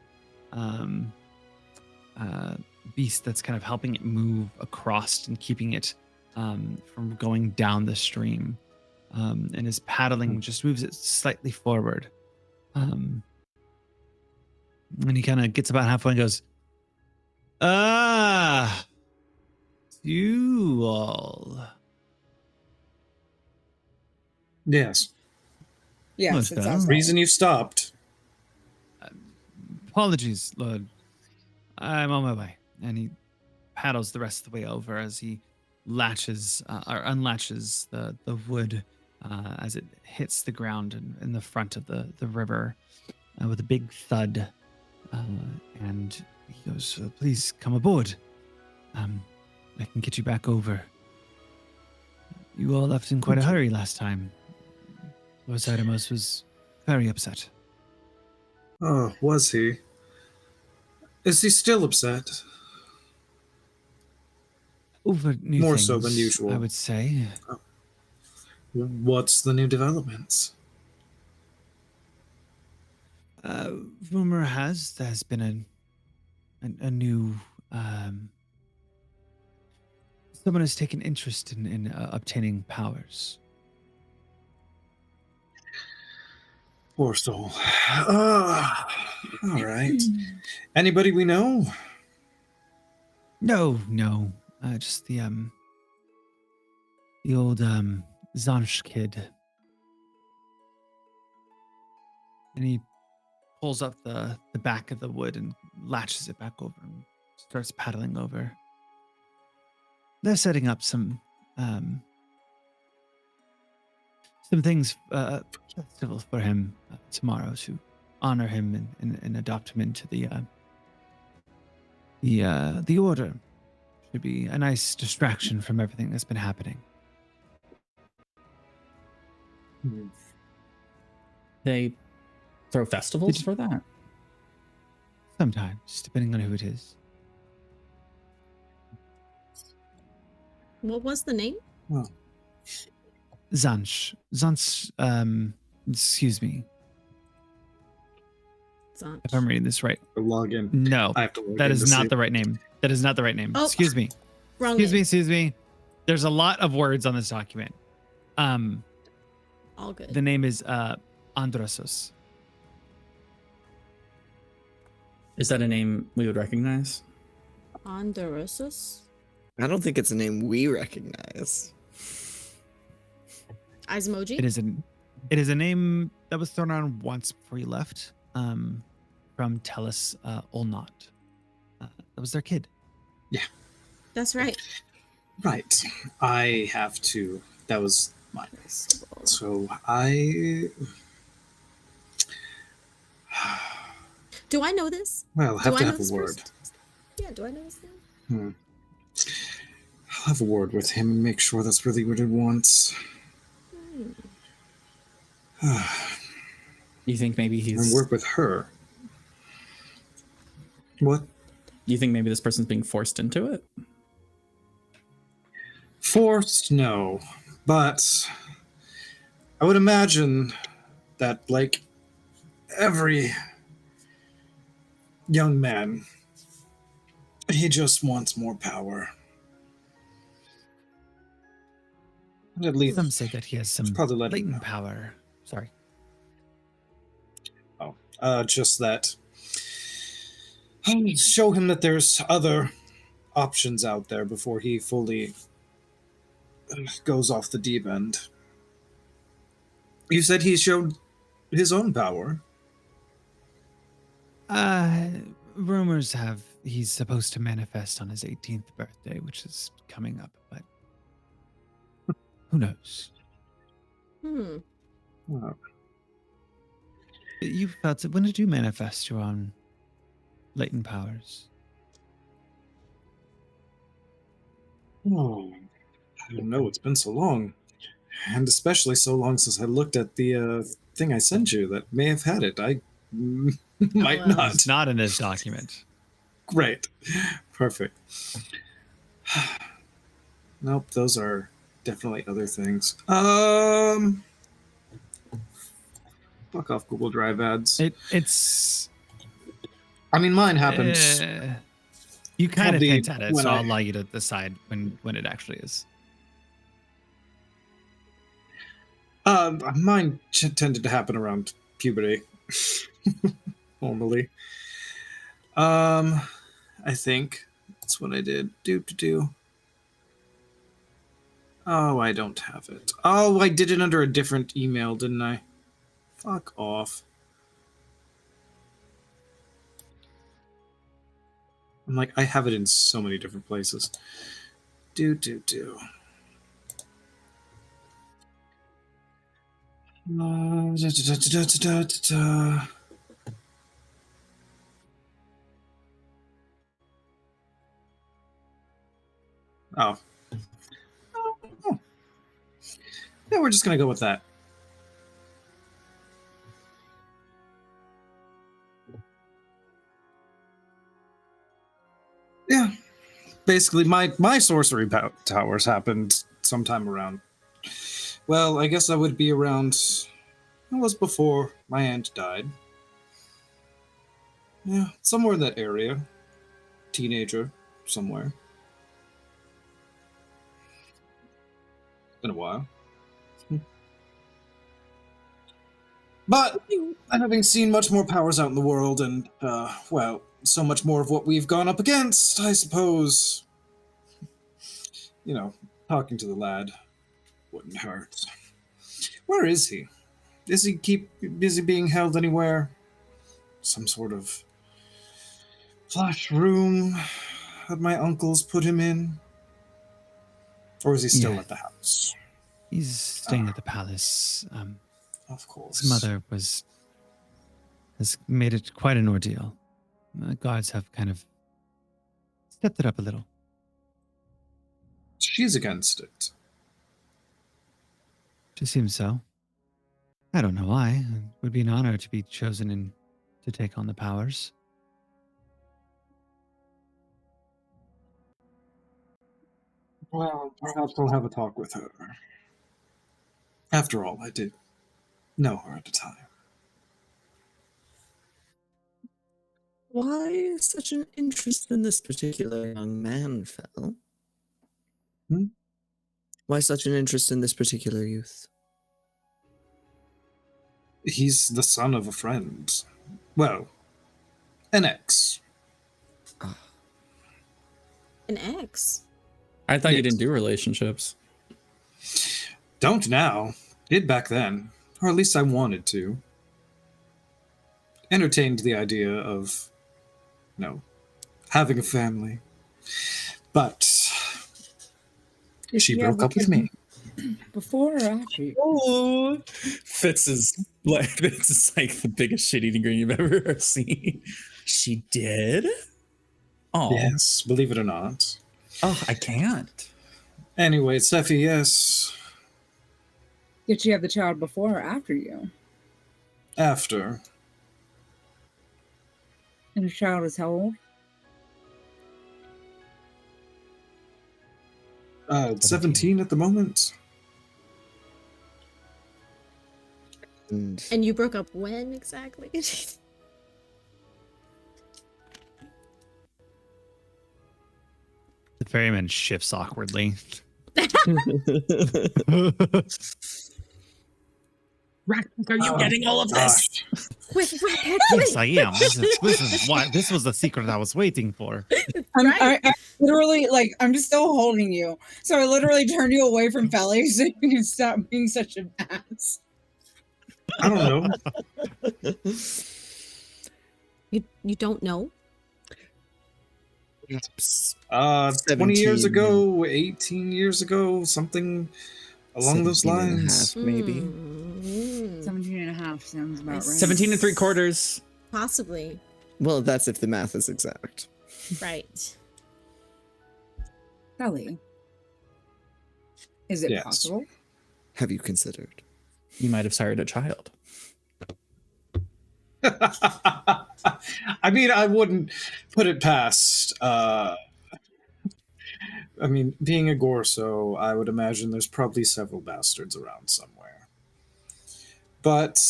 beast that's kind of helping it move across and keeping it from going down the stream. And his paddling just moves it slightly forward. And he kind of gets about halfway and goes, you all. Yes. Yes, Much it's better. us. Reason you stopped. Apologies, Lord. I'm on my way. And he paddles the rest of the way over as he latches or unlatches the wood as it hits the ground in the front of the river with a big thud. And he goes, please come aboard. I can get you back over. You all left in quite a hurry last time. Lord Cydomos was very upset. Oh, was he? Is he still upset? Over new More things, so than usual. I would say. What's the new developments? Rumor has there's been a new someone has taken interest in obtaining powers. Poor soul. All right. Anybody we know? No, just the old Zansh kid. And he pulls up the back of the wood and latches it back over and starts paddling over. They're setting up some things, festival for him tomorrow to honor him and adopt him into the order. Should be a nice distraction from everything that's been happening. They throw festivals for that? Sometimes, depending on who it is. What was the name? Oh. Zansh, excuse me Zanch. if I'm reading this right. Log in. No, I have to log that in is to not see. the right name. That is not the right name. Oh, Excuse me. Wrong name. Excuse me. There's a lot of words on this document. All good. The name is Androsos. Is that a name we would recognize? Ponderosus? I don't think it's a name we recognize. Eyes emoji? It is a name that was thrown around once before you left. From Tellus Olnot. That was their kid. That's right. Right. I have to. That was mine. So I. Do I know this? Well, have Do to I know have this a word. person? Yeah, do I know this name? I'll have a word with him and make sure that's really what he wants. You think maybe And he's... work with her. What? You think maybe this person's being forced into it? Forced? No. But I would imagine that, like every young man, he just wants more power. At least Some say that he has some probably let him latent know. power. Sorry. Just that. Show him that there's other options out there before he fully goes off the deep end. You said he showed his own power. Rumors have he's supposed to manifest on his 18th birthday, which is coming up, but who knows? Oh, You felt it. When did you manifest your own latent powers? oh, I don't know. It's been so long. And especially so long since I looked at the thing I sent you that may have had it. I might well. not. It's not in this document. Great. Perfect. Nope, those are definitely other things. Fuck off Google Drive ads. It's. I mean, mine happened. You kind of Probably hint at it, when so I- I'll allow you to decide when it actually is. Mine tended to happen around puberty. Normally. I think that's what I did. Do. Oh, I don't have it. Oh, I did it under a different email, didn't I? Fuck off. I'm like, I have it in so many different places. Do. Oh. Oh. Yeah, we're just gonna go with that. Yeah. Basically, my sorcery towers happened sometime around. Well, I guess that would be around. It was before my aunt died. Yeah, somewhere in that area. Teenager, somewhere. Been a while. But having seen much more powers out in the world, and well, so much more of what we've gone up against, I suppose. You know, talking to the lad wouldn't hurt. Where is he? Is he being held anywhere? some sort of flash room that my uncles put him in? Or is he still Yeah. at the house? He's staying at the palace. Of course. His mother has made it quite an ordeal. The guards have kind of stepped it up a little. She's against it. It seems so. I don't know why. It would be an honor to be chosen to take on the powers. Well, perhaps I'll have a talk with her. After all, I did know her at the time. Why such an interest in this particular young man, Fel? Why such an interest in this particular youth? He's the son of a friend. Well, an ex. An ex. I thought you didn't do relationships. Don't now. Did back then. Or at least I wanted to. Entertained the idea of, having a family. But she broke up with me. Before or after you? Oh, Fitz is like the biggest shit-eating green you've ever seen. She did? Oh, Yes, believe it or not. oh, I can't. Anyway, Seffi, yes. Did she have the child before or after you? After. And the child is how old? 17 at the moment. And And you broke up when exactly? The ferryman shifts awkwardly. Are you getting all of this? Quick, Yes, I am. This was the secret I was waiting for. I literally, I'm just still holding you. So I literally turned you away from Felly so you can stop being such an ass. I don't know. You don't know? 20 years ago, 18 years ago, something along those 17 and a lines. half, maybe. 17 and a half sounds about right. 17 and 3/4. Possibly. Well, that's if the math is exact. Right. Felly. Is it Yes. possible? Have you considered? You might have sired a child. I mean, I wouldn't put it past. Being a Gorso, I would imagine there's probably several bastards around somewhere. But,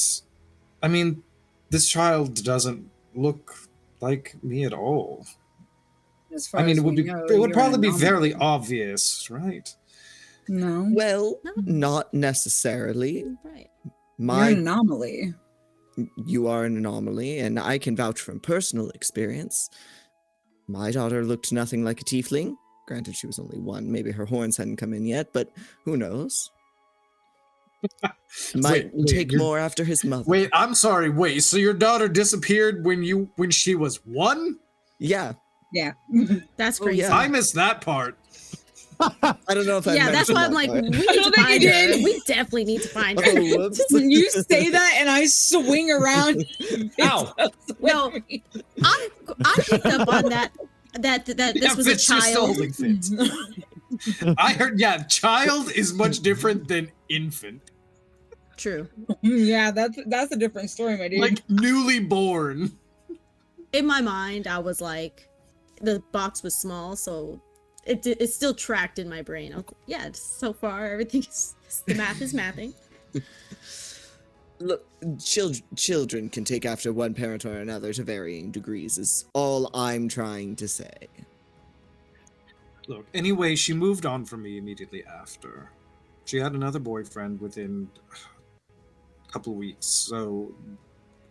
this child doesn't look like me at all. As far It as would we be. know, It would you're probably be an fairly anomaly. obvious, right? No. Well, No. not necessarily. Right. You're an anomaly. You are an anomaly, and I can vouch from personal experience. My daughter looked nothing like a tiefling. Granted, she was only one. Maybe her horns hadn't come in yet, but who knows? Might Wait, take you're- more after his mother. Wait, I'm sorry. Wait, so your daughter disappeared when she was 1? Yeah. Yeah. That's Oh, crazy. yeah. I missed that part. I don't know if I Yeah, that's why I'm like, we need to find her. We definitely need to find her. Oh, whoops. You say that and I swing around. Ow. No, I picked up on that this was a Fitz, you're still child. holding Fitz. I heard, child is much different than infant. True. Yeah, that's a different story, my dude. Like newly born. In my mind, I was like, the box was small, so it's still tracked in my brain. I was like, yeah, so far the math is mathing. Look, children can take after one parent or another to varying degrees, is all I'm trying to say. Look, anyway, she moved on from me immediately after. She had another boyfriend within a couple of weeks, so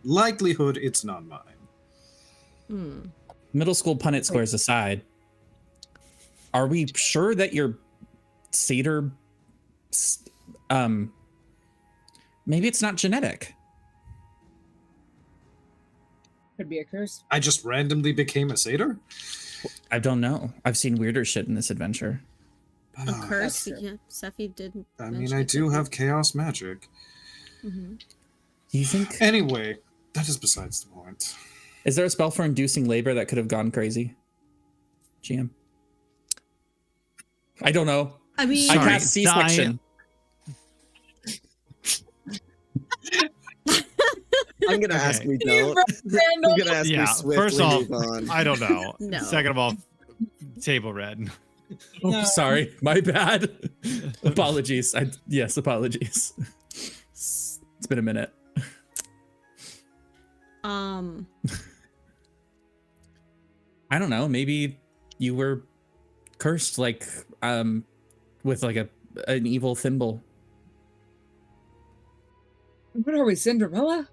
likelihood it's not mine. Middle school Punnett squares aside, are we sure that your satyr, maybe it's not genetic? Could be a curse. I just randomly became a satyr? I don't know. I've seen weirder shit in this adventure. A curse. true. Yeah, Seffi did. I mean, I do have chaos magic. Mm-hmm. Do you think? Anyway, that is besides the point. Is there a spell for inducing labor that could have gone crazy? GM. I don't know. I mean, I Sorry, cast C-section. I'm gonna ask Okay. we don't. I'm gonna ask we swiftly first off, move on. I don't know. No. Second of all, table red. Oh, No. sorry. My bad. Apologies. Yes, apologies. It's been a minute. I don't know. Maybe you were cursed, like, with like an evil thimble. What are we, Cinderella?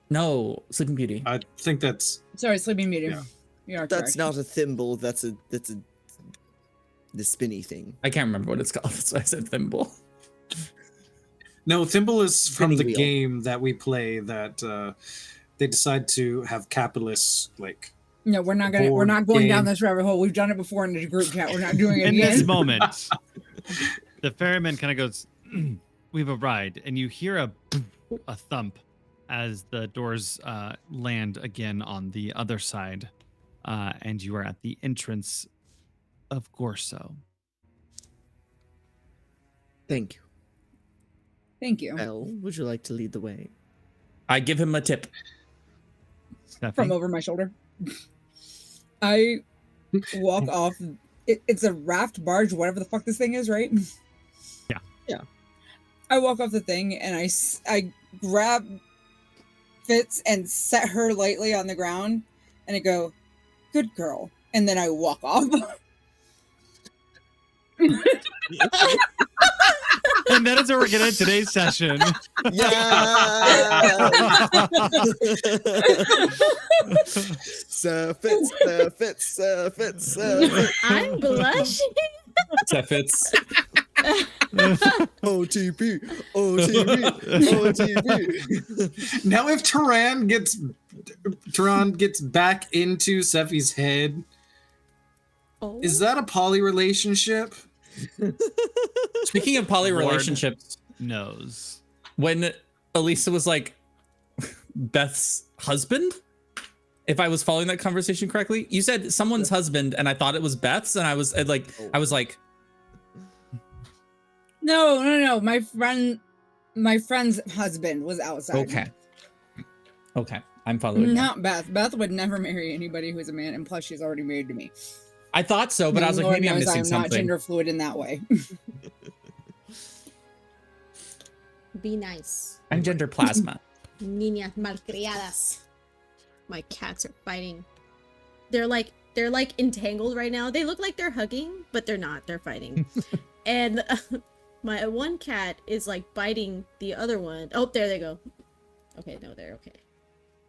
No, Sleeping Beauty. I think that's Sorry, Sleeping Beauty. Yeah. You are That's correct. not a thimble. That's the spinny thing. I can't remember what it's called. That's why I said thimble. no thimble is from Spinning the wheel. game that we play that they decide to have capitalists like No, we're not gonna. We're board not going down game. this rabbit hole. We've done it before in the group chat. We're not doing it In again. this moment, the ferryman kind of goes, "We've arrived," and you hear a thump as the doors land again on the other side, and you are at the entrance of Gorso. Thank you. Thank you. Elle, would you like to lead the way? I give him a tip. Steffi? From over my shoulder. I walk off. It's a raft barge, whatever the fuck this thing is, right? Yeah. Yeah. I walk off the thing and I grab Fitz and set her lightly on the ground and I go, "Good girl." And then I walk off. And that is where we're getting today's session. Yeah. Fits. I'm blushing. That fits. OTP. now if Turan gets back into Seffi's head, Oh. is that a poly relationship? Speaking of poly Lord relationships, knows. when Elisa was like Beth's husband, if I was following that conversation correctly, you said someone's husband, and I thought it was Beth's, and I was like, No. My friend's husband was outside. Okay, I'm following. now. Not Beth. Beth would never marry anybody who's a man, and plus she's already married to me. I thought so, but I was like, Lord maybe I'm knows missing I'm not something. gender fluid in that way. Be nice. I'm gender plasma. Niñas malcriadas. My cats are fighting. They're like entangled right now. They look like they're hugging, but they're not. They're fighting. And my one cat is like biting the other one. Oh, there they go. Okay, no, they're okay.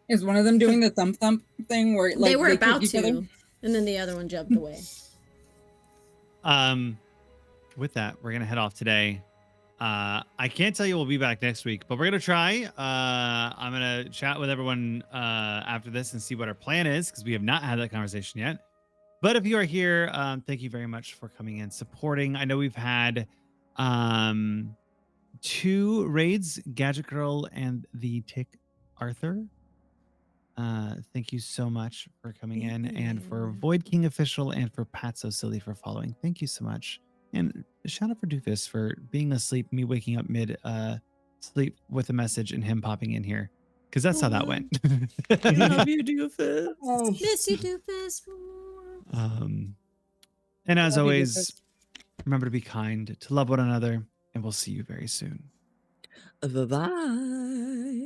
Is one of them doing the thump thing where like they were kick about each to, other? and then the other one jumped away. With that, we're gonna head off today. I can't tell you we'll be back next week, but we're gonna try. I'm gonna chat with everyone after this and see what our plan is, because we have not had that conversation yet. But if you are here, thank you very much for coming in, supporting. I know we've had 2 raids, Gadget Girl and the Tick Arthur. Thank you so much for coming in, and for Void King Official, and for Pat So Silly for following. Thank you so much. And shout out for Doofus for being asleep, me waking up mid sleep with a message and him popping in here, because that's how that went. Love you, Doofus. Miss you, Doofus. And as Love you, always, Doofus. remember to be kind, to love one another, and we'll see you very soon. Bye-bye.